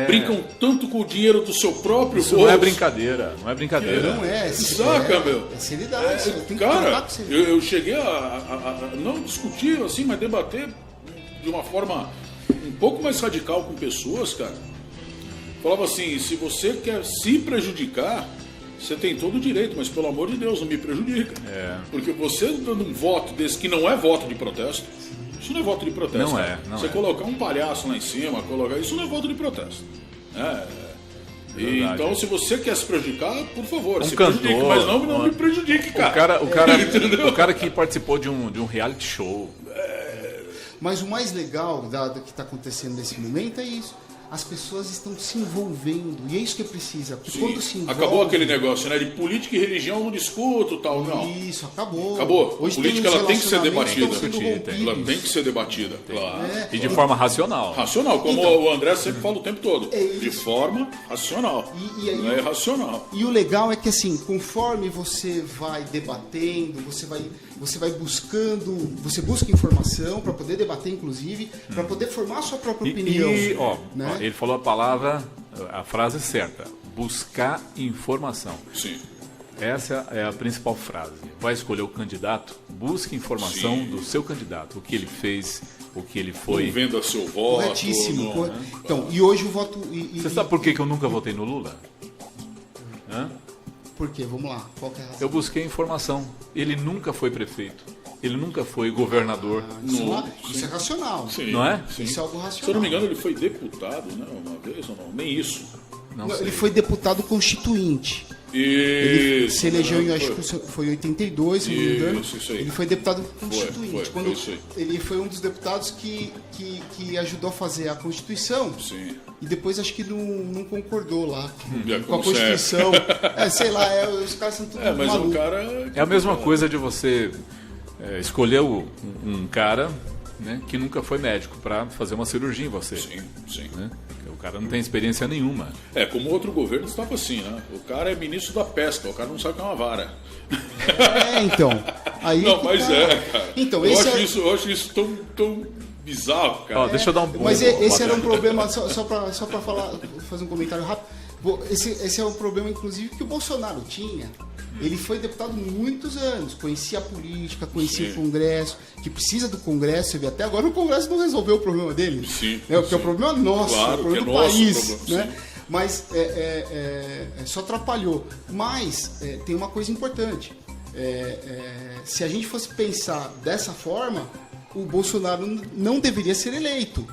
Brincam tanto com o dinheiro do seu próprio Isso bolso. não é brincadeira, não é brincadeira. Não é. Saca, meu? É seriedade. Tem que cara, tratar com seriedade. eu cheguei a não discutir assim, mas debater de uma forma um pouco mais radical com pessoas, cara. Falava assim, se você quer se prejudicar, você tem todo o direito, mas pelo amor de Deus, não me prejudica. Porque você dando um voto desse que não é voto de protesto, isso não é voto de protesto. Não é, cara. não você é. colocar um palhaço lá em cima, isso não é voto de protesto. Então, se você quer se prejudicar, por favor, se prejudique, mas não me prejudique, cara. O cara que participou de um reality show. Mas o mais legal do que está acontecendo nesse momento é isso. As pessoas estão se envolvendo. E é isso que precisa. Porque quando se envolve... Acabou aquele negócio, né? De política e religião não discuto, tal, não. Isso, acabou. Acabou. Hoje A política ela tem que ser debatida. Ela Ela tem que ser debatida, claro. E de forma racional. Racional, como Então, o André sempre fala o tempo todo. De forma racional. E aí, não é irracional. E o legal é que, assim, conforme você vai debatendo, você vai buscando, você busca informação para poder debater, inclusive, para poder formar a sua própria opinião. Né? Ele falou a frase certa: buscar informação. Sim. Essa é a principal frase. Vai escolher o candidato? Busque informação do seu candidato. O que ele fez, o que ele foi. Não venda seu voto. Corretíssimo. Então, e hoje o voto... Você sabe por que eu nunca votei no Lula? Por quê? Vamos lá. Qual que é a razão? Eu busquei informação. Ele nunca foi prefeito. ele nunca foi governador. Isso é racional. Sim, Não é? sim. Isso é algo racional. Se eu não me engano, ele foi deputado, né? Uma vez ou não? Nem isso. Não Ele sei. foi deputado constituinte. Ele Isso. se elegeu em, acho que foi 82, se não me engano. Isso aí. Ele foi deputado constituinte. foi isso aí. Ele foi um dos deputados que ajudou a fazer a Constituição. Sim. E depois acho que não concordou lá com a como Constituição. Sei lá, os caras são todos Mas malucos. o cara... É a mesma coisa de você escolher um cara, né, que nunca foi médico para fazer uma cirurgia em você. Sim, sim. Né? O cara não tem experiência nenhuma. Como outro governo estava assim, né? O cara é ministro da pesca, o cara não sabe que é uma vara. Então. Aí Não, que mas tá. cara. Então, eu esse acho isso tão bizarro, cara. Ó, deixa eu dar um... Mas esse era um problema, só para fazer um comentário rápido. Esse é um problema, inclusive, que o Bolsonaro tinha. Ele foi deputado muitos anos, conhecia a política, conhecia o Congresso, que precisa do Congresso. Você vê, até agora o Congresso não resolveu o problema dele. Sim, Porque o problema é nosso, Claro, o problema que é do nosso país. problema, Né? Mas só atrapalhou. Mas tem uma coisa importante. Se a gente fosse pensar dessa forma, o Bolsonaro não deveria ser eleito.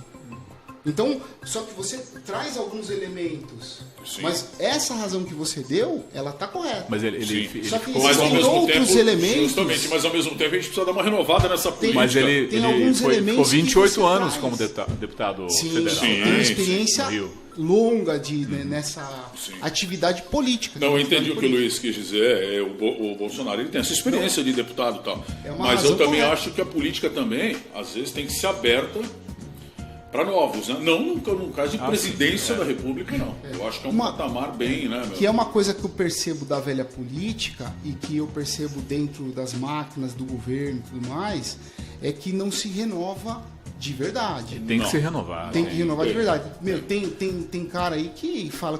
Então, só que você traz alguns elementos. Sim. Mas essa razão que você deu, ela está correta. Mas ele Só que ficou... Mas ao Existem mesmo outros tempo, elementos. justamente, mas ao mesmo tempo a gente precisa dar uma renovada nessa política. Mas ele Tem alguns ficou elementos que 28 você anos traz. como deputado Sim, federal. tem né? uma experiência No Rio. longa nessa Sim. atividade política. Não, eu entendi o que o Política. Luiz quis dizer. O Bolsonaro ele tem essa experiência de deputado e tal. É uma Mas eu razão também correta. acho que a política também, às vezes, tem que ser aberta para novos, né? Não no caso de presidência da República, não. Eu acho que é um patamar bem, né? Que é uma coisa que eu percebo da velha política e que eu percebo dentro das máquinas do governo e tudo mais, é que não se renova de verdade. Tem que Não. ser renovado. Tem que renovar de verdade. Meu, tem cara aí que falou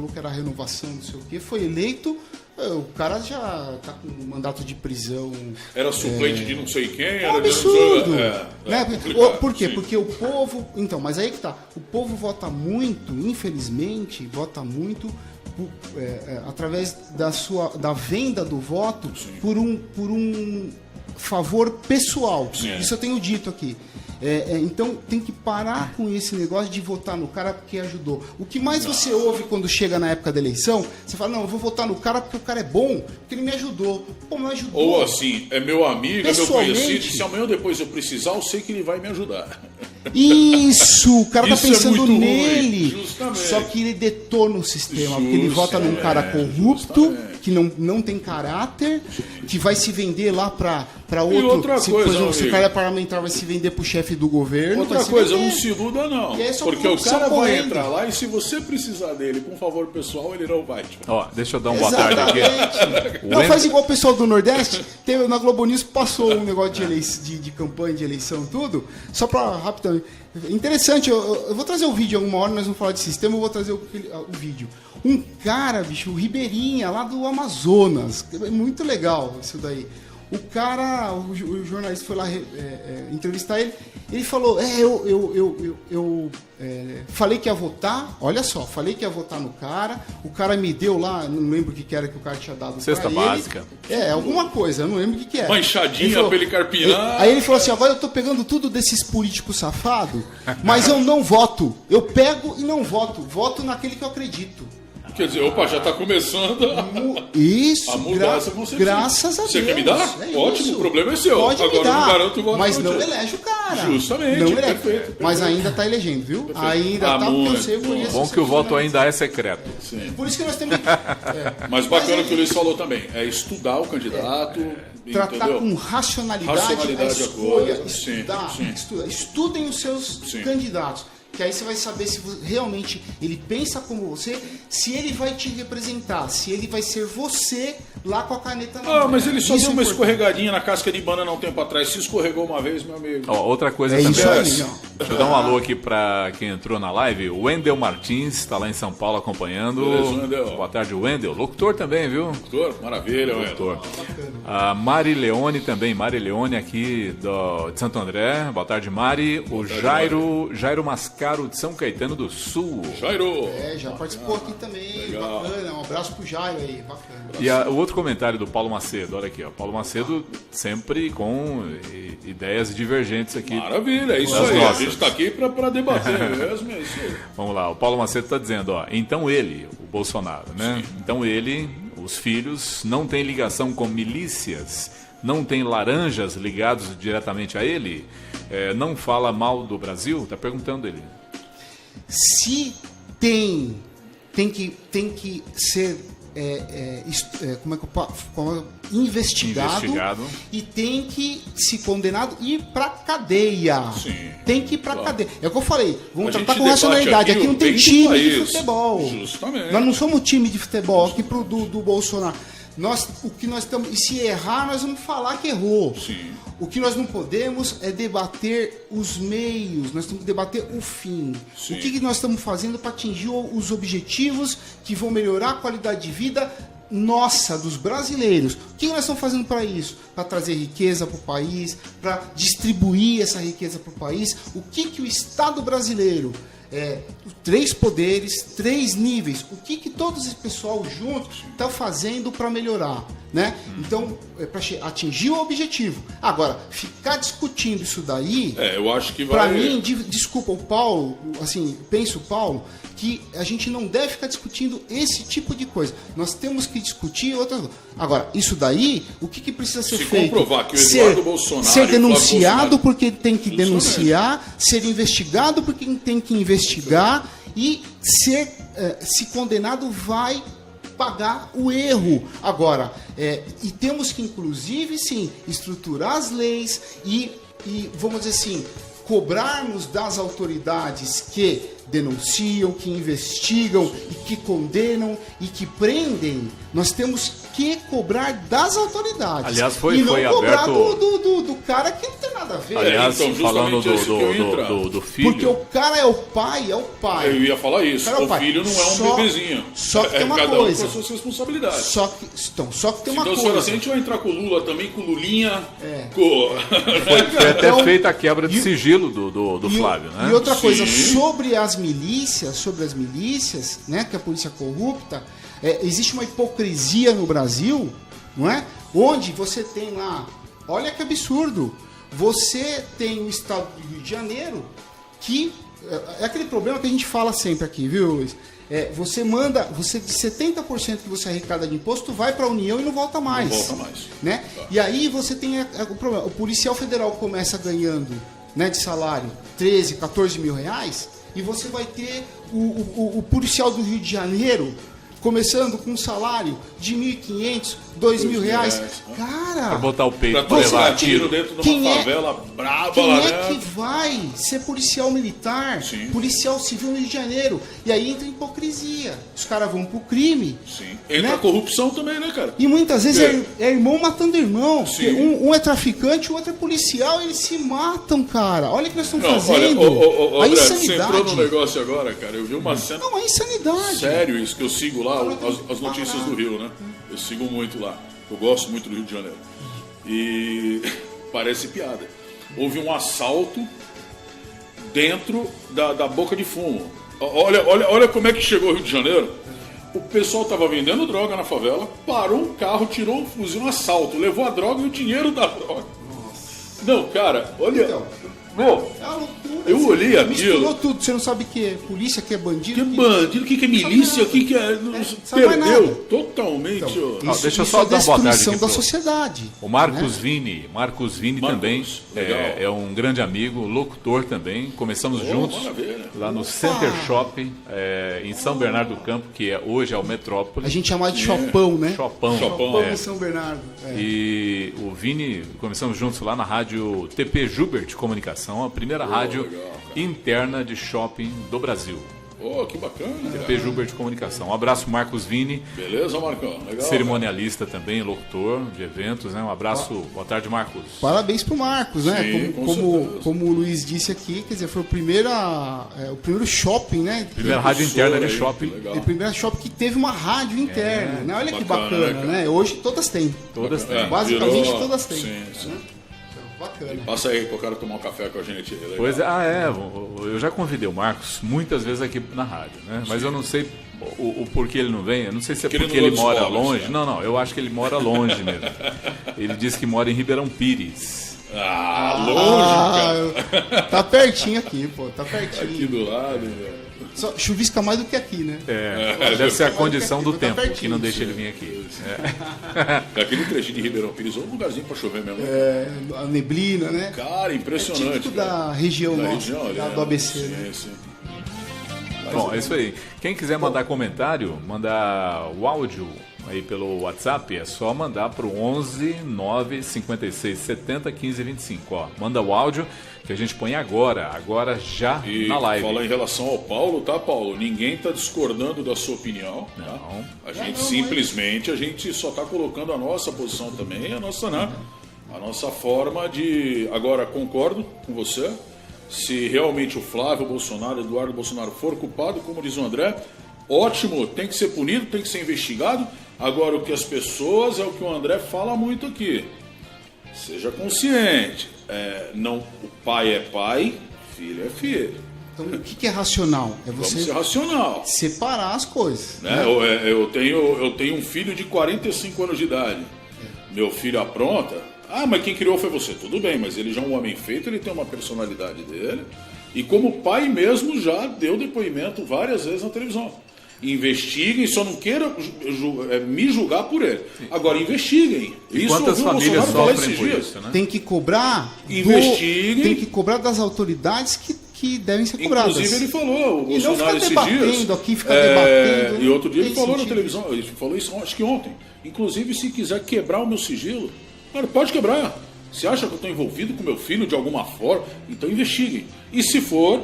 que era renovação, não sei o quê, foi eleito, o cara já tá com mandato de prisão. Era suplente de não sei quem, É era um absurdo. de Né? complicado, Por quê? sim. Porque o povo. Então, mas aí que tá. O povo vota muito, infelizmente, vota muito através da venda do voto por um favor pessoal. Sim. Isso eu tenho dito aqui. Então tem que parar com esse negócio de votar no cara porque ajudou. O que mais você ouve quando chega na época da eleição, você fala, não, eu vou votar no cara porque o cara é bom, porque ele me ajudou. Pô, mas ajudou. Ou assim, é meu amigo, é meu Pessoalmente. conhecido, se amanhã ou depois eu precisar, eu sei que ele vai me ajudar. Isso, o cara tá Isso é pensando muito ruim, nele. justamente. Só que ele detona o sistema, porque ele vota num cara corrupto, justamente. que não tem caráter, que vai se vender lá pra outro. outra se, coisa, por exemplo, se o amigo. cara é parlamentar, vai se vender pro chefe do governo. Outra vai se coisa, vender. não se iluda não. E aí só Porque o corrupção cara vai correndo. entrar lá e se você precisar dele com favor pessoal, ele não vai. Tipo. Ó, deixa eu dar uma boa tarde aqui. Exatamente. O Não, Wendel- faz igual o pessoal do Nordeste. Na Globo News passou um negócio de campanha, de eleição, tudo. Só pra rapidamente. Interessante, eu vou trazer o vídeo alguma hora, nós vamos falar de sistema, eu vou trazer o vídeo. Um cara, bicho, o Ribeirinha, lá do Amazonas. É muito legal isso daí. O cara, o jornalista foi lá entrevistar ele. Ele falou, eu falei que ia votar, olha só, falei que ia votar no cara, o cara me deu lá, não lembro o que era que o cara tinha dado Cesta pra ele. básica. Alguma coisa, eu não lembro o que era. Uma enxadinha Ele falou- pra ele carpinar. Aí ele falou assim, agora eu tô pegando tudo desses políticos safados, mas eu não voto. Eu pego e não voto. Voto naquele que eu acredito. Quer dizer, opa, já tá começando Isso, a mudar essa concepção. graças a Deus. Você quer me dar? É Ótimo, isso. o problema é seu. Pode Agora me dar, eu não garanto o voto mas pra não você. elege o cara. Justamente, Não elege. perfeito. Mas ainda tá elegendo, viu? Ainda Ah, tá, porque eu muito sei por isso. Bom que o voto ainda é secreto. Por isso que nós temos que Mas bacana o que o Luiz falou também. É estudar o candidato, tratar entendeu? com racionalidade Racionalidade a a escolha, coisa. Sim, estudar, sim. estudem os seus Sim. candidatos. Que aí você vai saber se realmente ele pensa como você, se ele vai te representar, se ele vai ser você lá com a caneta na mão. Ah, mas ele só Isso deu uma é importante. escorregadinha na casca de banana há um tempo atrás. Se escorregou uma vez, meu amigo. Ó, outra coisa É também. isso aí, ó. Deixa eu dar um alô aqui pra quem entrou na live. O Wendel Martins está lá em São Paulo acompanhando. Beleza, Wendel. Boa tarde, Wendel. Locutor também, viu? Doutor, maravilha, Locutor. A Mari Leone também. Mari Leone aqui de Santo André. Boa tarde, Mari. O Jairo Mascaro de São Caetano do Sul. Jairo. Já participou aqui também, Legal. bacana. Um abraço pro Jairo aí, bacana. E o outro outro comentário do Paulo Macedo. Olha aqui, ó. Paulo Macedo sempre com ideias divergentes aqui. Maravilha, é isso aí. A gente está aqui para debater mesmo. É isso aí. Vamos lá, o Paulo Macedo está dizendo, ó. Então ele, o Bolsonaro, né? Sim. Então ele, os filhos, não tem ligação com milícias, não tem laranjas ligados diretamente a ele, não fala mal do Brasil? Tá perguntando ele. Se tem que ser investigado e tem que ser condenado e ir pra cadeia. Sim, tem que ir pra cadeia. É o que eu falei, vamos tratar com racionalidade. Aqui não tem time de futebol. Justamente. Nós não somos time de futebol aqui do Bolsonaro. O que nós estamos. E se errar, nós vamos falar que errou. Sim. O que nós não podemos é debater os meios, nós temos que debater o fim. Sim. O que nós estamos fazendo para atingir os objetivos que vão melhorar a qualidade de vida nossa, dos brasileiros. O que nós estamos fazendo para isso? Para trazer riqueza para o país, para distribuir essa riqueza para o país. O que o Estado brasileiro, 3 poderes, 3 níveis, o que todo esse pessoal junto está fazendo para melhorar, né? Então, para atingir o objetivo. Agora, ficar discutindo isso daí, eu acho que vai... Para mim, desculpa, o Paulo, assim, penso, Paulo, que a gente não deve ficar discutindo esse tipo de coisa. Nós temos que discutir outras coisas. Agora, isso daí, o que precisa ser feito? Se comprovar que o Eduardo Bolsonaro... Ser denunciado porque tem que denunciar, ser investigado porque tem que investigar e se condenado vai pagar o erro. Agora, e temos que, inclusive, sim, estruturar as leis e vamos dizer assim, cobrarmos das autoridades que denunciam, que investigam e que condenam e que prendem. Nós temos que cobrar das autoridades. Aliás, e não cobrar aberto... do cara que não tem nada a ver. Aliás, então, falando do filho... Porque o cara é o pai. Eu ia falar isso. O filho não é um bebezinho. Só que tem uma cada coisa. Um com as suas responsabilidades. Só que tem uma coisa. Então, se a gente vai entrar com o Lula também, com o Lulinha... Foi até feita a quebra de sigilo do Flávio, né? E outra coisa, sobre as milícias, né, que a polícia corrupta, existe uma hipocrisia no Brasil, não é? Onde você tem lá, olha que absurdo, você tem o estado do Rio de Janeiro, que é aquele problema que a gente fala sempre aqui, viu, Luiz? Você de 70% que você arrecada de imposto vai para a União e não volta mais. Não volta mais. Né? Tá. E aí você tem o problema, o policial federal começa ganhando, né, de salário 13, 14 mil reais, e você vai ter o policial do Rio de Janeiro começando com um salário de 1.500, 2.000 reais. Cara, para botar o peito, para levar tiro dentro de uma favela braba. Quem é que vai ser policial militar, policial civil no Rio de Janeiro? E aí entra a hipocrisia. Os caras vão pro crime. Sim. Entra a corrupção também, né, cara? E muitas vezes é irmão matando irmão. Um é traficante, o outro é policial, e eles se matam, cara. Olha o que nós estamos fazendo. A insanidade. Você entrou no negócio agora, cara. Eu vi uma cena... Não, a insanidade. Sério isso, que eu sigo lá as notícias do Rio, né? Eu sigo muito lá. Eu gosto muito do Rio de Janeiro. E parece piada. Houve um assalto dentro da boca de fumo. Olha como é que chegou o Rio de Janeiro. O pessoal estava vendendo droga na favela, parou um carro, tirou um fuzil, um assalto, levou a droga e o dinheiro da droga. Nossa. Não, cara, olha... Então, meu, é uma loucura. Eu olhei aquilo. Misturou tudo. Você não sabe o que é polícia, que é bandido. Que é bandido, o que é milícia, o que é... Perdeu totalmente. Então, deixa eu só dar uma boa tarde aqui da sociedade. O Marcos Vini. Marcos Vini também é um grande amigo, locutor também. Começamos juntos lá no Center Shopping, em São Bernardo do Campo, que hoje é o Metrópole. A gente chama de Chopão, né? Chopão em São Bernardo. E o Vini, começamos juntos lá na rádio TP Jubert Comunicação, a primeira rádio interna de shopping do Brasil. Que bacana. TP Jubert Comunicação. Um abraço, Marcos Vini. Beleza, Marcão. Legal. Cerimonialista também, locutor de eventos, né? Um abraço. Boa tarde, Marcos. Parabéns pro Marcos, né? Sim, como o Luiz disse aqui, quer dizer, foi o primeiro shopping, né? Primeira rádio interna de shopping. O primeiro shopping que teve uma rádio interna, né? Olha que bacana, né? Hoje todas têm. Todas têm. Basicamente todas têm. Sim. Bacana. Passa aí pro cara tomar um café com a gente. Legal. Pois é, eu já convidei o Marcos muitas vezes aqui na rádio, né? Mas eu não sei o porquê ele não vem. Eu não sei se é porque ele mora longe. Não, eu acho que ele mora longe mesmo. Ele disse que mora em Ribeirão Pires. Longe, cara. Tá pertinho aqui, pô. Tá pertinho. Aqui do lado, velho. Só chuvisca mais do que aqui, né? Deve ser a condição do tempo pertinho, que não deixa ele vir aqui. Aquele trechinho de Ribeirão Pires é um lugarzinho pra chover mesmo. A neblina, né? Cara, impressionante. Típico da região nossa, do ABC, né? Sim. Bom, é isso aí. Quem quiser mandar comentário, mandar o áudio aí pelo WhatsApp, é só mandar pro 11 956 70 15 25. Ó, manda o áudio que a gente põe agora já e na live. Falar em relação ao Paulo, tá, Paulo? Ninguém tá discordando da sua opinião. Tá? Não. A gente simplesmente, a gente só tá colocando a nossa posição também, a nossa forma de... Agora, concordo com você. Se realmente o Flávio Bolsonaro, Eduardo Bolsonaro for culpado, como diz o André, ótimo, tem que ser punido, tem que ser investigado. Agora, o que as pessoas, é o que o André fala muito aqui. Seja consciente. Não, o pai é pai, filho é filho. Então, o que é racional? É você Vamos ser racional. separar as coisas. Né? Eu tenho um filho de 45 anos de idade. Meu filho apronta. Mas quem criou foi você. Tudo bem, mas ele já é um homem feito, ele tem uma personalidade dele. E como pai mesmo já deu depoimento várias vezes na televisão. Investiguem, só não queiram me julgar por ele. Agora, investiguem. E quantas famílias sofrem por isso, né? Tem que cobrar. Investiguem. Tem que cobrar das autoridades que devem ser cobradas. Inclusive, ele falou, o Bolsonaro esses dias. Ficar debatendo. E outro dia ele falou na sentido. televisão, ele falou isso acho que ontem. Inclusive, se quiser quebrar o meu sigilo, cara, pode quebrar. Se acha que eu estou envolvido com meu filho de alguma forma, então investiguem. E se for,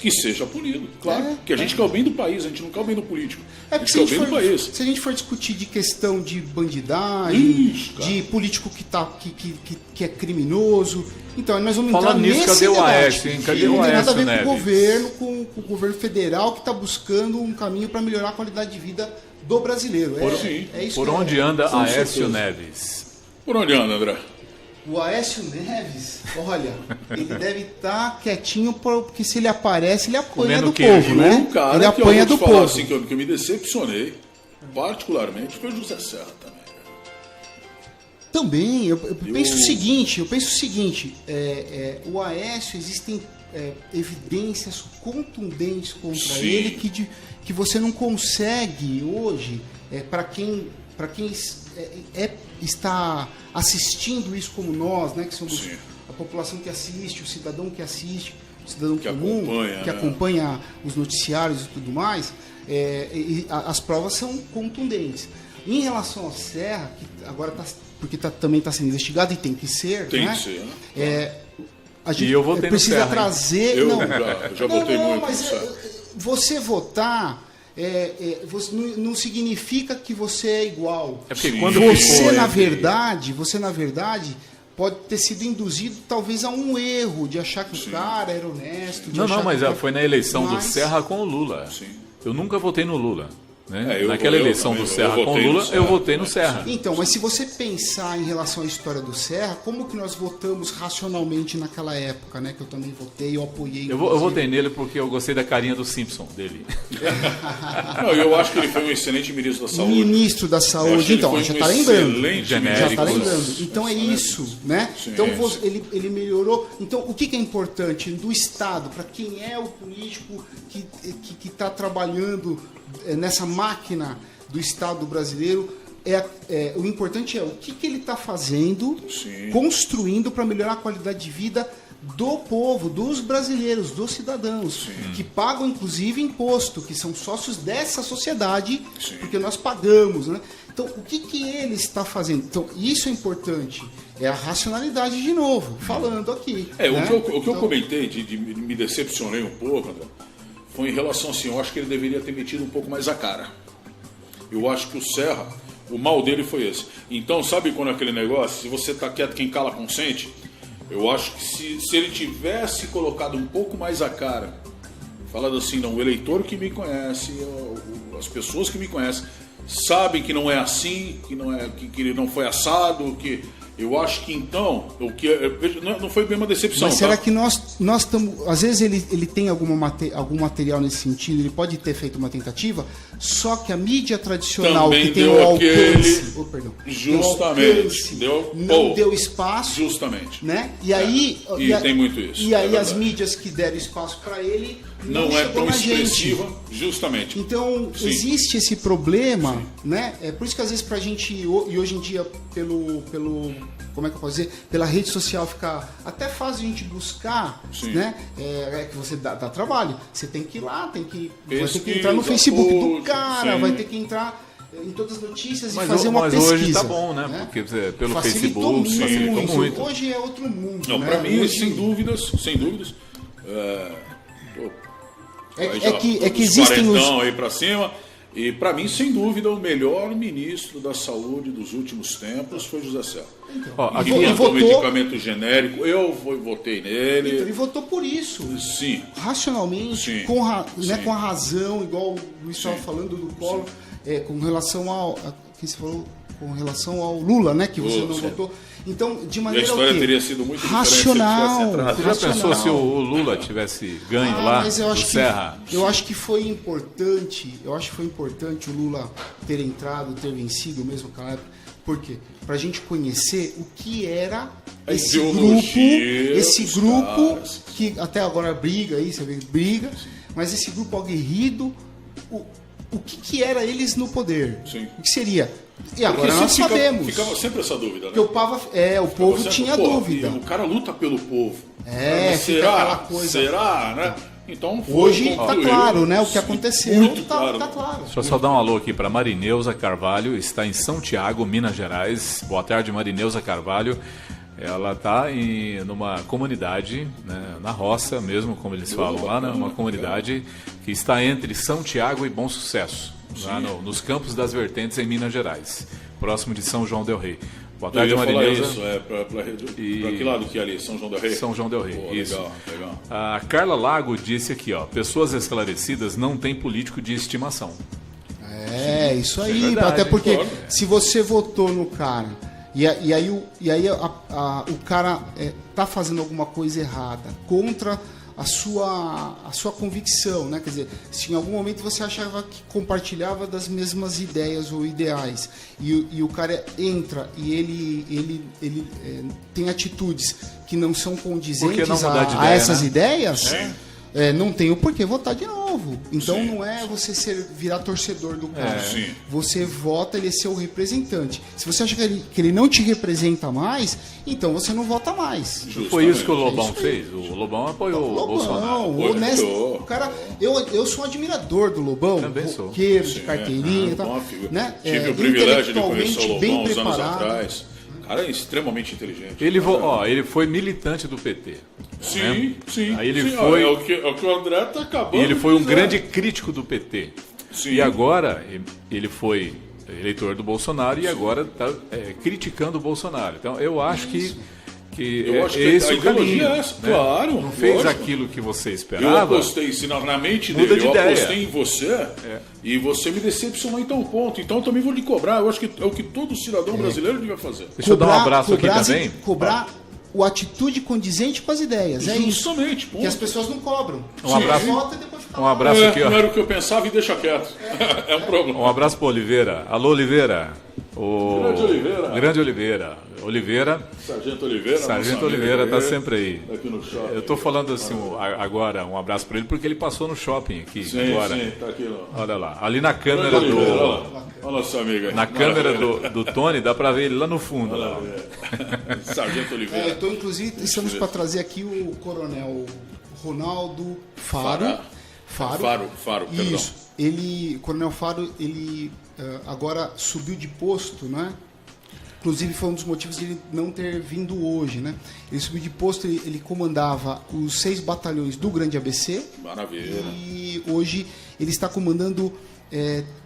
que seja punido. Claro, que a gente quer o bem do país, a gente não quer o bem do político. A gente quer o bem do país. Se a gente for discutir de questão de bandidagem, de político que é criminoso, então nós vamos entrar nesse debate. Cadê o Aécio, hein? Cadê o Aécio, não tem nada a ver Neves? com o governo, com o governo federal que está buscando um caminho para melhorar a qualidade de vida do brasileiro. Por onde anda Aécio Neves? Por onde anda, André? O Aécio Neves, olha, ele deve estar quietinho, porque se ele aparece, ele apanha do povo, né? Cara, ele apanha do povo. Assim, que eu me decepcionei, particularmente, foi o José Serra também. Também, eu penso o seguinte, o Aécio, existem evidências contundentes contra ele que você não consegue hoje, para quem está assistindo isso como nós, né, que somos a população que assiste, o cidadão que assiste, o cidadão comum, que acompanha os noticiários e tudo mais, as provas são contundentes. Em relação ao Serra, que agora porque também está sendo investigado e tem que ser, tem né? que ser, né? A gente eu votei precisa no Serra, trazer. Eu já votei muito. Mas você votar não significa que você é igual. É porque quando você na verdade pode ter sido induzido talvez a um erro de achar que o cara era honesto. Mas foi na eleição do Serra com o Lula. Sim. Eu nunca votei no Lula. Né? Naquela eleição do Serra com o Lula, eu votei no Serra. Então, mas se você pensar em relação à história do Serra, como que nós votamos racionalmente naquela época, né? Que eu também votei, eu apoiei. Eu votei nele porque eu gostei da carinha do Simpson dele. Eu acho que ele foi um excelente ministro da Saúde. Ministro da Saúde, então, já está lembrando. Já está lembrando. Então é isso, né? Sim, então ele melhorou. Então, o que é importante do Estado, para quem é o político que está trabalhando nessa máquina do Estado brasileiro, o importante é o que ele está fazendo, construindo para melhorar a qualidade de vida do povo, dos brasileiros, dos cidadãos, que pagam inclusive imposto, que são sócios dessa sociedade, porque nós pagamos, né? Então, o que ele está fazendo? Então, isso é importante. É a racionalidade de novo, falando aqui. Né? O que eu comentei, me decepcionei um pouco, André, foi em relação assim, eu acho que ele deveria ter metido um pouco mais a cara. Eu acho que o Serra, o mal dele foi esse. Então, sabe quando é aquele negócio, se você tá quieto, quem cala consente? Eu acho que se ele tivesse colocado um pouco mais a cara, falado assim, não, o eleitor que me conhece, as pessoas que me conhecem, sabem que não é assim, que ele não foi assado, que Eu acho que então, não foi bem uma decepção. Mas será que nós estamos... Às vezes ele tem algum material nesse sentido, ele pode ter feito uma tentativa, só que a mídia tradicional também que tem deu o alcance... Justamente. Não deu espaço. Justamente. Né? E aí... tem muito isso. E aí as mídias que deram espaço para ele não é tão expressiva, justamente. Então, Sim. existe esse problema, né? É por isso que às vezes pra gente, e hoje em dia, como é que eu posso dizer? Pela rede social fica até fácil a gente buscar, Sim. né? É que você dá trabalho. Você tem que ir lá, vai ter que entrar no Pesquisa, Facebook do post, cara, sim. vai ter que entrar em todas as notícias e Mas fazer uma pesquisa. hoje tá bom, né? Porque pelo Facilitou Facebook facilitou muito. Hoje é outro mundo. Não, né? para mim, Hoje... sem dúvidas. É que existem os... aí para cima. E para mim, sem dúvida, o melhor ministro da saúde dos últimos tempos foi José Serra. Aqui Ele votou... medicamento genérico, eu votei nele. Então, ele votou por isso. Sim. Racionalmente, Sim. com a Sim. razão, igual o Luiz estava Sim. falando do Collor, com relação ao... Quem você falou? Com relação ao Lula, né? Que você Lula, não sim. votou. Então, de E a maneira história teria sido muito racional. diferente se Você já pensou se o Lula tivesse ganho lá mas eu do acho Serra? eu acho que foi importante. Eu acho que foi importante o Lula ter entrado, ter vencido mesmo aquela época. Por quê? Pra gente conhecer o que era A esse ideologia dos grupo caras. que até agora briga aí, você vê, briga, mas esse grupo aguerrido, o que era eles no poder? Sim. O que seria? E Porque agora nós sempre sabemos. Ficava sempre essa dúvida, né? Que o povo Sempre, tinha pô, dúvida. O cara luta pelo povo. Fica Será? aquela coisa. Será, né? Então foi, Hoje tá concluiu. claro, né? O que Sim, aconteceu muito tá claro. Deixa eu só dar um alô aqui para Marineuza Carvalho, está em São Tiago, Minas Gerais. Boa tarde, Marineuza Carvalho. Ela está numa comunidade, né, na roça mesmo, como eles falam lá, né, uma comunidade que está entre São Tiago e Bom Sucesso, lá nos Campos das Vertentes, em Minas Gerais, próximo de São João del Rei. Boa tarde, Eu ia falar Marineuza. isso, pra que lado que é ali? São João del Rei? São João del Rei, Pô, isso. Legal. A Carla Lago disse aqui, ó, pessoas esclarecidas não têm político de estimação. Isso aí, verdade, até porque concordo. se você votou no cara e aí o cara tá fazendo alguma coisa errada contra a sua convicção, né? Quer dizer, se em algum momento você achava que compartilhava das mesmas ideias ou ideais e o cara entra e ele tem atitudes que não são condizentes Por que não mudar de a ideia, essas né? ideias, não tem o porquê votar de novo. Então Sim. não é você virar torcedor do cara. Sim. Você vota, ele é seu representante. Se você acha que ele não te representa mais, então você não vota mais. Foi isso que o Justamente. Lobão fez? O Lobão apoiou o Bolsonaro. Lobão, honesto. O cara, eu sou um admirador do Lobão. Também sou. Roqueiro, de carteirinha e tal. Bom, filho. Né? Tive o privilégio de intelectualmente conhecer o bem Lobão uns anos preparado. atrás. O cara é extremamente inteligente. Ele foi militante do PT. Sim, né? sim. Aí ele sim, foi... É o que o André tá acabando. E ele foi um de dizer. grande crítico do PT. Sim. E agora ele foi eleitor do Bolsonaro e agora está criticando o Bolsonaro. Então eu acho que Eu acho que esse a o caminho. ideologia é essa, né? claro, Não fez lógico. aquilo que você Eu esperava. apostei na mente Muda dele, de eu ideia. apostei em você e você me decepcionou em tal ponto. Então eu também vou lhe cobrar. Eu acho que é o que todo cidadão brasileiro devia fazer. Deixa eu dar um abraço aqui cobrar, também. Cobrar o atitude condizente com as ideias. É isso. Justamente, ponto. Que as pessoas não cobram. Um abraço. Você vota e depois fica Um lá. abraço aqui, ó. Não era o que eu pensava e deixa quieto. É um problema. Um abraço para Oliveira. Alô, Oliveira. Grande Oliveira. Grande Oliveira. Oliveira. Sargento Oliveira. Sargento nosso amigo Oliveira tá aí, sempre aí. Aqui no shopping. Eu tô falando assim agora, um abraço para ele, porque ele passou no shopping aqui Sim, agora. sim, tá aqui. Ó. Olha lá. Ali na câmera Grande Oliveira, olha do. lá. Olha nosso amigo aí. Na câmera do Tony, dá para ver ele lá no fundo. Olha Lá. lá. Sargento Oliveira. Então, inclusive, estamos para trazer aqui o coronel Ronaldo Faro. Faro, perdão. Isso. O coronel Faro, ele agora subiu de posto, né? Inclusive foi um dos motivos de ele não ter vindo hoje, né? Ele subiu de posto, ele comandava os 6 batalhões do Grande ABC. Maravilha. E hoje ele está comandando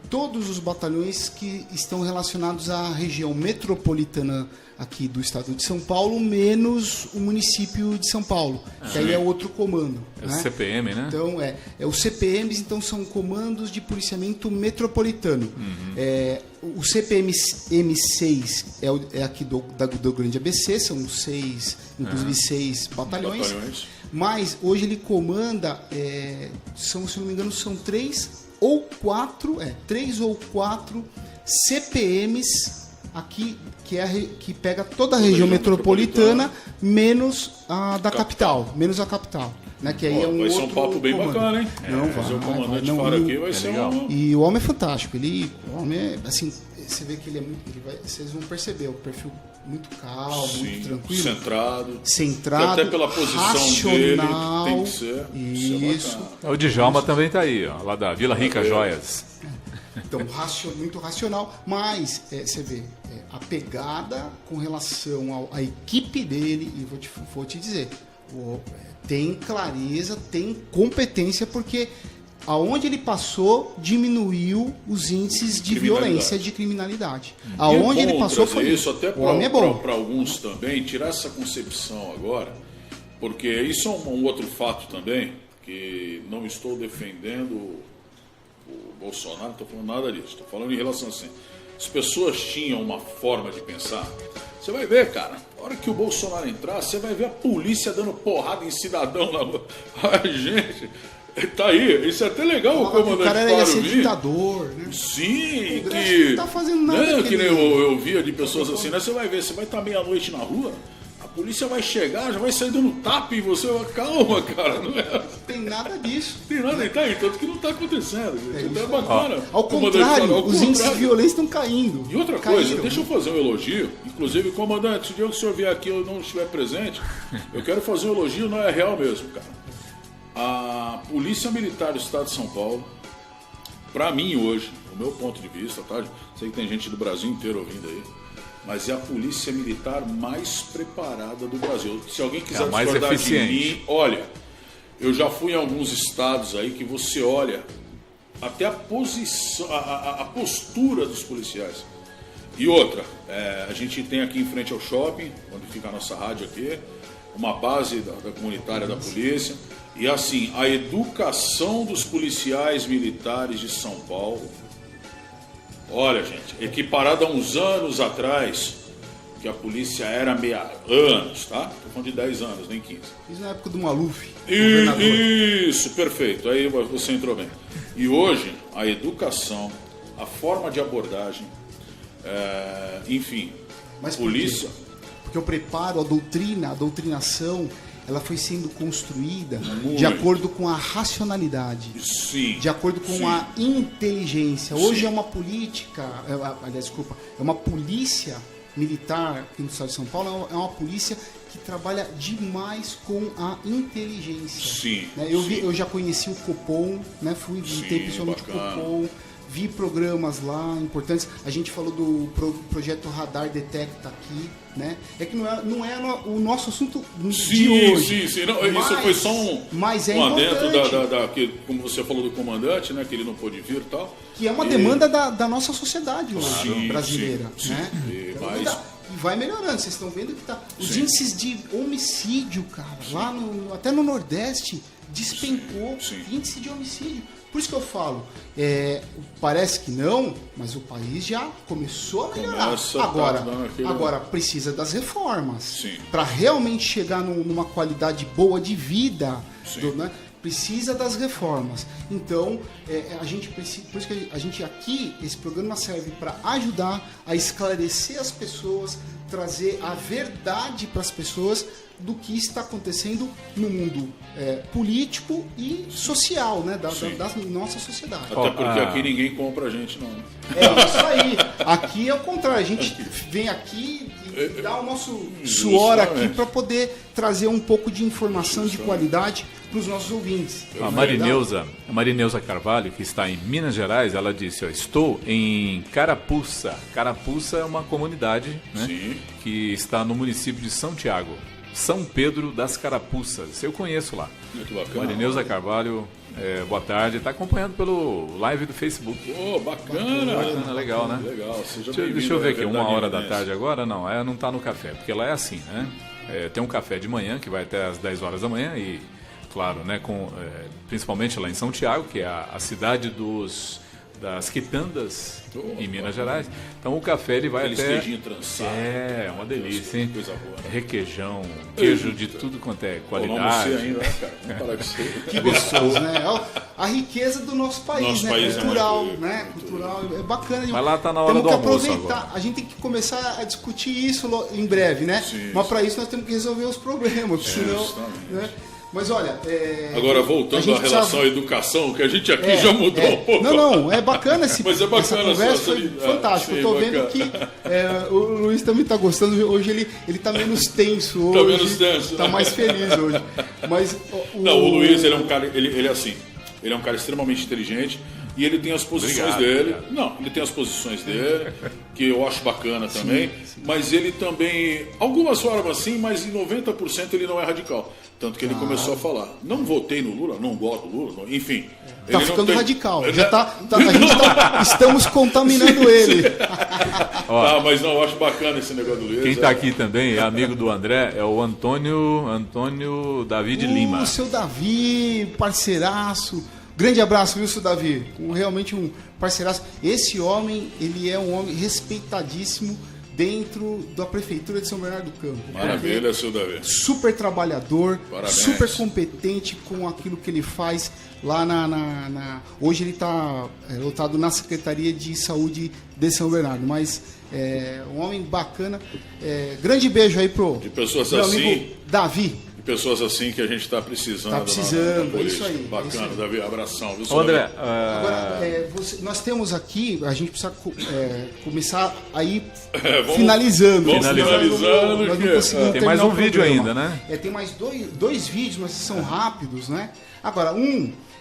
todos os batalhões que estão relacionados à região metropolitana aqui do estado de São Paulo, menos o município de São Paulo, que aí é outro comando. É o CPM, né? Então, os CPMs, então, são comandos de policiamento metropolitano. O CPM M6 é aqui do Grande ABC, são 6, inclusive 6 batalhões. Mas hoje ele comanda, se não me engano, são 3 ou 4 CPMs aqui, que pega toda a região metropolitana, menos a da capital, né? Que aí vai ser um papo bem bacana, hein? Fazer o comandante fora aqui vai ser legal. E o homem é fantástico. O homem é, assim, você vê que ele é muito... vocês vão perceber, o perfil muito calmo, muito tranquilo. Centrado, até pela posição racional, dele, tem que ser. Isso. O Djalma também está aí, ó, lá da Vila Rica Joias. Então, muito racional, mas você vê a pegada com relação à equipe dele, e vou te dizer, tem clareza, tem competência, porque aonde ele passou, diminuiu os índices de violência, de criminalidade. Aonde ele passou foi isso. Até para alguns também, tirar essa concepção agora, porque isso é um outro fato também, que não estou defendendo o Bolsonaro, não estou falando nada disso, estou falando em relação assim, as pessoas tinham uma forma de pensar. Você vai ver, cara, na hora que o Bolsonaro entrar, você vai ver a polícia dando porrada em cidadão na rua. Ai, gente, tá aí, isso é até legal o comandante. O cara ia ser ditador, né? Sim, que não tá fazendo nada. Que nem eu via de pessoas assim, né? Você vai ver, você vai estar meia-noite na rua, a polícia vai chegar, já vai sair dando tapa em você. Calma, cara, não é? Não tem nada disso. Tem nada, tá aí, tanto que não tá acontecendo. Então é bacana. Ao contrário, os índices de violência estão caindo. E outra coisa, deixa eu fazer um elogio. Inclusive, comandante, se o dia que o senhor vier aqui e eu não estiver presente, eu quero fazer um elogio, não é real mesmo, cara. A Polícia Militar do Estado de São Paulo, pra mim hoje, do meu ponto de vista, tá? Sei que tem gente do Brasil inteiro ouvindo aí, mas é a polícia militar mais preparada do Brasil. Se alguém quiser discordar de mim, olha, eu já fui em alguns estados aí que você olha até a posição, a postura dos policiais. E outra, a gente tem aqui em frente ao shopping, onde fica a nossa rádio aqui, uma base da comunitária da polícia. E assim, a educação dos policiais militares de São Paulo, olha, gente, equiparada a uns anos atrás, que a polícia era anos, tá? Tô falando de 10 anos, nem 15. Isso na época do Maluf. Isso, perfeito, aí você entrou bem. E hoje, a educação, a forma de abordagem, enfim, mas polícia... Porque o preparo, a doutrinação, ela foi sendo construída de acordo com a racionalidade, de acordo com a inteligência. Hoje é uma política, é uma polícia militar aqui no estado de São Paulo, é uma polícia que trabalha demais com a inteligência. Eu já conheci o Copom, né? Fui visitei pessoalmente o Copom, vi programas lá importantes. A gente falou do projeto Radar Detecta aqui, né? É que não é o nosso assunto de hoje. Sim. Não, isso foi só um adentro que, como você falou do comandante, né? Que ele não pôde vir e tal. Que é uma demanda da nossa sociedade hoje, brasileira. Né? E vai melhorando. Vocês estão vendo que os índices de homicídio, cara, lá até no Nordeste, despencou índice de homicídio. Por isso que eu falo, parece que não, mas o país já começou a melhorar. Agora precisa das reformas. Para realmente chegar numa qualidade boa de vida, né? Precisa das reformas. Então, a gente precisa, por isso que a gente aqui, esse programa serve para ajudar a esclarecer as pessoas, trazer a verdade para as pessoas do que está acontecendo no mundo político e social, né, da nossa sociedade. Até porque aqui ninguém compra a gente, não. É isso aí. Aqui é o contrário. A gente vem aqui e dá o nosso suor aqui para poder trazer um pouco de informação de qualidade para os nossos ouvintes. A Marineuza Carvalho, que está em Minas Gerais, ela disse, estou em Carapuça. Carapuça é uma comunidade, né, que está no município de São Tiago. São Pedro das Carapuças. Eu conheço lá. Muito bacana. Marineuza Carvalho, boa tarde. Está acompanhando pelo live do Facebook. Bacana. Legal, né? Legal. Seja Deixa eu ver aqui, 1h da Mineirês. tarde agora? Não está no café, porque lá é assim, né? Tem um café de manhã, que vai até às 10 horas da manhã e, claro, né, principalmente lá em São Tiago, que é a cidade das quitandas em Minas Gerais. Então o café ele vai Aquele até... queijinho trançado. É, uma delícia, hein? Coisa boa. Requeijão, queijo de tudo quanto é Pô, não qualidade. almocei ainda, né, cara? Vamos parar com isso. Que gostoso, né? A riqueza do nosso país, Nosso né? país é Cultural, muito né? Cultural, é bacana. Mas lá tá na hora temos do que almoço aproveitar. agora. A gente tem que começar a discutir isso em breve, né? Sim, Mas para isso nós temos que resolver os problemas, senão, justamente. né? Mas olha, Agora, voltando à relação à educação, que a gente aqui já mudou um pouco. Não, é bacana Mas é bacana essa conversa, essa foi fantástico. sim, Eu tô vendo bacana. que o Luiz também tá gostando. Hoje ele tá menos tenso hoje. Tá menos tenso, Tá né? mais feliz hoje. Mas Não, o Luiz, ele é um cara, ele é assim, ele é um cara extremamente inteligente e ele tem as posições dele. Obrigado. Não, ele tem as posições dele, que eu acho bacana também, mas ele também, algumas formas sim, mas em 90% ele não é radical. Tanto que ele começou a falar, não votei no Lula, não gosto do Lula, enfim. tá ele ficando não tem- radical. Estamos contaminando ele. Mas não, eu acho bacana esse negócio do Luiz. Quem está aqui também é amigo do André, é o Antônio David Lima. O seu Davi, parceiraço. Grande abraço, viu, seu Davi? Realmente um parceiraço. Esse homem, ele é um homem respeitadíssimo dentro da Prefeitura de São Bernardo do Campo. Maravilha, seu Davi. Super trabalhador, Parabéns. super competente com aquilo que ele faz lá Hoje ele está lotado na Secretaria de Saúde de São Bernardo, mas um homem bacana. Grande beijo aí pro De pessoas meu assim. amigo Davi. E pessoas assim que a gente está precisando. Tá precisando, na é isso política. aí, Bacana, é isso aí. Davi, abração. Viu, seu Ô, André, Davi? Agora, nós temos aqui, a gente precisa começar aí Vamos- finalizando. vamos senão finalizando, nós que- não conseguimos Tem mais terminar um o vídeo programa. ainda, né? Tem mais dois vídeos, mas são rápidos, né? Agora,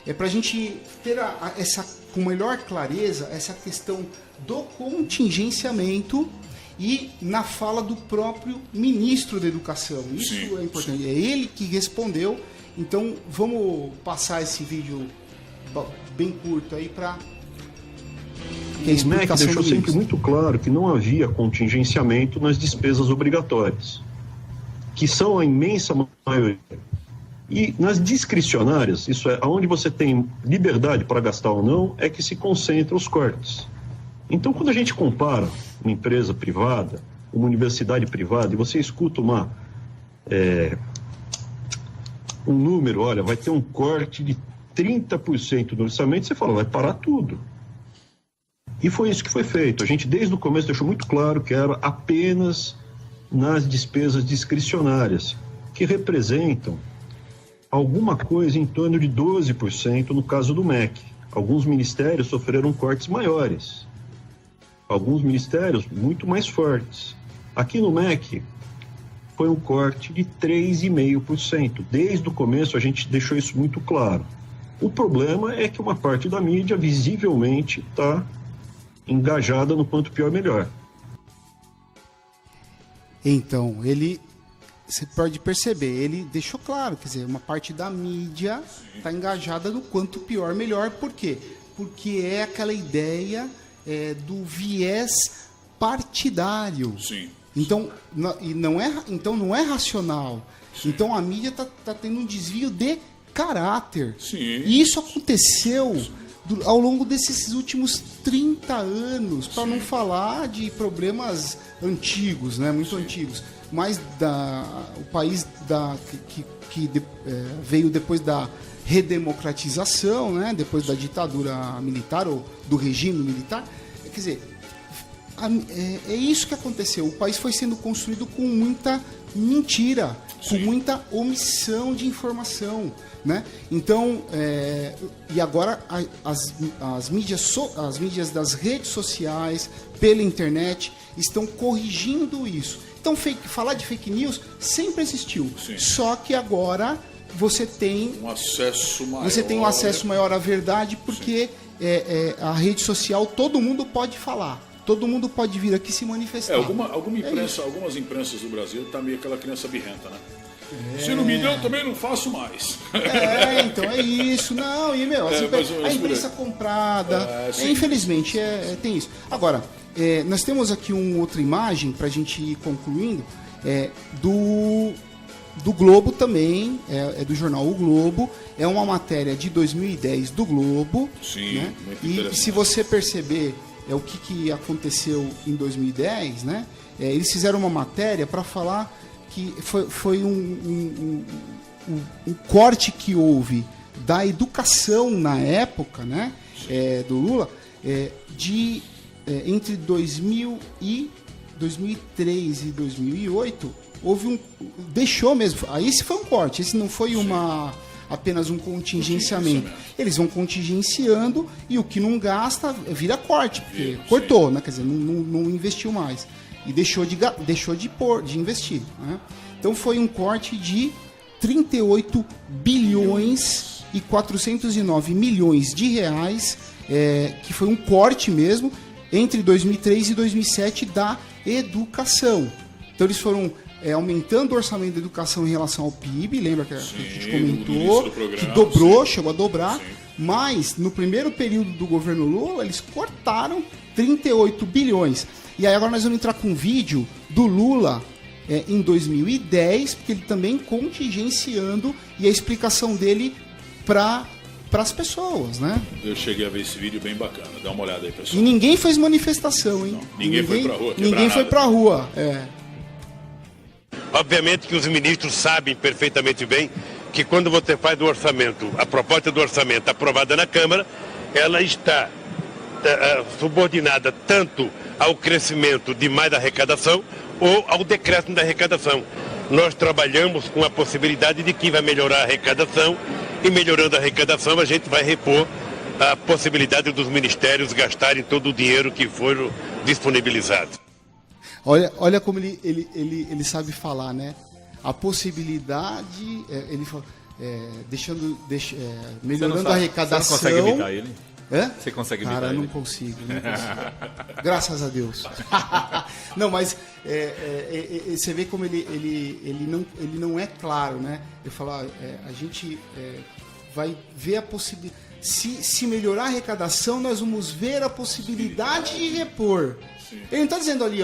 é pra gente ter com melhor clareza essa questão do contingenciamento e na fala do próprio ministro da Educação. Isso Sim, é importante. É ele que respondeu. Então, vamos passar esse vídeo bem curto aí para que a O MEC explicação deixou do sempre ministro. muito claro que não havia contingenciamento nas despesas obrigatórias, que são a imensa maioria. E nas discricionárias, isso é, onde você tem liberdade para gastar ou não, é que se concentram os cortes. Então, quando a gente compara uma empresa privada, uma universidade privada, e você escuta um número, olha, vai ter um corte de 30% no orçamento, você fala, vai parar tudo. E foi isso que foi feito. A gente, desde o começo, deixou muito claro que era apenas nas despesas discricionárias, que representam alguma coisa em torno de 12% no caso do MEC. Alguns ministérios sofreram cortes maiores. Alguns ministérios muito mais fortes. Aqui no MEC foi um corte de 3,5%. Desde o começo a gente deixou isso muito claro. O problema é que uma parte da mídia visivelmente está engajada no quanto pior melhor. Então, você pode perceber, ele deixou claro, quer dizer, uma parte da mídia está engajada no quanto pior melhor. Por quê? Porque é aquela ideia do viés partidário. Sim. Então não é racional. Sim. Então a mídia está tendo um desvio de caráter. Sim. E isso aconteceu ao longo desses últimos 30 anos, para não falar de problemas antigos, né, muito antigos. Mas o país que veio depois da redemocratização, né, depois da ditadura militar ou do regime militar, quer dizer, é isso que aconteceu. O país foi sendo construído com muita mentira, com muita omissão de informação, né? Então, e agora as mídias das redes sociais, pela internet, estão corrigindo isso. Então, falar de fake news sempre existiu. Sim. Só que agora você tem Um acesso maior. Você tem um acesso maior à verdade, porque a rede social todo mundo pode falar. todo mundo pode vir aqui se manifestar. Algumas imprensas do Brasil tá meio aquela criança birrenta, né? Se não me deu, eu também não faço mais. Então é isso. Não, e meu, a imprensa comprada, infelizmente, tem isso. Agora, nós temos aqui uma outra imagem para a gente ir concluindo, do Globo também, é do jornal O Globo, é uma matéria de 2010 do Globo. Sim, né? muito E interessante. se você perceber o que aconteceu em 2010, né? Eles fizeram uma matéria para falar que foi um corte que houve da educação na época, né? Do Lula, entre 2003 e 2008, houve deixou mesmo. Esse foi um corte, esse não foi apenas um contingenciamento. Eles vão contingenciando e o que não gasta vira corte, porque cortou, né? Quer dizer, não investiu mais. E deixou de investir. Né? Então foi um corte de 38 bilhões e 409 milhões de reais, que foi um corte mesmo, entre 2003 e 2007 da educação. Então eles foram aumentando o orçamento da educação em relação ao PIB, lembra que a gente comentou, que dobrou, chegou a dobrar, sim. Mas no primeiro período do governo Lula, eles cortaram 38 bilhões. E aí agora nós vamos entrar com um vídeo do Lula em 2010, porque ele também contingenciando e a explicação dele para as pessoas, né? Eu cheguei a ver esse vídeo bem bacana, dá uma olhada aí, pessoal. E ninguém fez manifestação, hein? Não, ninguém foi pra rua. Ninguém foi pra rua, Obviamente que os ministros sabem perfeitamente bem que quando você faz o orçamento, a proposta do orçamento aprovada na Câmara, ela está subordinada tanto ao crescimento de mais arrecadação ou ao decréscimo da arrecadação. Nós trabalhamos com a possibilidade de que vai melhorar a arrecadação e melhorando a arrecadação a gente vai repor a possibilidade dos ministérios gastarem todo o dinheiro que for disponibilizado. Olha como ele sabe falar, né? A possibilidade, ele fala, melhorando a arrecadação. Você não consegue imitar ele? Você consegue imitar ele? Cara, não consigo. Graças a Deus. Não, mas você vê como ele não é claro, né? Ele fala, a gente vai ver a possibilidade. Se melhorar a arrecadação, nós vamos ver a possibilidade de repor. Ele não está dizendo ali,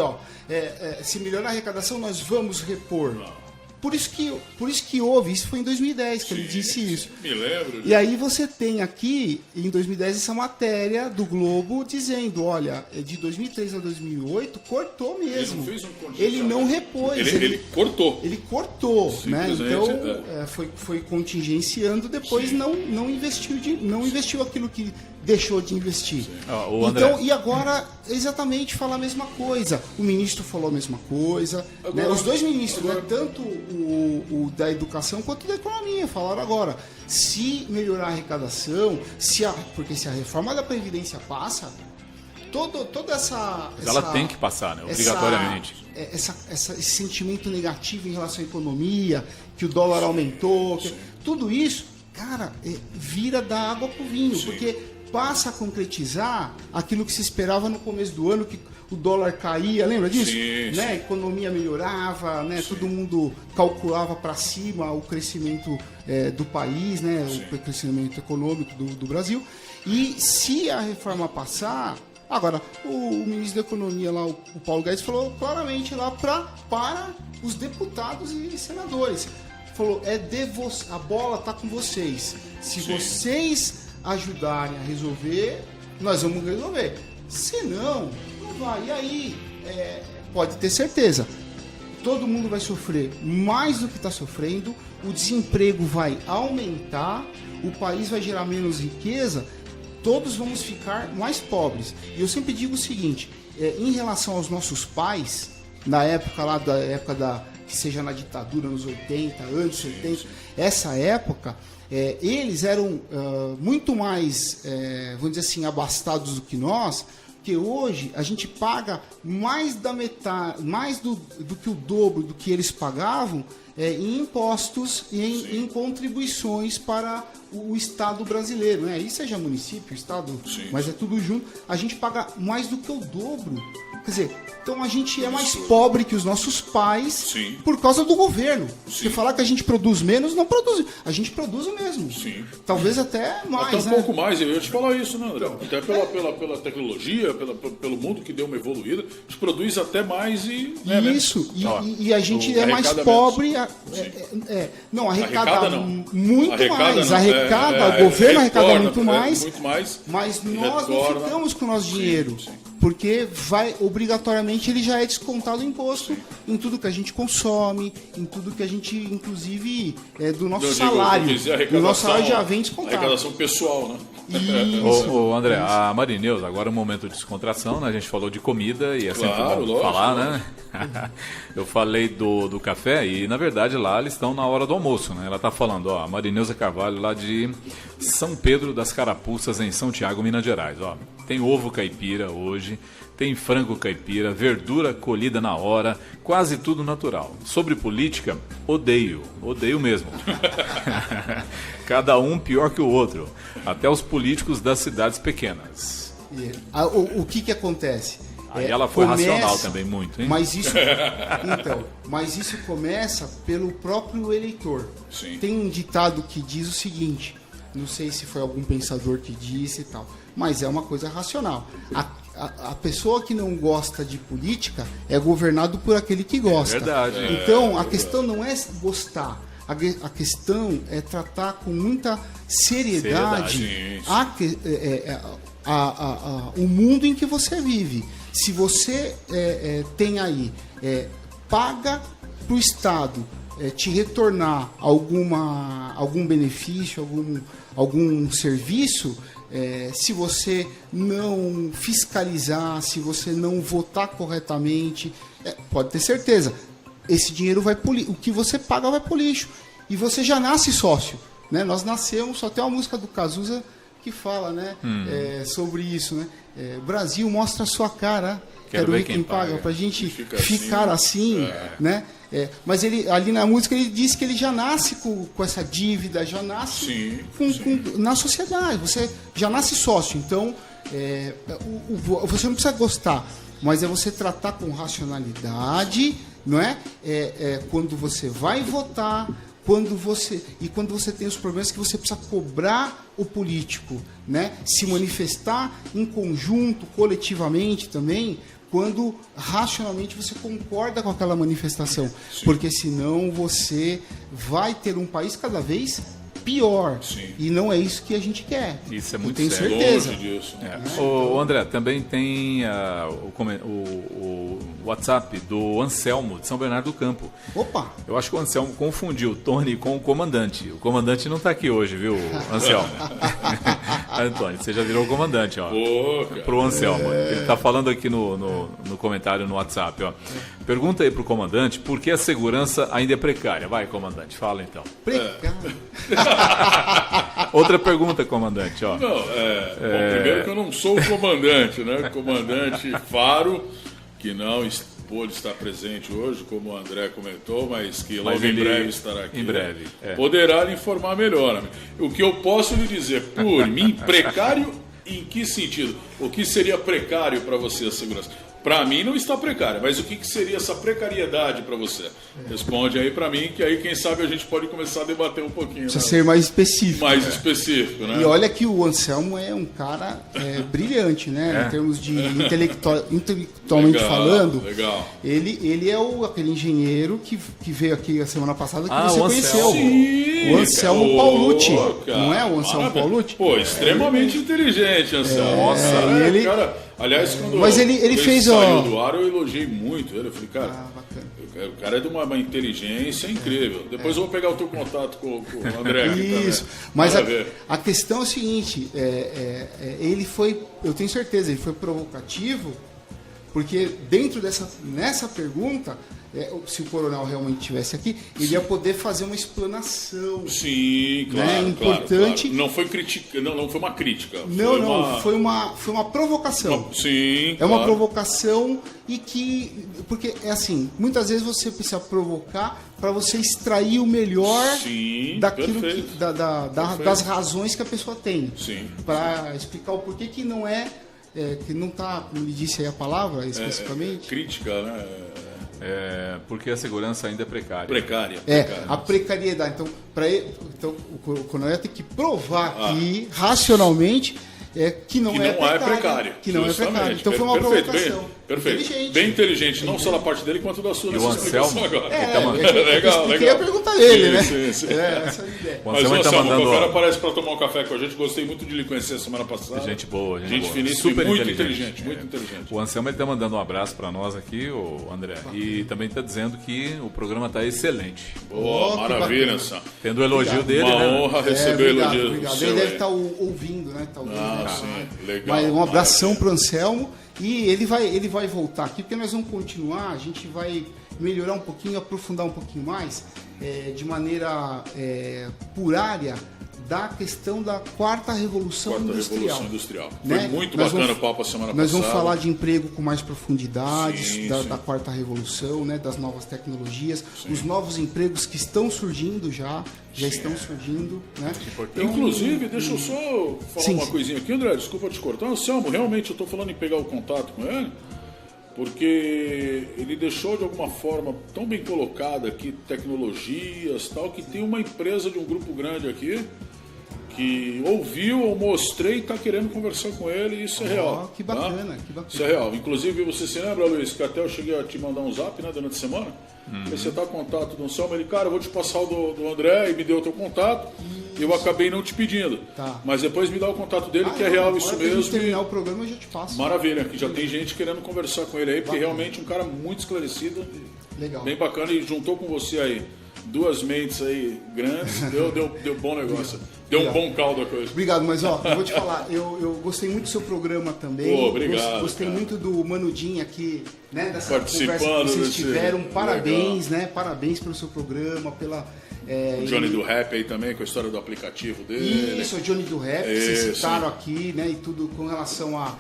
se melhorar a arrecadação, nós vamos repor. Não. Por isso que houve, isso foi em 2010 que ele disse isso. Me lembro. E aí você tem aqui, em 2010, essa matéria do Globo dizendo, olha, de 2003 a 2008, cortou mesmo. Ele não fez um contingenciamento. Ele não repôs. Ele cortou. Ele cortou, né? Então, Simplesmente, foi contingenciando, depois não investiu aquilo que deixou de investir. Então, e agora, exatamente, fala a mesma coisa. O ministro falou a mesma coisa. Agora, né? Os dois ministros, né? Tanto o da educação quanto da economia, falaram agora. Se melhorar a arrecadação, porque se a reforma da Previdência passa, toda essa... Ela tem que passar, né? Obrigatoriamente. Esse sentimento negativo em relação à economia, que o dólar aumentou, tudo isso, cara, vira da água pro vinho, porque passa a concretizar aquilo que se esperava no começo do ano, que o dólar caía, lembra disso? Sim, né? sim. A economia melhorava, né? Todo mundo calculava para cima o crescimento do país, né? O crescimento econômico do Brasil. E se a reforma passar... Agora, o ministro da Economia lá, o Paulo Guedes, falou claramente lá para os deputados e senadores. Falou, a bola está com vocês. Se vocês ajudarem a resolver, nós vamos resolver. Se não vai. E aí, pode ter certeza, todo mundo vai sofrer mais do que está sofrendo, o desemprego vai aumentar, o país vai gerar menos riqueza, todos vamos ficar mais pobres. E eu sempre digo o seguinte, em relação aos nossos pais, na época lá, que seja na ditadura, nos 80, anos 80, essa época, eles eram muito mais, vamos dizer assim, abastados do que nós, porque hoje a gente paga mais da metade, mais do que o dobro do que eles pagavam em impostos e em contribuições para o Estado brasileiro, né? E seja município, Estado, mas é tudo junto. A gente paga mais do que o dobro. Quer dizer, então a gente é mais pobre que os nossos pais por causa do governo. Se falar que a gente produz menos, não produz. A gente produz o mesmo. Talvez até mais. Até um pouco mais, eu ia te falar isso, né, André? Até pela tecnologia, pelo mundo que deu uma evoluída, a gente produz até mais e... Isso, e a gente é mais pobre. Não, arrecada muito mais. O governo arrecada muito mais, mas nós não ficamos com o nosso dinheiro. Porque obrigatoriamente ele já é descontado o imposto em tudo que a gente consome, em tudo que a gente, inclusive, do nosso salário. O nosso salário já vem descontado. Arrecadação pessoal, né? Ô, André, a Marineuza, agora é um momento de descontração, né? A gente falou de comida e é sempre bom falar, né? Eu falei do café e, na verdade, lá eles estão na hora do almoço, né? Ela tá falando, a Marineuza Carvalho, lá de São Pedro das Carapuças, em São Tiago, Minas Gerais, tem ovo caipira hoje, tem frango caipira, verdura colhida na hora, quase tudo natural. Sobre política, odeio mesmo. Cada um pior que o outro, até os políticos das cidades pequenas. O que acontece? Aí ela foi racional também muito, hein? Mas isso começa pelo próprio eleitor. Tem um ditado que diz o seguinte, não sei se foi algum pensador que disse e tal, mas é uma coisa racional. A pessoa que não gosta de política é governado por aquele que gosta. É verdade. Então, a questão não é gostar. A questão é tratar com muita seriedade o mundo em que você vive. Se você tem aí, paga para o Estado te retornar algum benefício, algum serviço, se você não fiscalizar, se você não votar corretamente, pode ter certeza, esse dinheiro o que você paga vai pro lixo. E você já nasce sócio, né? Nós nascemos, só tem uma música do Cazuza que fala, né? Sobre isso, né? Brasil, mostra a sua cara, quero ver quem paga. Pra gente ficar assim, né? Mas ele, ali na música ele diz que ele já nasce com essa dívida, já nasce na sociedade, você já nasce sócio. Então, você não precisa gostar, mas é você tratar com racionalidade, não é? Quando você vai votar, quando você tem os problemas que você precisa cobrar o político, né? Se manifestar em conjunto, coletivamente também, quando racionalmente você concorda com aquela manifestação. Porque senão você vai ter um país cada vez pior. E não é isso que a gente quer. Isso é muito sério. Tenho certeza. Longe disso. O André, também tem o WhatsApp do Anselmo, de São Bernardo do Campo. Opa! Eu acho que o Anselmo confundiu o Tony com o comandante. O comandante não está aqui hoje, viu, Anselmo? Antônio, você já virou o comandante, ó. Pro Anselmo. Ele está falando aqui no comentário no WhatsApp, ó. Pergunta aí pro comandante por que a segurança ainda é precária. Vai, comandante, fala então. Precária. Outra pergunta, comandante, ó. Não, bom, primeiro que eu não sou o comandante, né? Comandante Faro, que não pôde estar presente hoje, como o André comentou, mas que logo em breve estará aqui. Em breve. Poderá lhe informar melhor. O que eu posso lhe dizer, por mim, precário em que sentido? O que seria precário para você a segurança? Para mim não está precária, mas o que seria essa precariedade para você? Responde aí para mim, que aí quem sabe a gente pode começar a debater um pouquinho. Precisa ser mais específico. Mais específico, né? E olha que o Anselmo é um cara brilhante, né? Em termos de intelectualmente falando. Legal. Ele é aquele engenheiro que veio aqui a semana passada que você conheceu. Sim, o Anselmo Paulucci. Não é o Anselmo Paulucci? Pô, extremamente inteligente, Anselmo. Nossa, cara. Aliás, quando ele fez saiu do ar, eu elogiei muito ele. Eu falei, cara, o cara é de uma inteligência incrível. Depois eu vou pegar o teu contato com o André aqui. Isso. Mas a questão é o seguinte, ele foi, eu tenho certeza, ele foi provocativo, porque nessa pergunta, se o coronel realmente estivesse aqui, ele ia poder fazer uma explanação. Sim, claro. Né? Importante. Claro. Não foi crítica, não foi uma crítica. Foi uma provocação. Sim. É uma provocação e que. Porque é assim, muitas vezes você precisa provocar para você extrair o melhor daquilo das razões que a pessoa tem. Sim. Para explicar o porquê que não que não está, como ele disse aí a palavra especificamente. Crítica, né? Porque a segurança ainda é precária. Precária. A precariedade. Então o coronel tem que provar aqui, racionalmente, que não é precário. Que não é precário. Então foi uma provocação. Perfeito. Bem inteligente, não só da parte dele quanto da sua. E o Anselmo agora. Legal. Eu queria perguntar ele, né? Sim. Essa é a ideia. O Anselmo tá mandando. O cara aparece para tomar um café com a gente. Gostei muito de lhe conhecer semana passada. Gente boa, gente finíssima, super muito inteligente. Muito inteligente. O Anselmo está mandando um abraço para nós aqui, o André. E também está dizendo que o programa está excelente. Boa, maravilha, Sam. Tendo o elogio dele, uma honra receber o elogio. Obrigado. Ele deve estar ouvindo, né? Sim, legal. Mas um abração para o Anselmo. E ele vai voltar aqui, porque nós vamos continuar, a gente vai melhorar um pouquinho, aprofundar um pouquinho mais, de maneira purária, da questão da quarta revolução industrial. Né? Foi muito bacana o papo a semana passada. Nós vamos falar de emprego com mais profundidade, da quarta revolução, né? Das novas tecnologias, os novos empregos que estão surgindo já estão surgindo. Né? Então, inclusive, deixa eu só falar uma coisinha aqui, André, desculpa te cortar. Anselmo, realmente eu estou falando em pegar o contato com ele, porque ele deixou de alguma forma tão bem colocada aqui tecnologias, tal, que tem uma empresa de um grupo grande aqui que ouviu, eu mostrei e está querendo conversar com ele, e isso é real. Que bacana, que bacana. Isso é real. Inclusive, você se lembra, Luiz, que até eu cheguei a te mandar um zap, né, durante a semana? Você tá com contato do Anselmo, ele, cara, eu vou te passar o do André, e me deu o teu contato, e eu acabei não te pedindo. Tá. Mas depois me dá o contato dele, que é real isso mesmo. Se terminar o programa, eu já te passo. Maravilha, que já tem gente querendo conversar com ele aí, porque realmente um cara muito esclarecido. Legal. Bem bacana, e juntou com você aí duas mentes aí grandes, deu bom negócio. Deu um bom caldo a coisa. Obrigado, mas eu vou te falar, eu gostei muito do seu programa também. Obrigado. Gostei muito do Manudinho aqui, né? Dessa participando conversa que vocês tiveram. Parabéns, né? Parabéns pelo seu programa, o Johnny do Rap aí também, com a história do aplicativo dele. Isso, o Johnny do Rap, que vocês citaram aqui, né? E tudo com relação a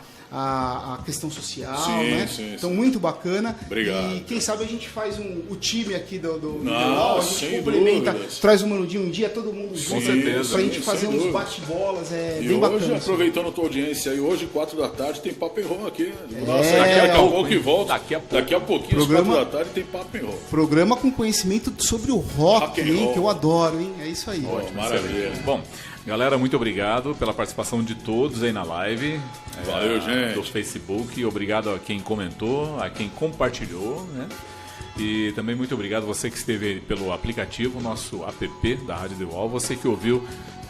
questão social, né? Então, muito bacana. Obrigado. E quem sabe a gente faz o time aqui do Não, a gente complementa, traz o Manudinho um dia, todo mundo junto, pra gente fazer uns bate-bolas, bem bacana. Hoje, aproveitando a tua audiência aí, hoje, 4 da tarde, tem Papo and Roll aqui. Daqui a pouco que volta. Daqui a pouquinho, às 4 da tarde, tem Papo and Roll. Programa com conhecimento sobre o rock, hein, que eu adoro, hein? É isso aí. Ótimo, maravilha. Bom, galera, muito obrigado pela participação de todos aí na live. Valeu, gente. Do Facebook. Obrigado a quem comentou, a quem compartilhou, né? E também muito obrigado a você que esteve pelo aplicativo, nosso app da Rádio The Wall, você que ouviu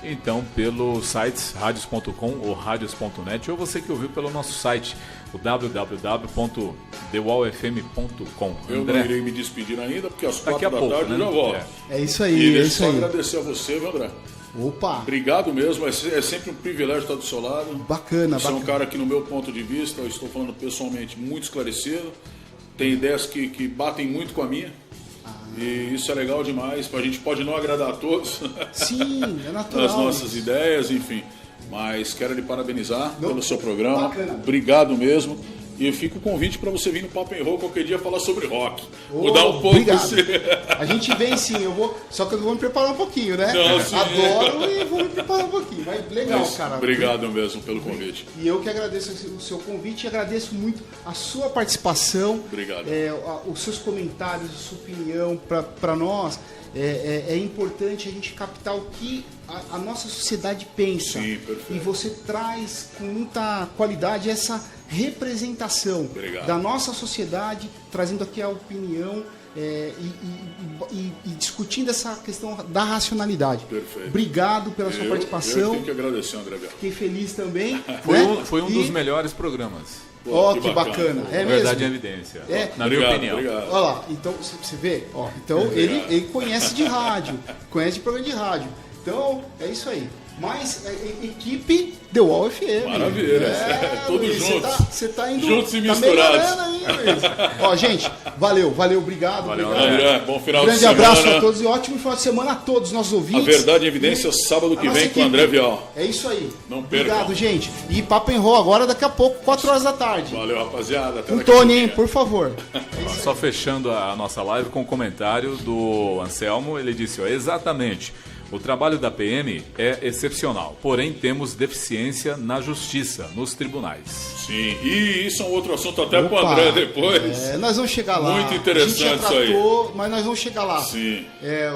então pelo sites radios.com ou radios.net, ou você que ouviu pelo nosso site, o www.thewallfm.com. Eu não irei me despedir ainda, porque às 4 da tarde eu já volto. É isso aí, e deixa eu agradecer a você, viu, André? Opa! Obrigado mesmo, é sempre um privilégio estar do seu lado. Bacana, Você é um cara que, no meu ponto de vista, eu estou falando pessoalmente, muito esclarecido. Tem ideias que batem muito com a minha. E isso é legal demais. A gente pode não agradar a todos. Sim, é natural. As nossas ideias, enfim. Mas quero lhe parabenizar pelo seu programa. Bacana. Obrigado mesmo. E fica o convite para você vir no Papo and Roll qualquer dia falar sobre rock. Mudar um pouco. A gente vem sim, só que eu vou me preparar um pouquinho, né? Não, adoro e vou me preparar um pouquinho. Mas legal, cara. Obrigado mesmo pelo convite. E eu que agradeço o seu convite e agradeço muito a sua participação. Obrigado. Os seus comentários, a sua opinião para nós. É importante a gente captar o que a nossa sociedade pensa. Sim, perfeito. E você traz com muita qualidade essa representação da nossa sociedade, trazendo aqui a opinião e discutindo essa questão da racionalidade. Perfeito. Obrigado pela sua participação. Eu tenho que agradecer, André. Fiquei feliz também. Foi um dos melhores programas. Que bacana. É verdade mesmo? em evidência. Na minha opinião. Obrigado. Olha lá, então você vê, então ele conhece de rádio, conhece de programa de rádio. Então, é isso aí. Mas equipe The Wall FM. Maravilha. Todos Luiz, juntos. Você tá indo. Juntos e tá misturados. melhorando aí, Luiz. Ó, gente, valeu, obrigado. Valeu, obrigado. André, bom final de Grande semana. abraço a todos e ótimo final de semana a todos os nossos A ouvintes. Verdade em Evidência, sábado que A nossa vem com o equipe. André Vial. É isso aí. Não percam. Obrigado, gente. E Papo em Roll agora daqui a pouco, 4 horas da tarde. Valeu, rapaziada. Até Com daqui a Tony, hein, pouquinho. por favor. Só fechando a nossa live com um comentário do Anselmo, ele disse, ó, exatamente, o trabalho da PM é excepcional, porém temos deficiência na justiça, nos tribunais. Sim, e isso é um outro assunto até Opa, com o André depois. nós vamos chegar lá. Muito interessante a gente já isso tratou, mas nós vamos chegar lá. Sim.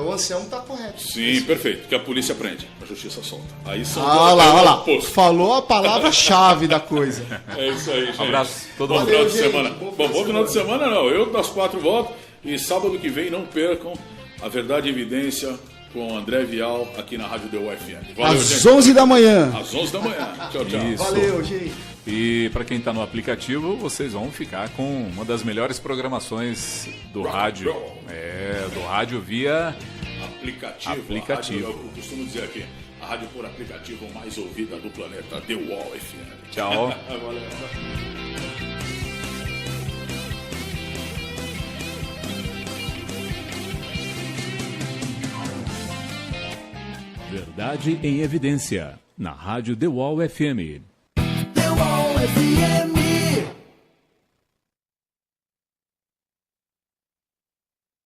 O Anselmo tá correto. Sim, perfeito. Que a polícia prende, a justiça solta. Aí são Olha lá. oposto. Falou a palavra-chave da coisa. É isso aí, gente. Um abraço, todo Bom mundo. final de gente. semana. Bom final de semana não. Eu das 4 volto. E sábado que vem não percam a Verdade em Evidência com o André Vial aqui na Rádio Deu FM. Valeu, Às gente. 11 da manhã. Às 11 da manhã. Tchau, tchau. Isso. Valeu, gente. E para quem está no aplicativo, vocês vão ficar com uma das melhores programações do rádio. Do rádio via Aplicativo. Aplicativo. A rádio, eu costumo dizer aqui, a rádio por aplicativo mais ouvida do planeta, The Wall FM. Tchau. Valeu. Verdade em Evidência, na Rádio The Wall FM. The Wall FM.